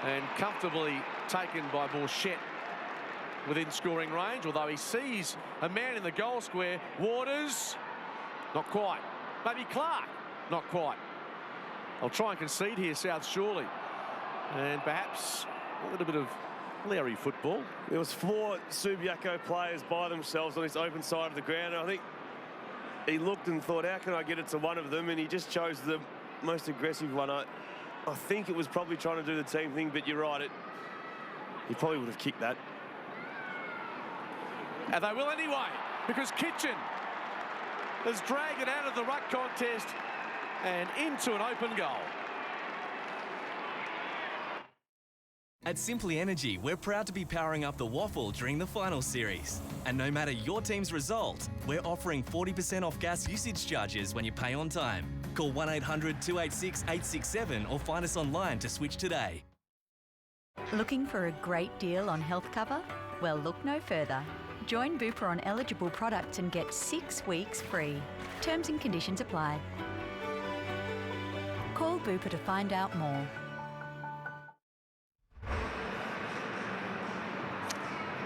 and comfortably taken by Borchett within scoring range, although he sees a man in the goal square. Waters, not quite. Maybe Clark, not quite. I'll try and concede here, South Shorley. And perhaps a little bit of Larry football. There was 4 Subiaco players by themselves on this open side of the ground. And I think he looked and thought, how can I get it to one of them? And he just chose the most aggressive one. I think it was probably trying to do the team thing, but you're right. He probably would have kicked that. And they will anyway, because Kitchen has dragged it out of the ruck contest and into an open goal. At Simply Energy, we're proud to be powering up the WAFL during the final series. And no matter your team's result, we're offering 40% off gas usage charges when you pay on time. Call 1-800-286-867 or find us online to switch today. Looking for a great deal on health cover? Well, look no further. Join Bupa on eligible products and get 6 weeks free. Terms and conditions apply. Call Bupa to find out more.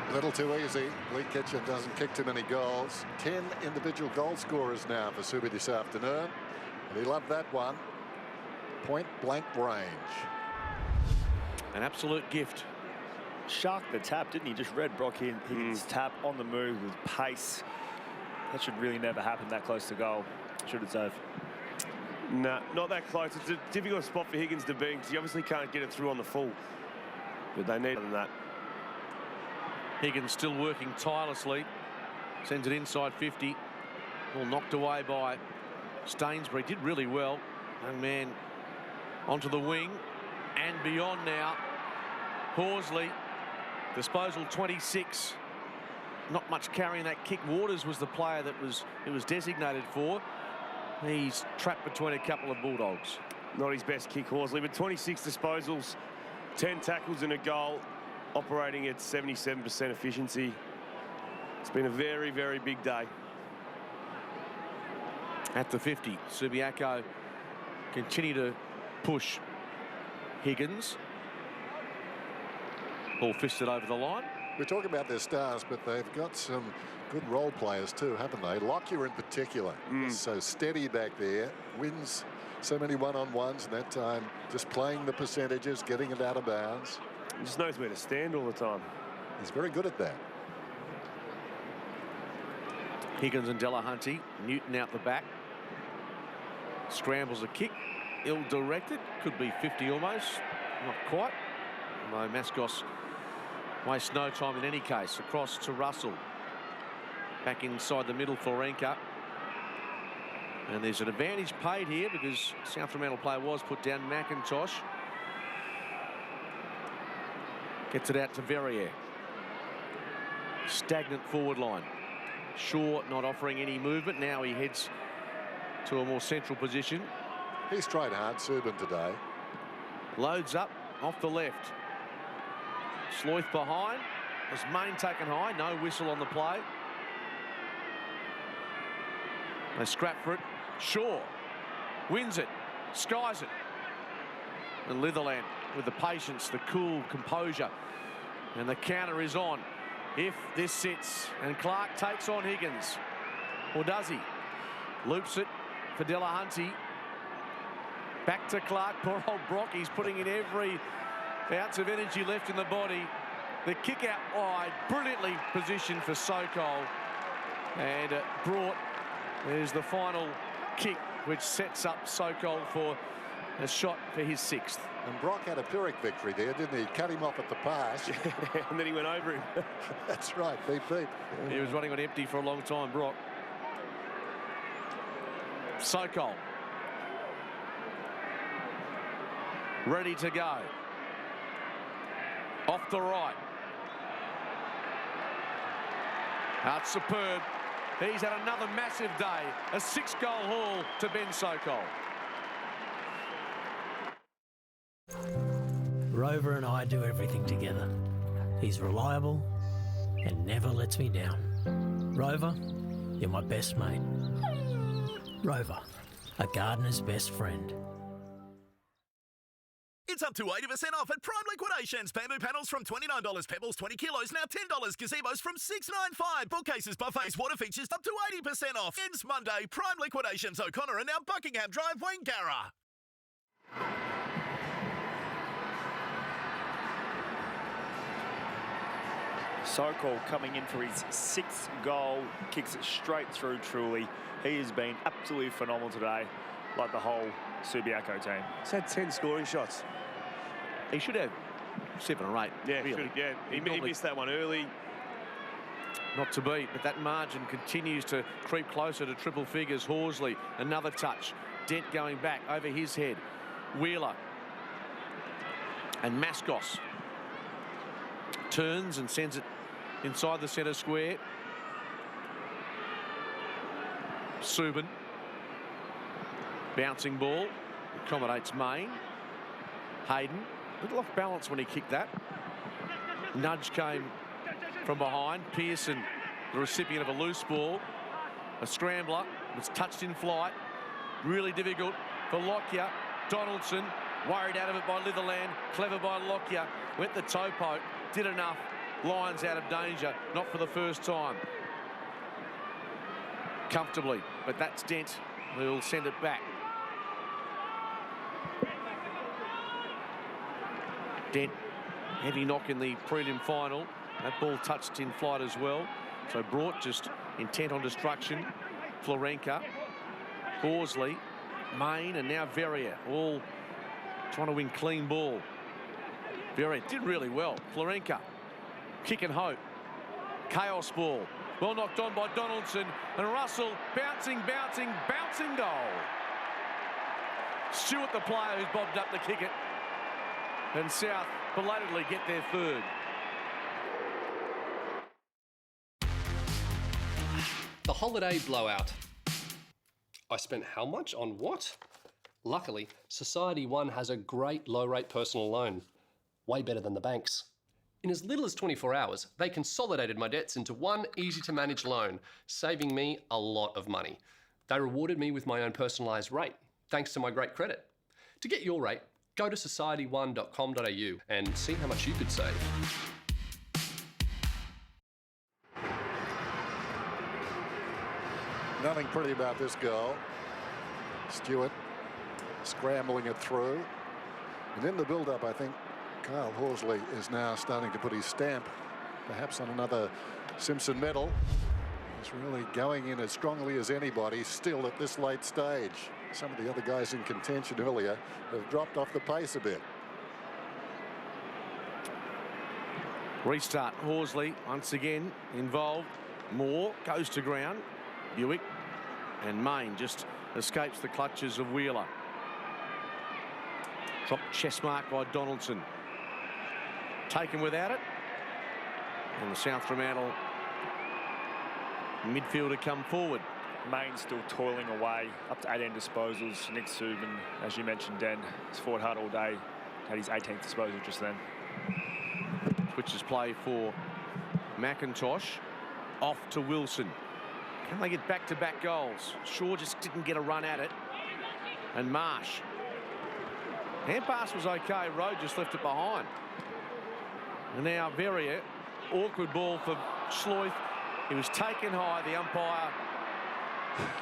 A little too easy. Lee Kitchen doesn't kick too many goals. 10 individual goal scorers now for Subi this afternoon. And he loved that one. Point blank range. An absolute gift. Sharked the tap, didn't he? Just read Brock Higgins' tap on the move with pace. That should really never happen that close to goal. Should it's over. No, not that close. It's a difficult spot for Higgins to be because he obviously can't get it through on the full. But they need more than that. Higgins still working tirelessly. Sends it inside 50. All knocked away by Stainsbury. Did really well. Young man onto the wing and beyond now. Horsley, disposal 26. Not much carrying that kick. Waters was the player that it was designated for. He's trapped between a couple of Bulldogs. Not his best kick, Horsley, but 26 disposals, 10 tackles and a goal, operating at 77% efficiency. It's been a very, very big day. At the 50, Subiaco continue to push Higgins. Ball fisted over the line. We talk about their stars, but they've got some good role players too, haven't they? Lockyer in particular. So steady back there, wins so many one-on-ones, and that time just playing the percentages, getting it out of bounds. He just knows where to stand all the time. He's very good at that. Higgins and Delahunty. Newton out the back. Scrambles a kick. Ill-directed. Could be 50 almost. Not quite. No, Mascos wastes no time in any case. Across to Russell. Back inside the middle for Renka. And there's an advantage paid here because South Fremantle player was put down. McIntosh gets it out to Verrier. Stagnant forward line. Shaw not offering any movement. Now he heads to a more central position. He's tried hard, Subin, today. Loads up off the left. Sloyth behind. Was Main taken high. No whistle on the play. They scrap for it. Shaw wins it. Skies it. And Litherland with the patience, the cool composure. And the counter is on. If this sits and Clark takes on Higgins. Or does he? Loops it for Delahunty. Back to Clark. Poor old Brock. He's putting in every ounce of energy left in the body. The kick out wide. Brilliantly positioned for Sokol. And brought. There's the final kick, which sets up Sokol for a shot for his 6th. And Brock had a Pyrrhic victory there, didn't he? Cut him off at the pass. And then he went over him. That's right, beep, beep. He was running on empty for a long time, Brock. Sokol. Ready to go. Off the right. That's superb. He's had another massive day. A 6-goal haul to Ben Sokol. Rover and I do everything together. He's reliable and never lets me down. Rover, you're my best mate. Rover, a gardener's best friend. It's up to 80% off at Prime Liquidations. Bamboo panels from $29. Pebbles 20 kilos, now $10. Gazebos from $6.95. Bookcases, buffets, water features up to 80% off. Ends Monday. Prime Liquidations, O'Connor and now Buckingham Drive, Wangara. Sokol coming in for his 6th goal, kicks it straight through truly. He has been absolutely phenomenal today, like the whole Subiaco team. He's had 10 scoring shots. He should have 7 or 8. Yeah, really. He missed that one early. Not to be, but that margin continues to creep closer to triple figures. Horsley, another touch. Dent going back over his head. Wheeler. And Mascos turns and sends it inside the centre square. Subin. Bouncing ball. Accommodates Main. Hayden. A little off balance when he kicked that. Nudge came from behind. Pearson, the recipient of a loose ball. A scrambler. It's touched in flight. Really difficult for Lockyer. Donaldson worried out of it by Litherland. Clever by Lockyer. Went the toe poke. Did enough. Lions out of danger. Not for the first time. Comfortably. But that's Dent who'll send it back. Dent, heavy knock in the prelim final. That ball touched in flight as well. So Brought just intent on destruction. Florenka, Horsley, Main, and now Verrier, all trying to win clean ball. Verrier did really well. Florenka, kick and hope. Chaos ball. Well knocked on by Donaldson, and Russell bouncing goal. Stewart, the player who's bobbed up to kick it. And South belatedly get their third. The holiday blowout. I spent how much on what? Luckily, Society One has a great low-rate personal loan. Way better than the banks. In as little as 24 hours, they consolidated my debts into one easy-to-manage loan, saving me a lot of money. They rewarded me with my own personalised rate, thanks to my great credit. To get your rate, go to society1.com.au and see how much you could save. Nothing pretty about this goal. Stewart scrambling it through. And in the build-up, I think Kyle Horsley is now starting to put his stamp, perhaps on another Simpson medal. He's really going in as strongly as anybody still at this late stage. Some of the other guys in contention earlier have dropped off the pace a bit. Restart. Horsley once again involved. Moore goes to ground. Buick and Main just escapes the clutches of Wheeler. Dropped chest mark by Donaldson. Taken without it. And the South Fremantle midfielder come forward. Main still toiling away, up to 18 disposals. Nick Subin, as you mentioned, Dan, has fought hard all day. Had his 18th disposal just then. Switches play for McIntosh. Off to Wilson. Can they get back-to-back goals? Shaw just didn't get a run at it. And Marsh. Hand pass was okay. Rowe just left it behind. And now Verrier. Awkward ball for Sloyth. He was taken high. The umpire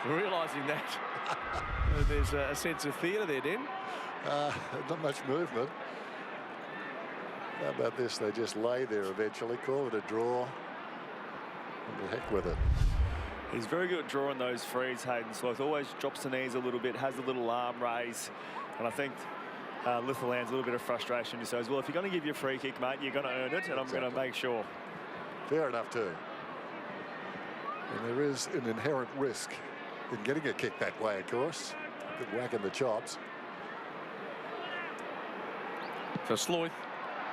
realising that. There's a sense of theatre there, Den. Not much movement. How about this? They just lay there eventually, call it a draw. And the heck with it. He's very good at drawing those frees, Hayden Sloth. Always drops the knees a little bit, has a little arm raise. And I think Litherland's a little bit of frustration. He says, well, if you're going to give your free kick, mate, you're going to earn it, and I'm going to make sure. Fair enough, too. And there is an inherent risk in getting a kick that way, of course. A good whack in the chops. So Sloyth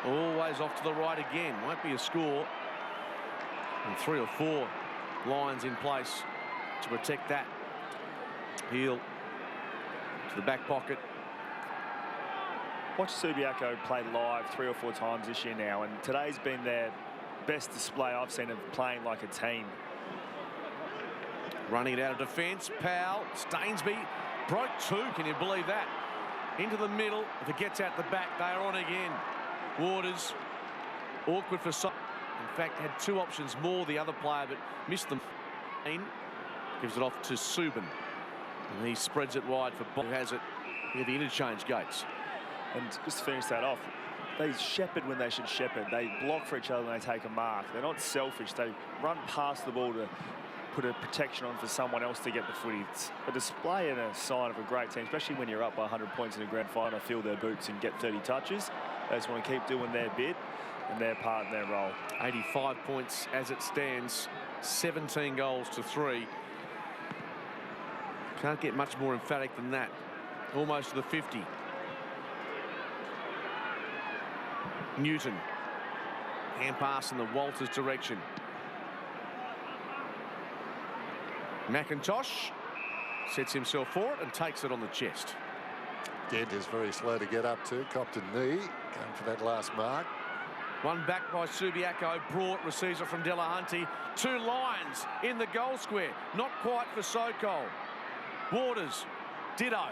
always off to the right again. Won't be a score. And 3 or 4 Lions in place to protect that. Heel to the back pocket. Watch Subiaco play live 3 or 4 times this year now, and today's been their best display I've seen of playing like a team. Running it out of defence. Powell, Stainsby broke 2. Can you believe that? Into the middle. If it gets out the back, they are on again. Waters, awkward for some. In fact, had 2 options more, the other player, but missed them. Gives it off to Subin. And he spreads it wide for Bob, who has it near the interchange gates. And just to finish that off, they shepherd when they should shepherd. They block for each other when they take a mark. They're not selfish. They run past the ball to put a protection on for someone else to get the footy. It's a display and a sign of a great team, especially when you're up by 100 points in a grand final, fill their boots and get 30 touches. They just want to keep doing their bit and their part in their role. 85 points as it stands, 17 goals to 3. Can't get much more emphatic than that. Almost to the 50. Newton. Hand pass in the Walters direction. McIntosh sets himself for it and takes it on the chest. Dent is very slow to get up to. Copped a knee. Going for that last mark. One back by Subiaco, brought, receives it from Delahunty. 2 lines in the goal square. Not quite for Sokol. Waters, ditto.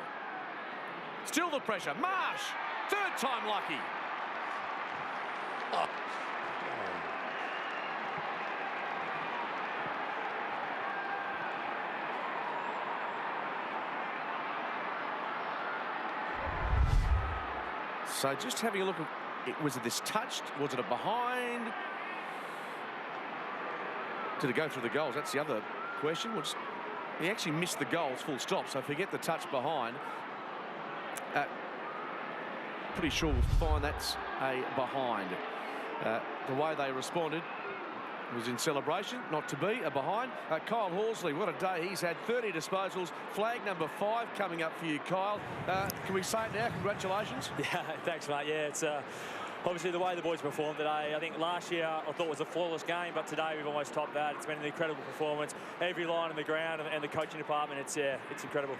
Still the pressure. Marsh, 3rd time lucky. Oh. So just having a look at, was it this touched? Was it a behind? Did it go through the goals? That's the other question. He actually missed the goals, full stop, so forget the touch behind. Pretty sure we'll find that's a behind. The way they responded was in celebration, not to be a behind. Kyle Horsley, what a day he's had. 30 disposals, flag number 5 coming up for you, Kyle. Can we say it now? Congratulations. Yeah, thanks, mate. Yeah, it's obviously the way the boys performed today. I think last year I thought was a flawless game, but today we've almost topped that. It's been an incredible performance. Every line on the ground and the coaching department, it's incredible.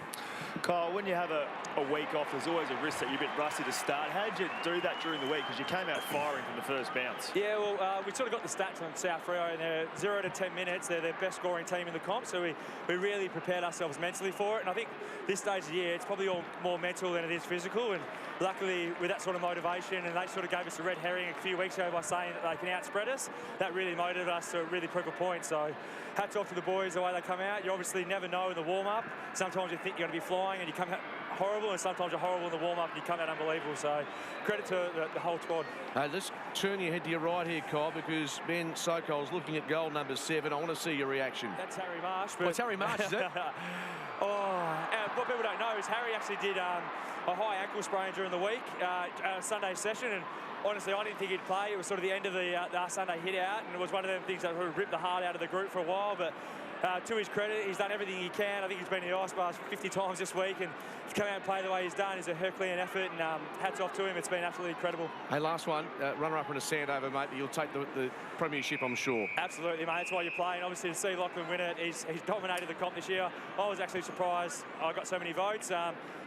Kyle, when you have a week off, there's always a risk that you're a bit rusty to start. How did you do that during the week? Because you came out firing from the first bounce. Yeah, well, we sort of got the stats on South Freo, and they're 0 to 10 minutes. They're the best scoring team in the comp, so we really prepared ourselves mentally for it. And I think this stage of the year, it's probably all more mental than it is physical. And luckily, with that sort of motivation, and they sort of gave us a red herring a few weeks ago by saying that they can outspread us, that really motivated us to really prove a point. So hats off to the boys, the way they come out. You obviously never know in the warm-up. Sometimes you think you're going to be flying and you come out horrible, and sometimes you're horrible in the warm-up and you come out unbelievable. So credit to the whole squad. Let's turn your head to your right here, Kyle, because Ben Sokol's looking at goal number 7. I want to see your reaction. That's Harry Marsh. It's Harry Marsh, is it? What people don't know is Harry actually did a high ankle sprain during the week, Sunday session, and honestly, I didn't think he'd play. It was sort of the end of the Sunday hit out, and it was one of them things that ripped the heart out of the group for a while. But to his credit, he's done everything he can. I think he's been in the ice bath 50 times this week, and to come out and play the way he's done is a Herculean effort, and hats off to him. It's been absolutely incredible. Hey, last one, runner-up in a Sandover, mate. You'll take the premiership, I'm sure. Absolutely, mate. That's why you're playing. Obviously, to see Lachlan win it, he's dominated the comp this year. I was actually surprised I got so many votes.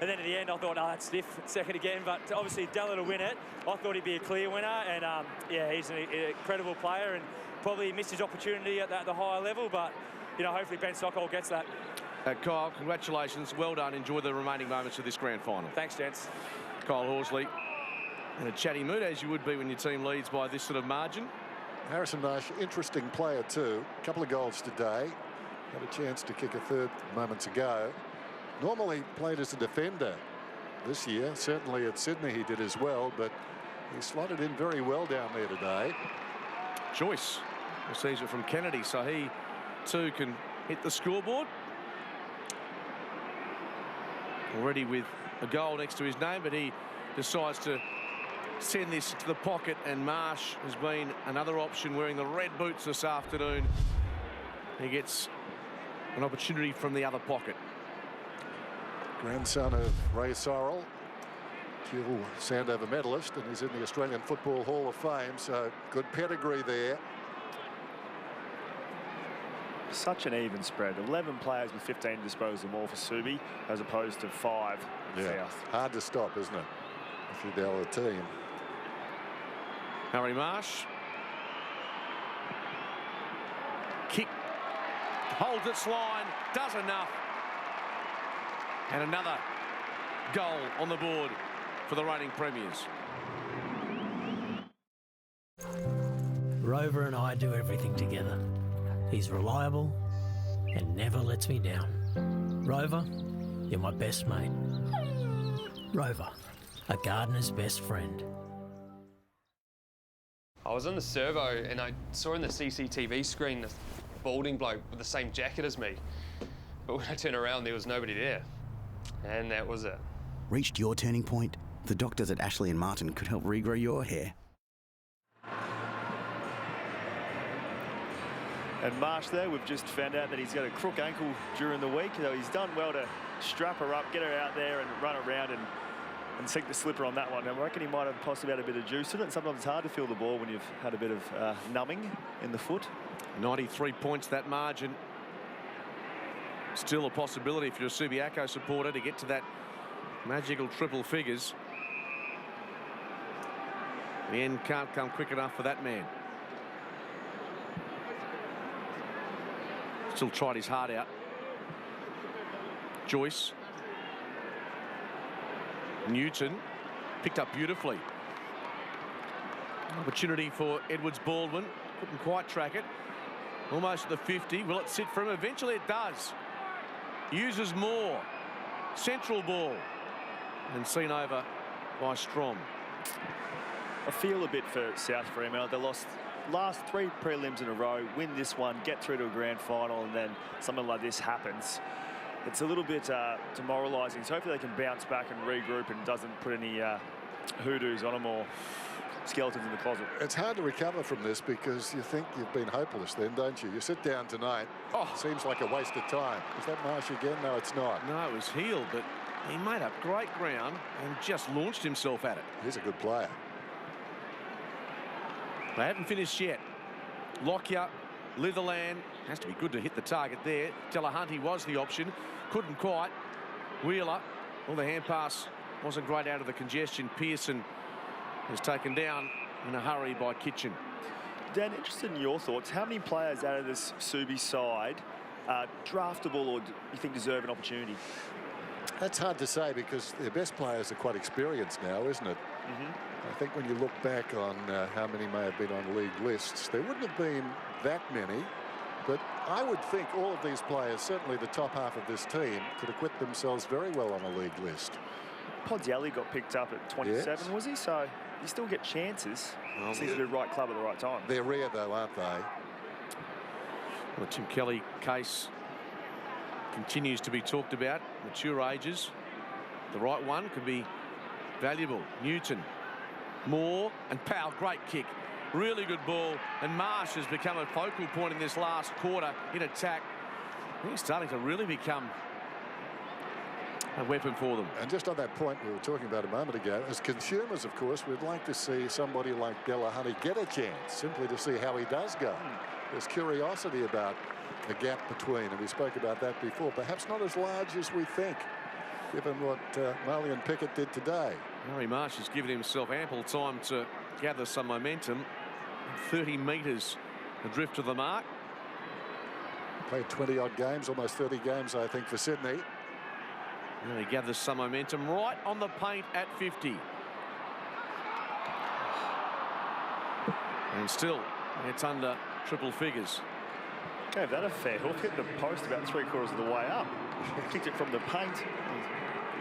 And then at the end, I thought, oh, that's stiff, second again. But obviously, Della to win it, I thought he'd be a clear winner. And yeah, he's an incredible player, and probably missed his opportunity at the higher level. But you know, hopefully Ben Sokol gets that. Kyle, congratulations. Well done. Enjoy the remaining moments of this grand final. Thanks, gents. Kyle Horsley in a chatty mood, as you would be when your team leads by this sort of margin. Harrison Marsh, interesting player too. A couple of goals today. Had a chance to kick a 3rd moments ago. Normally played as a defender this year. Certainly at Sydney he did as well, but he slotted in very well down there today. Joyce receives it from Kennedy, so he too can hit the scoreboard. Already with a goal next to his name, but he decides to send this to the pocket, and Marsh has been another option wearing the red boots this afternoon. He gets an opportunity from the other pocket. Grandson of Ray Sorrell, dual Sandover medalist, and he's in the Australian Football Hall of Fame, so good pedigree there. Such an even spread. 11 players with 15 disposal more for Subi, as opposed to 5 in South. Hard to stop, isn't it, if you're the other team. Harry Marsh. Kick. Holds its line. Does enough. And another goal on the board for the reigning premiers. Rover and I do everything together. He's reliable and never lets me down. Rover, you're my best mate. Rover, a gardener's best friend. I was on the servo and I saw on the CCTV screen this balding bloke with the same jacket as me. But when I turned around, there was nobody there. And that was it. Reached your turning point? The doctors at Ashley and Martin could help regrow your hair. And Marsh there, we've just found out that he's got a crook ankle during the week. So he's done well to strap her up, get her out there and run around and sink the slipper on that one. And I reckon he might have possibly had a bit of juice in it. Sometimes it's hard to feel the ball when you've had a bit of numbing in the foot. 93 points, that margin. Still a possibility if you're a Subiaco supporter to get to that magical triple figures. The end can't come quick enough for that man. Still tried his heart out. Joyce. Newton picked up beautifully. Opportunity for Edwards Baldwin. Couldn't quite track it. Almost at the 50. Will it sit for him? Eventually it does. Uses more. Central ball. And seen over by Strom. I feel a bit for South Fremantle. They lost last 3 prelims in a row, win this one, get through to a grand final, and then something like this happens. It's a little bit demoralising. So hopefully they can bounce back and regroup and doesn't put any hoodoos on them or skeletons in the closet. It's hard to recover from this because you think you've been hopeless then, don't you? You sit down tonight. Oh, seems like a waste of time. Is that Marsh again? No, it's not. No, it was Heald, but he made up great ground and just launched himself at it. He's a good player. They haven't finished yet. Lockyer, Litherland. Has to be good to hit the target there. Delahunty was the option. Couldn't quite. Wheeler. Well, the hand pass wasn't great out of the congestion. Pearson is taken down in a hurry by Kitchen. Dan, interested in your thoughts. How many players out of this Subi side are draftable or you think deserve an opportunity? That's hard to say because their best players are quite experienced now, isn't it? I think when you look back on how many may have been on league lists, there wouldn't have been that many. But I would think all of these players, certainly the top half of this team, could acquit themselves very well on a league list. Podzelli got picked up at 27, yes. Was he? So you still get chances. Well, seems to be the right club at the right time. They're rare, though, aren't they? Well, the Tim Kelly case continues to be talked about. Mature ages. The right one could be valuable. Newton. Moore and Powell. Great kick. Really good ball. And Marsh has become a focal point in this last quarter in attack. He's starting to really become a weapon for them. And just on that point we were talking about a moment ago, as consumers, of course, we'd like to see somebody like Delahunty get a chance, simply to see how he does go. There's curiosity about the gap between, and we spoke about that before. Perhaps not as large as we think, given what Marley and Pickett did today. Harry Marsh has given himself ample time to gather some momentum. 30 metres adrift of the mark. Played 20-odd games, almost 30 games, I think, for Sydney. Well, he gathers some momentum right on the paint at 50. And still, it's under triple figures. Gave that a fair hook. Hit the post about 3/4 of the way up. Kicked it from the paint.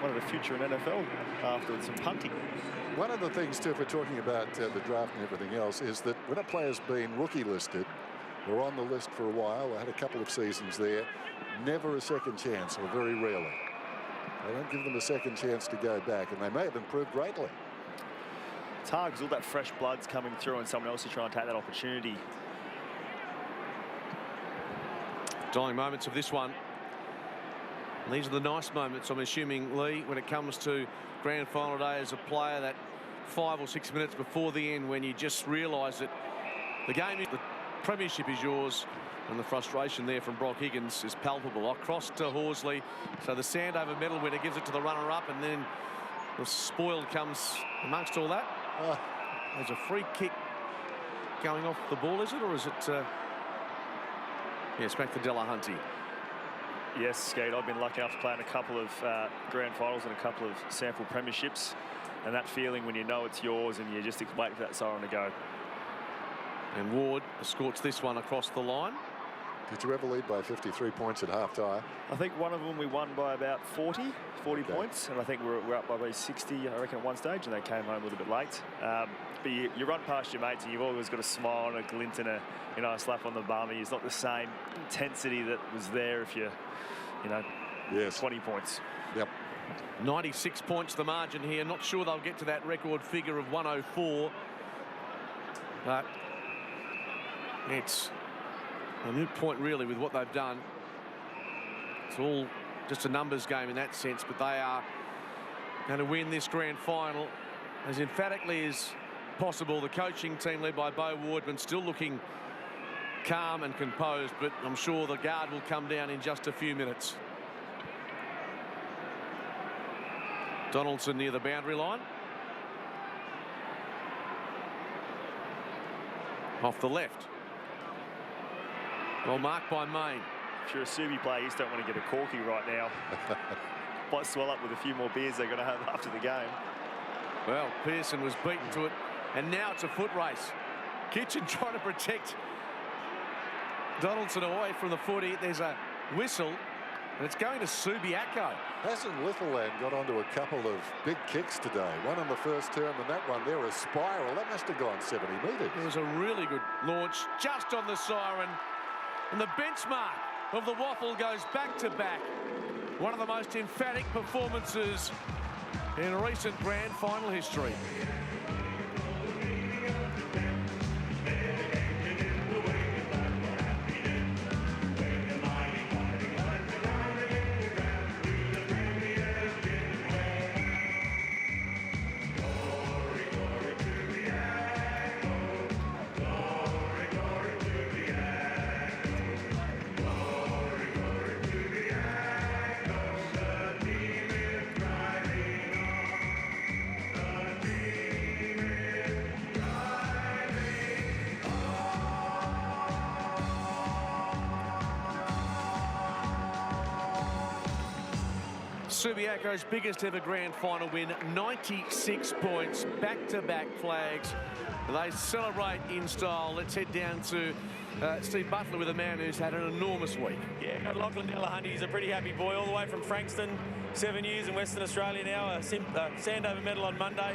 One of the future in NFL after some punting. One of the things, too, if we're talking about the draft and everything else, is that when a player's been rookie listed or on the list for a while, I had a couple of seasons there, never a second chance, or very rarely. They don't give them a second chance to go back, and they may have improved greatly. It's hard because all that fresh blood's coming through and someone else is trying to take that opportunity. Dying moments of this one. These are the nice moments, I'm assuming, Lee, when it comes to grand final day as a player, that 5 or 6 minutes before the end when you just realise that the game, the premiership is yours, and the frustration there from Brock Higgins is palpable. Across to Horsley, so the Sandover medal winner gives it to the runner-up, and then the spoil comes amongst all that. There's a free kick going off the ball, is it, or is it... Yes, back to Delahunty. Yes, Skate, I've been lucky enough to play in a couple of grand finals and a couple of sample premierships, and that feeling when you know it's yours and you just wait for that siren to go. And Ward escorts this one across the line. Did you ever lead by 53 points at half-time? I think one of them we won by about 40 points, and I think we're up by about 60, I reckon, at one stage, and they came home a little bit late. But you run past your mates and you've always got a smile and a glint and a slap on the bum. It's not the same intensity that was there if you yes. 20 points. Yep. 96 points the margin here. Not sure they'll get to that record figure of 104. But it's a moot point really with what they've done. It's all just a numbers game in that sense, but they are going to win this grand final as emphatically as possible. The coaching team led by Beau Wardman still looking calm and composed, but I'm sure the guard will come down in just a few minutes. Donaldson near the boundary line. off the left. Well marked by Main. If you're a Subi player, you just don't want to get a corky right now. Might swell up with a few more beers they're going to have after the game. Well, Pearson was beaten to it, and now it's a foot race. Kitchen trying to protect Donaldson away from the footy. There's a whistle, and it's going to Subiaco. Hasn't Littleland got onto a couple of big kicks today? One in the first term, and that one there, a spiral. That must have gone 70 metres. It was a really good launch, just on the siren. And the benchmark of the WAFL goes back to back. One of the most emphatic performances in recent grand final history. Subiaco's biggest ever grand final win, 96 points, back-to-back flags. They celebrate in style. Let's head down to Steve Butler with a man who's had an enormous week. Yeah, got Lachlan Delahunty. He's a pretty happy boy all the way from Frankston. 7 years in Western Australia now, a Sandover medal on Monday,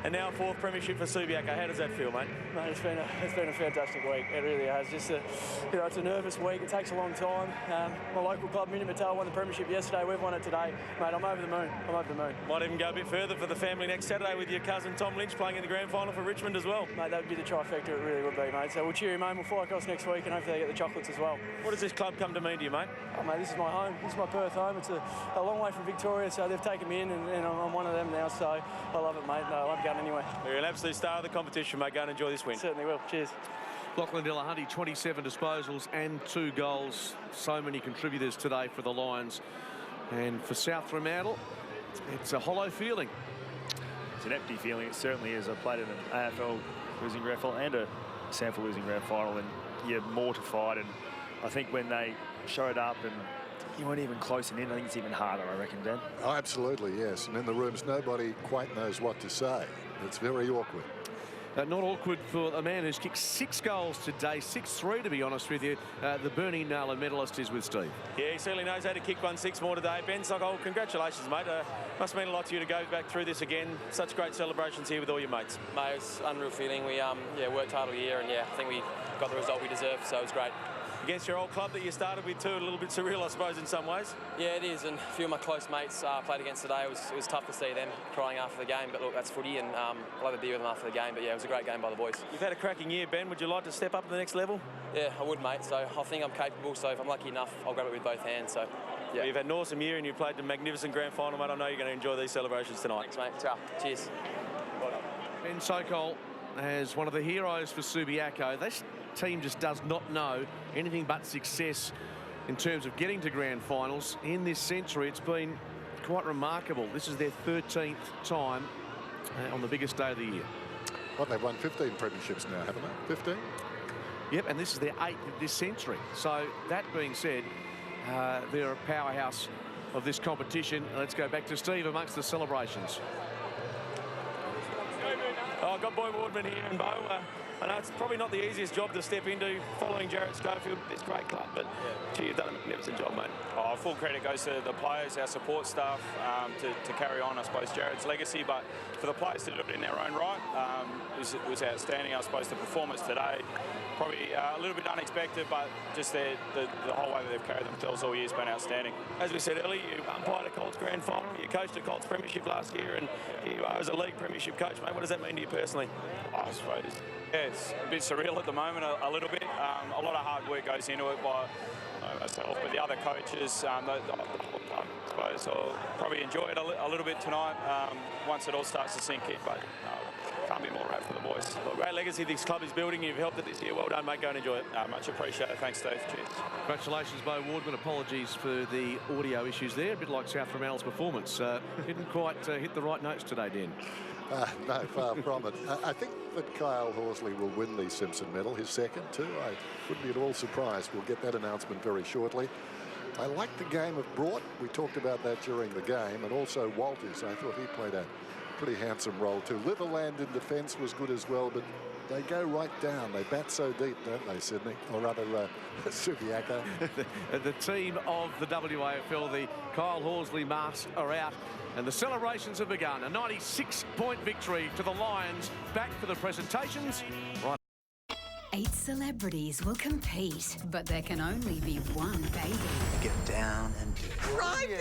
and now a 4th premiership for Subiaco. How does that feel, mate? Mate, it's been a fantastic week. It really has. Just it's a nervous week. It takes a long time. My local club, Minute Mattel, won the premiership yesterday. We've won it today, mate. I'm over the moon. I'm over the moon. Might even go a bit further for the family next Saturday with your cousin Tom Lynch playing in the grand final for Richmond as well. Mate, that would be the trifecta. It really would be, mate. So we'll cheer him home. We'll fly across next week, and hopefully they get the chocolates as well. What does this club come to mean to you, mate? Oh, mate, this is my home. This is my Perth home. It's a long way from Victoria, so they've taken me in, and I'm one of them now. So I love it, mate. No, I won't be going anywhere. You're an absolute star of the competition, mate. Go and enjoy this win. Certainly will. Cheers. Lachlan Delahunty, 27 disposals and 2 goals. So many contributors today for the Lions. And for South Fremantle, it's a hollow feeling. It's an empty feeling. It certainly is. I played in an AFL losing grand final and a SANFL losing grand final, and you're mortified. And I think when they showed up and you weren't even close in, I think it's even harder, I reckon, Dan. Oh, absolutely, yes. And in the rooms, nobody quite knows what to say. It's very awkward. Not awkward for a man who's kicked 6 goals today, 6-3 to be honest with you. The Bernie Naylor medalist is with Steve. Yeah, he certainly knows how to kick 1-6 more today. Ben Sockhold, congratulations, mate. Must mean a lot to you to go back through this again. Such great celebrations here with all your mates. Mate, it's an unreal feeling. We worked hard all year, and I think we got the result we deserved, so it was great. Against your old club that you started with too, a little bit surreal, I suppose, in some ways. Yeah, it is, and a few of my close mates played against today. It was tough to see them crying after the game, but look, that's footy, and I'll have a beer with them after the game. But yeah, it was a great game by the boys. You've had a cracking year, Ben. Would you like to step up to the next level? Yeah, I would, mate. So I think I'm capable, so if I'm lucky enough, I'll grab it with both hands. So yeah. Well, you've had an awesome year and you played the magnificent grand final, mate. I know you're going to enjoy these celebrations tonight. Thanks, mate. Ciao. Cheers. Well done. Ben Sockhold as one of the heroes for Subiaco. This team just does not know anything but success in terms of getting to grand finals. In this century, it's been quite remarkable. This is their 13th time on the biggest day of the year. Well, they've won 15 premierships now, haven't they? 15? Yep, and this is their 8th of this century. So that being said, they're a powerhouse of this competition. Let's go back to Steve amongst the celebrations. I've got Boy Wardman here and Bo. I know it's probably not the easiest job to step into following Jarrett Schofield, this great club, but gee, you've done a magnificent job, mate. Oh, full credit goes to the players, our support staff, to carry on, I suppose, Jarrett's legacy, but for the players to do it in their own right, it was outstanding. I suppose the performance today, probably a little bit unexpected, but just the whole way that they've carried themselves all year has been outstanding. As we said earlier, you umpired a Colts grand final, you coached a Colts premiership last year, and you are as a league premiership coach, mate. What does that mean to you personally? I suppose, yeah, it's a bit surreal at the moment, a little bit. A lot of hard work goes into it by myself, but the other coaches, I suppose I'll probably enjoy it a little bit tonight once it all starts to sink in. But can't be more right for the boys. Well, great legacy this club is building. You've helped it this year. Well done, mate. Go and enjoy it. Much appreciated. Thanks, Steve. Cheers. Congratulations, Bo Wardman. Apologies for the audio issues there. A bit like South Fremantle's performance. Didn't quite hit the right notes today, Dan. No, far from it. I think that Kyle Horsley will win the Simpson medal, his second too. I wouldn't be at all surprised. We'll get that announcement very shortly. I like the game of Brought. We talked about that during the game. And also Walters. I thought he played a pretty handsome role too. Litherland in defence was good as well, but they go right down. They bat so deep, don't they, Sydney? Or rather, Subiaco. The team of the WAFL, the Kyle Horsley marks are out. And the celebrations have begun. A 96-point victory to the Lions. Back for the presentations. Right. 8 celebrities will compete, but there can only be one baby. Get down and do it. Right.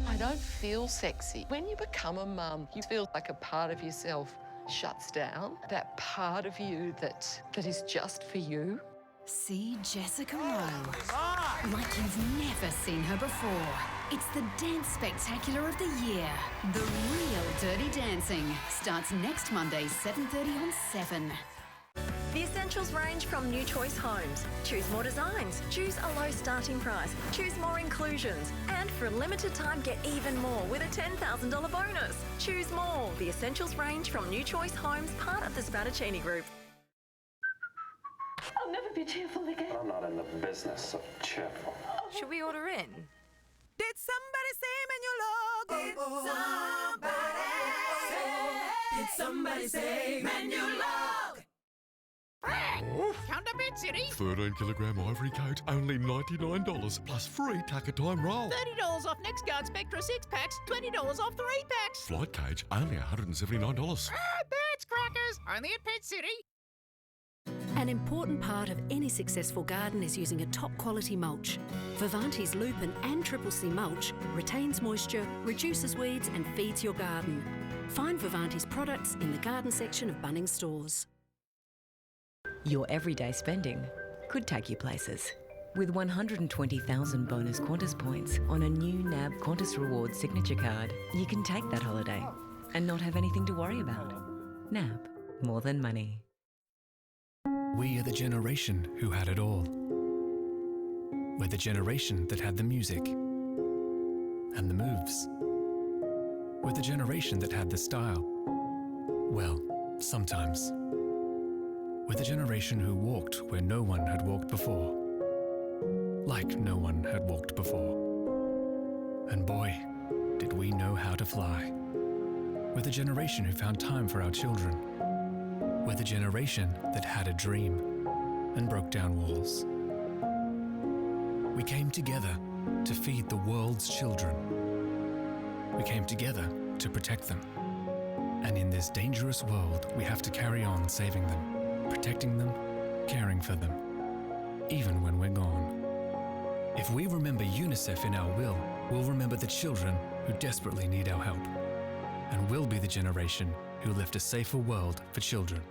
I don't feel sexy. When you become a mum, you feel like a part of yourself shuts down. That part of you that is just for you. See Jessica Rowe like you've never seen her before. It's the dance spectacular of the year. The Real Dirty Dancing starts next Monday, 7:30 on 7. The essentials range from New Choice Homes. Choose more designs, choose a low starting price, choose more inclusions, and for a limited time get even more with a $10,000 bonus. Choose more. The essentials range from New Choice Homes, part of the Spadaccini Group. I'll never be cheerful again. I'm not in the business of cheerful. Should we order in? Did somebody say menu log? Did somebody say menu log? Counterfeit City. 13-kilogram ivory coat, only $99 plus free tucker time roll. $30 off Next Guard Spectra 6-packs, $20 off 3-packs. Flight cage, only $179. That's crackers. Only at Pet City. An important part of any successful garden is using a top-quality mulch. Vivanti's Lupin and Triple C mulch retains moisture, reduces weeds and feeds your garden. Find Vivanti's products in the garden section of Bunnings stores. Your everyday spending could take you places. With 120,000 bonus Qantas points on a new NAB Qantas Rewards signature card, you can take that holiday and not have anything to worry about. NAB, more than money. We are the generation who had it all. We're the generation that had the music and the moves. We're the generation that had the style. Well, sometimes. We're the generation who walked where no one had walked before. Like no one had walked before. And boy, did we know how to fly. We're the generation who found time for our children. We're the generation that had a dream and broke down walls. We came together to feed the world's children. We came together to protect them. And in this dangerous world, we have to carry on saving them, protecting them, caring for them, even when we're gone. If we remember UNICEF in our will, we'll remember the children who desperately need our help. And we'll be the generation who left a safer world for children.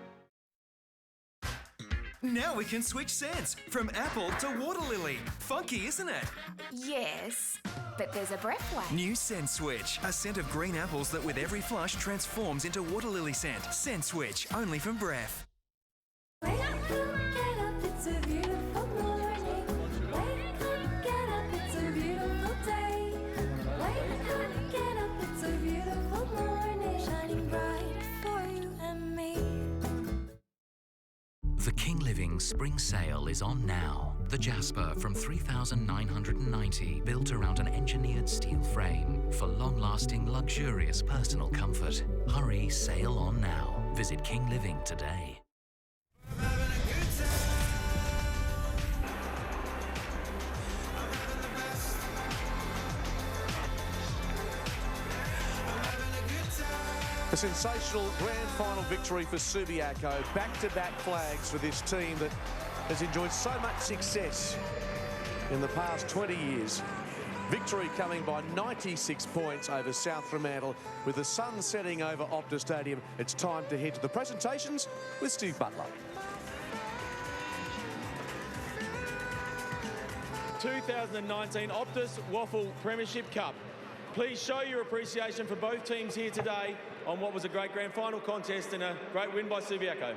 Now we can switch scents from apple to water lily. Funky, isn't it? Yes, but there's a breath way. New Scent Switch, a scent of green apples that with every flush transforms into water lily scent. Scent Switch, only from Breath. Wake up, get up, it's a beautiful morning. Wake up, get up, it's a beautiful day. Wake up, get up, it's a beautiful morning. Shining bright for you and me. The King Living Spring Sale is on now. The Jasper from $3,990, built around an engineered steel frame for long-lasting, luxurious personal comfort. Hurry, sale on now. Visit King Living today. A sensational grand final victory for Subiaco. Back-to-back flags for this team that has enjoyed so much success in the past 20 years. Victory coming by 96 points over South Fremantle. With the sun setting over Optus Stadium, it's time to head to the presentations with Steve Butler. 2019 Optus WAFL Premiership Cup. Please show your appreciation for both teams here today on what was a great grand final contest and a great win by Subiaco.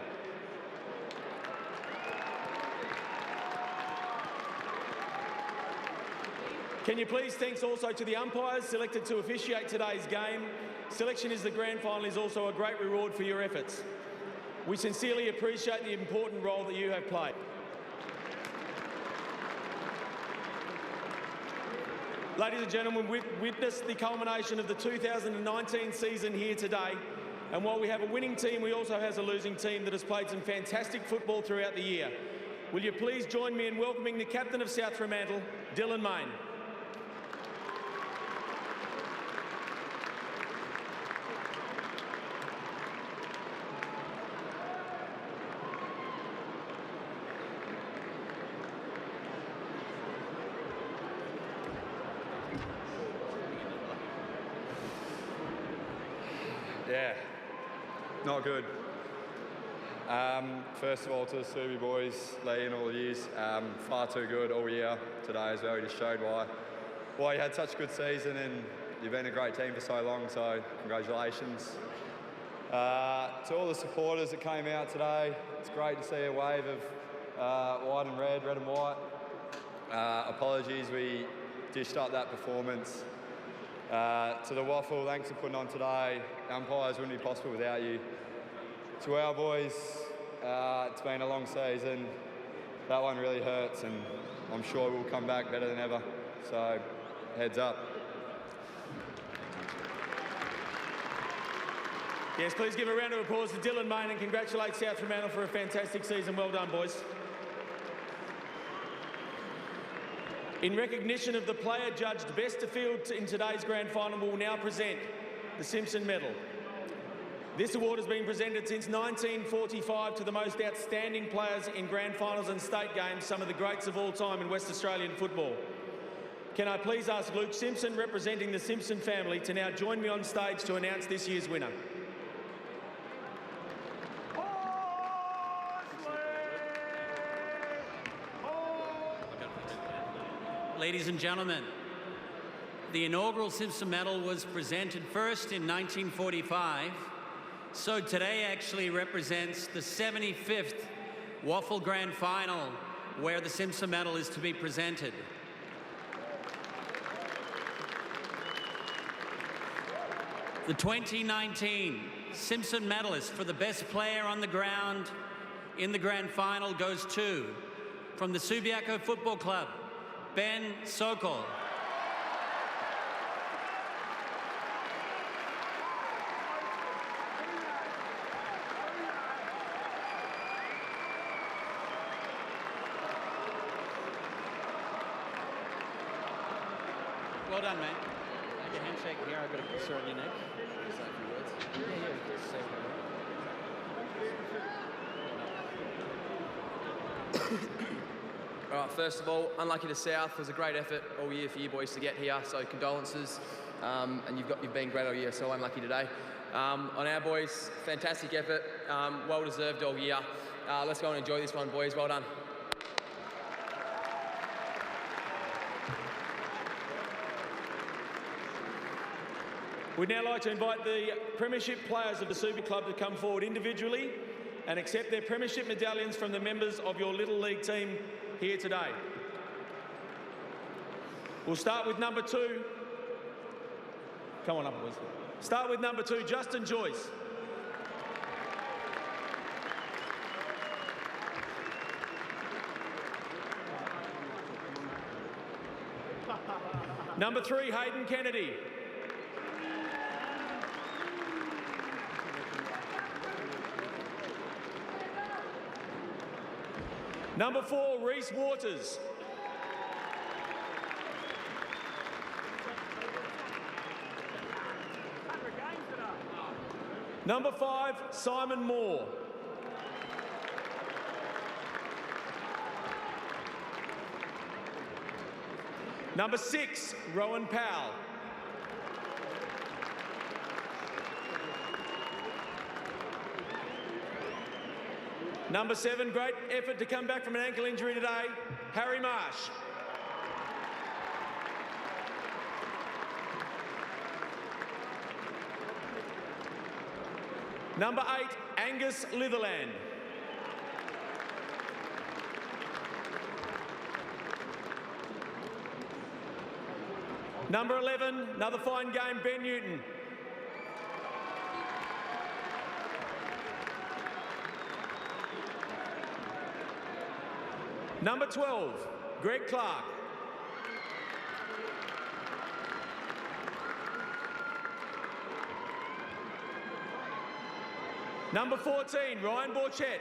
Can you please thanks also to the umpires selected to officiate today's game. Selection as the grand final is also a great reward for your efforts. We sincerely appreciate the important role that you have played. Ladies and gentlemen, we've witnessed the culmination of the 2019 season here today. And while we have a winning team, we also have a losing team that has played some fantastic football throughout the year. Will you please join me in welcoming the captain of South Fremantle, Dylan Main. Yeah, not good. First of all, to the Subi boys, Lee and all the years, far too good all year. Today as well, you just showed why you had such a good season and you've been a great team for so long, so congratulations. To all the supporters that came out today, it's great to see a wave of white and red and white. Apologies, we dished up that performance. To the WAFL, thanks for putting on today. Umpires wouldn't be possible without you. To our boys, it's been a long season. That one really hurts and I'm sure we'll come back better than ever. So, heads up. Yes, please give a round of applause to Dylan Main and congratulate South Fremantle for a fantastic season. Well done, boys. In recognition of the player judged best to field in today's grand final, we'll now present the Simpson Medal. This award has been presented since 1945 to the most outstanding players in grand finals and state games, some of the greats of all time in West Australian football. Can I please ask Luke Simpson, representing the Simpson family, to now join me on stage to announce this year's winner. Ladies and gentlemen, the inaugural Simpson Medal was presented first in 1945, so today actually represents the 75th WAFL Grand Final where the Simpson Medal is to be presented. The 2019 Simpson Medalist for the best player on the ground in the Grand Final goes to, from the Subiaco Football Club, Ben Sokol. Well done, mate. Like a handshake here, I've got a kiss around your neck. Say a few words. Yeah, say a few words. All right, first of all, unlucky to South. It was a great effort all year for you boys to get here, so condolences. And you've been great all year, so unlucky today. On our boys, fantastic effort, well deserved all year. Let's go and enjoy this one, boys. Well done. We'd now like to invite the Premiership players of the Super Club to come forward individually and accept their Premiership medallions from the members of your Little League team here today. We'll start with number 2. Come on up, boys. Start with number 2, Justin Joyce. Number 3, Hayden Kennedy. Number 4, Reece Waters. Number 5, Simon Moore. Number 6, Rowan Powell. Number 7, great effort to come back from an ankle injury today, Harry Marsh. Number 8, Angus Litherland. Number 11, another fine game, Ben Newton. Number 12, Greg Clark. Number 14, Ryan Borchett.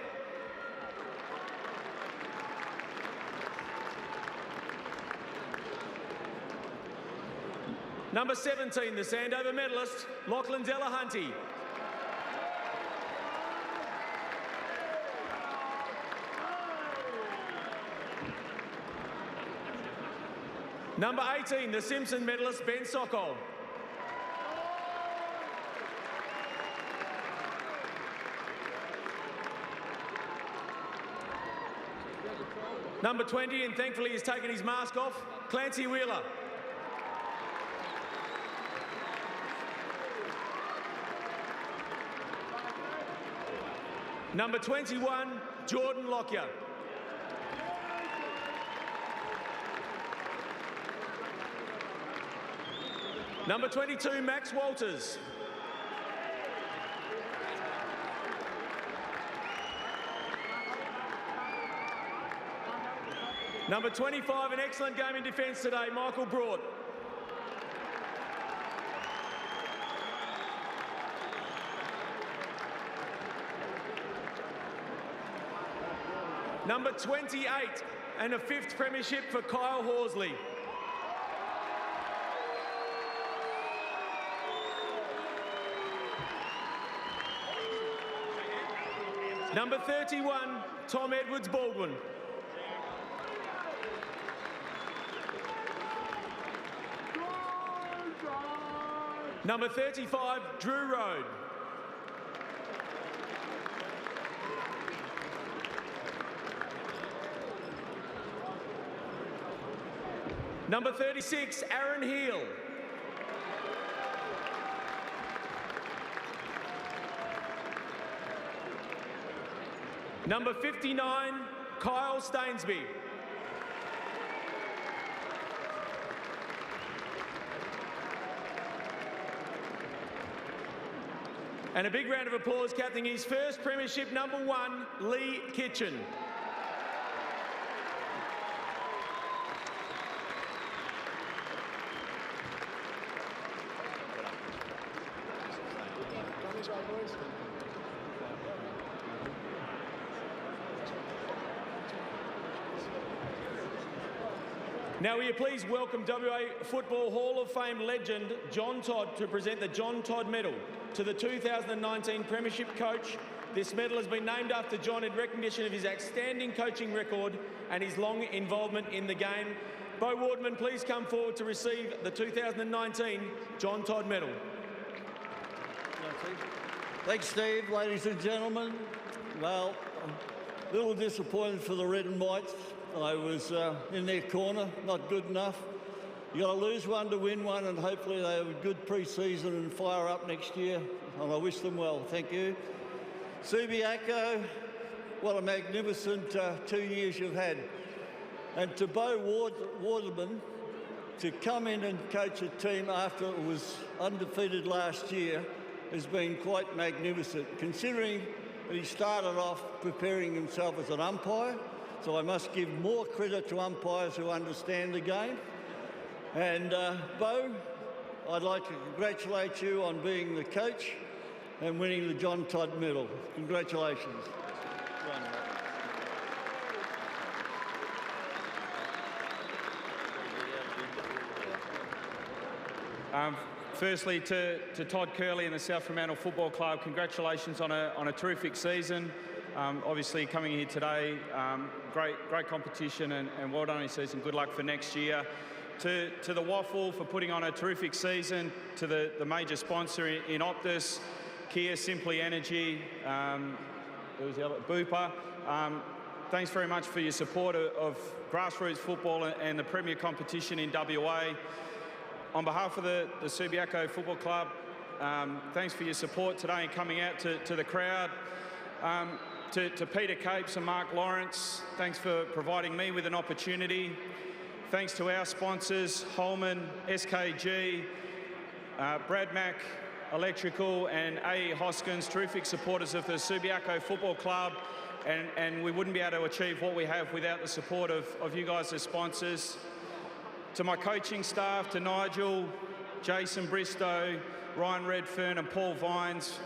Number 17, the Sandover medalist, Lachlan Delahunty. Number 18, the Simpson medalist, Ben Sokol. Number 20, and thankfully he's taken his mask off, Clancy Wheeler. Number 21, Jordan Lockyer. Number 22, Max Walters. Number 25, an excellent game in defence today, Michael Broad. Number 28, and a 5th premiership for Kyle Horsley. Number 31, Tom Edwards Baldwin. Number 35, Drew Road. Number 36, Aaron Heel. Number 59, Kyle Stainsby. And a big round of applause captaining his first premiership, number 1, Lee Kitchen. Now will you please welcome WA Football Hall of Fame legend John Todd to present the John Todd Medal to the 2019 Premiership coach. This medal has been named after John in recognition of his outstanding coaching record and his long involvement in the game. Bo Wardman, please come forward to receive the 2019 John Todd Medal. Thanks, Steve. Ladies and gentlemen, well, a little disappointed for the Red and Whites. I was in their corner, not good enough. You got to lose one to win one, and hopefully they have a good pre-season and fire up next year. And I wish them well. Thank you. Subiaco, what a magnificent 2 years you've had. And to Bo Waterman, to come in and coach a team after it was undefeated last year has been quite magnificent, considering that he started off preparing himself as an umpire. So I must give more credit to umpires who understand the game. And Bo, I'd like to congratulate you on being the coach and winning the John Todd Medal. Congratulations. Firstly, to Todd Curley and the South Fremantle Football Club, congratulations on a terrific season. Obviously, coming here today, great competition and well done on your season. Good luck for next year. To the WAFL for putting on a terrific season, to the major sponsor in Optus, Kia, Simply Energy, who's the other, Bupa. Thanks very much for your support of grassroots football and the premier competition in WA. On behalf of the Subiaco Football Club, Thanks for your support today and coming out to the crowd. To Peter Capes and Mark Lawrence, thanks for providing me with an opportunity. Thanks to our sponsors, Holman, SKG, Brad Mack Electrical and AE Hoskins, terrific supporters of the Subiaco Football Club, and we wouldn't be able to achieve what we have without the support of you guys as sponsors. To my coaching staff, to Nigel, Jason Bristow, Ryan Redfern and Paul Vines,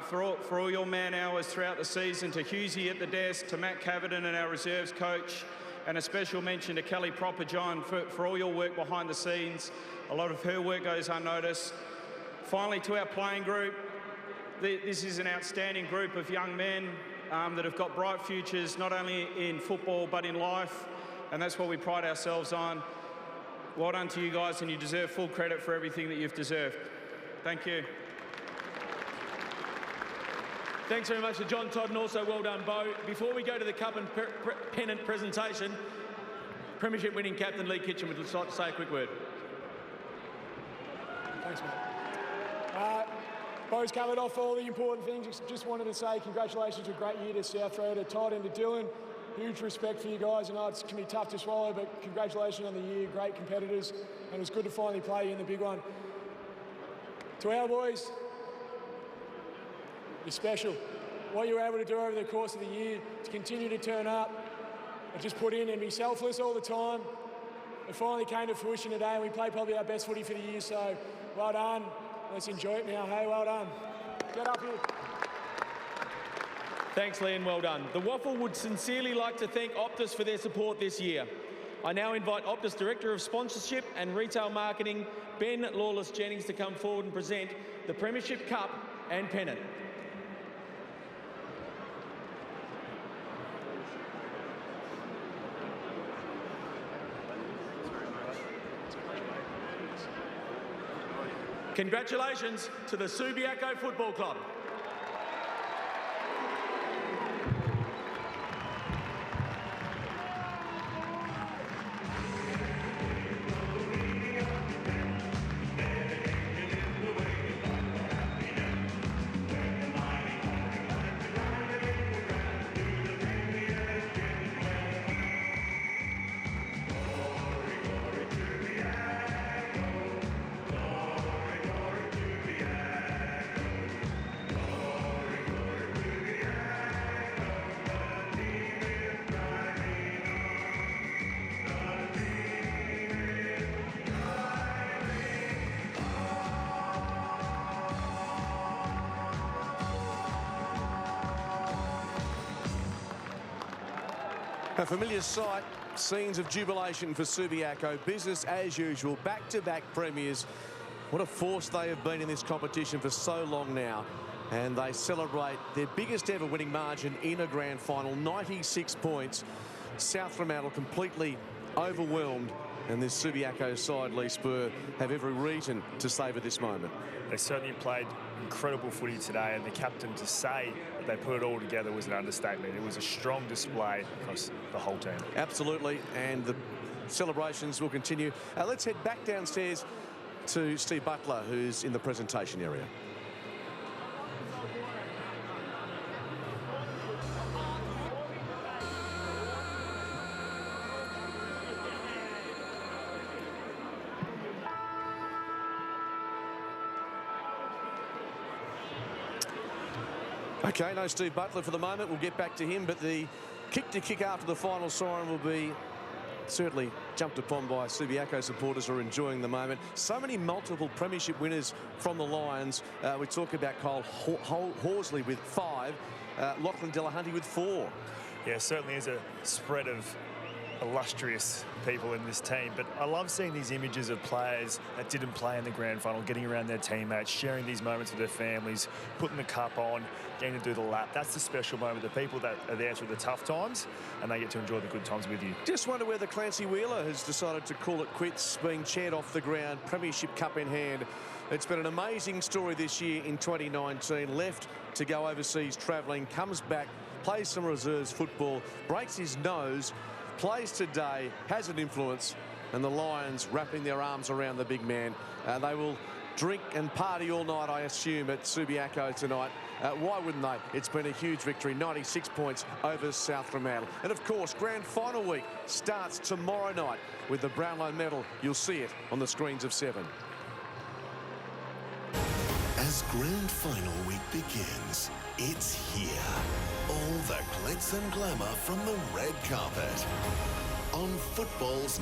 for all your man hours throughout the season, to Husey at the desk, to Matt Cavidan and our reserves coach, and a special mention to Kelly Proper-John for all your work behind the scenes. A lot of her work goes unnoticed. Finally, to our playing group, this is an outstanding group of young men that have got bright futures, not only in football but in life, and that's what we pride ourselves on. Well done to you guys, and you deserve full credit for everything that you've deserved. Thank you. Thanks very much to John Todd, and also well done, Bo. Before we go to the cup and pennant presentation, Premiership winning captain Lee Kitchen would like to say a quick word. Thanks, mate. Bo's covered off all the important things. Just wanted to say congratulations to a great year to South Road, to Todd and to Dylan. Huge respect for you guys. I know it can be tough to swallow, but congratulations on the year. Great competitors, and it was good to finally play you in the big one. To our boys, you're special. What you were able to do over the course of the year, to continue to turn up and just put in and be selfless all the time, it finally came to fruition today, and we played probably our best footy for the year, so well done. Let's enjoy it now. Hey, well done. Get up here. Thanks, Lee, and well done. The WAFL would sincerely like to thank Optus for their support this year. I now invite Optus Director of Sponsorship and Retail Marketing, Ben Lawless-Jennings, to come forward and present the Premiership Cup and pennant. Congratulations to the Subiaco Football Club. A familiar sight, scenes of jubilation for Subiaco. Business as usual, back-to-back premiers. What a force they have been in this competition for so long now. And they celebrate their biggest ever winning margin in a grand final, 96 points. South Fremantle completely overwhelmed. And this Subiaco side, Lee Spur, have every reason to savour this moment. They certainly played incredible footy today, and the captain to say that they put it all together was an understatement. It was a strong display across the whole team. Absolutely, and the celebrations will continue. Let's head back downstairs to Steve Butler, who's in the presentation area. Okay, no Steve Butler for the moment. We'll get back to him, but the kick after the final siren will be certainly jumped upon by Subiaco supporters who are enjoying the moment. So many multiple premiership winners from the Lions. We talk about Kyle Horsley with 5, Lachlan Delahunty with 4. Yeah, certainly is a spread of illustrious people in this team, but I love seeing these images of players that didn't play in the grand final, getting around their teammates, sharing these moments with their families, putting the cup on, getting to do the lap. That's the special moment. The people that are there through the tough times, and they get to enjoy the good times with you. Just wonder whether Clancy Wheeler has decided to call it quits, being chaired off the ground, Premiership Cup in hand. It's been an amazing story this year in 2019. Left to go overseas travelling, comes back, plays some reserves football, breaks his nose, plays today, has an influence, and the Lions wrapping their arms around the big man. They will drink and party all night, I assume, at Subiaco tonight. Why wouldn't they? It's been a huge victory, 96 points over South Fremantle. And of course, grand final week starts tomorrow night with the Brownlow medal. You'll see it on the screens of 7. As grand final week begins, it's here. All the glitz and glamour from the red carpet. On football's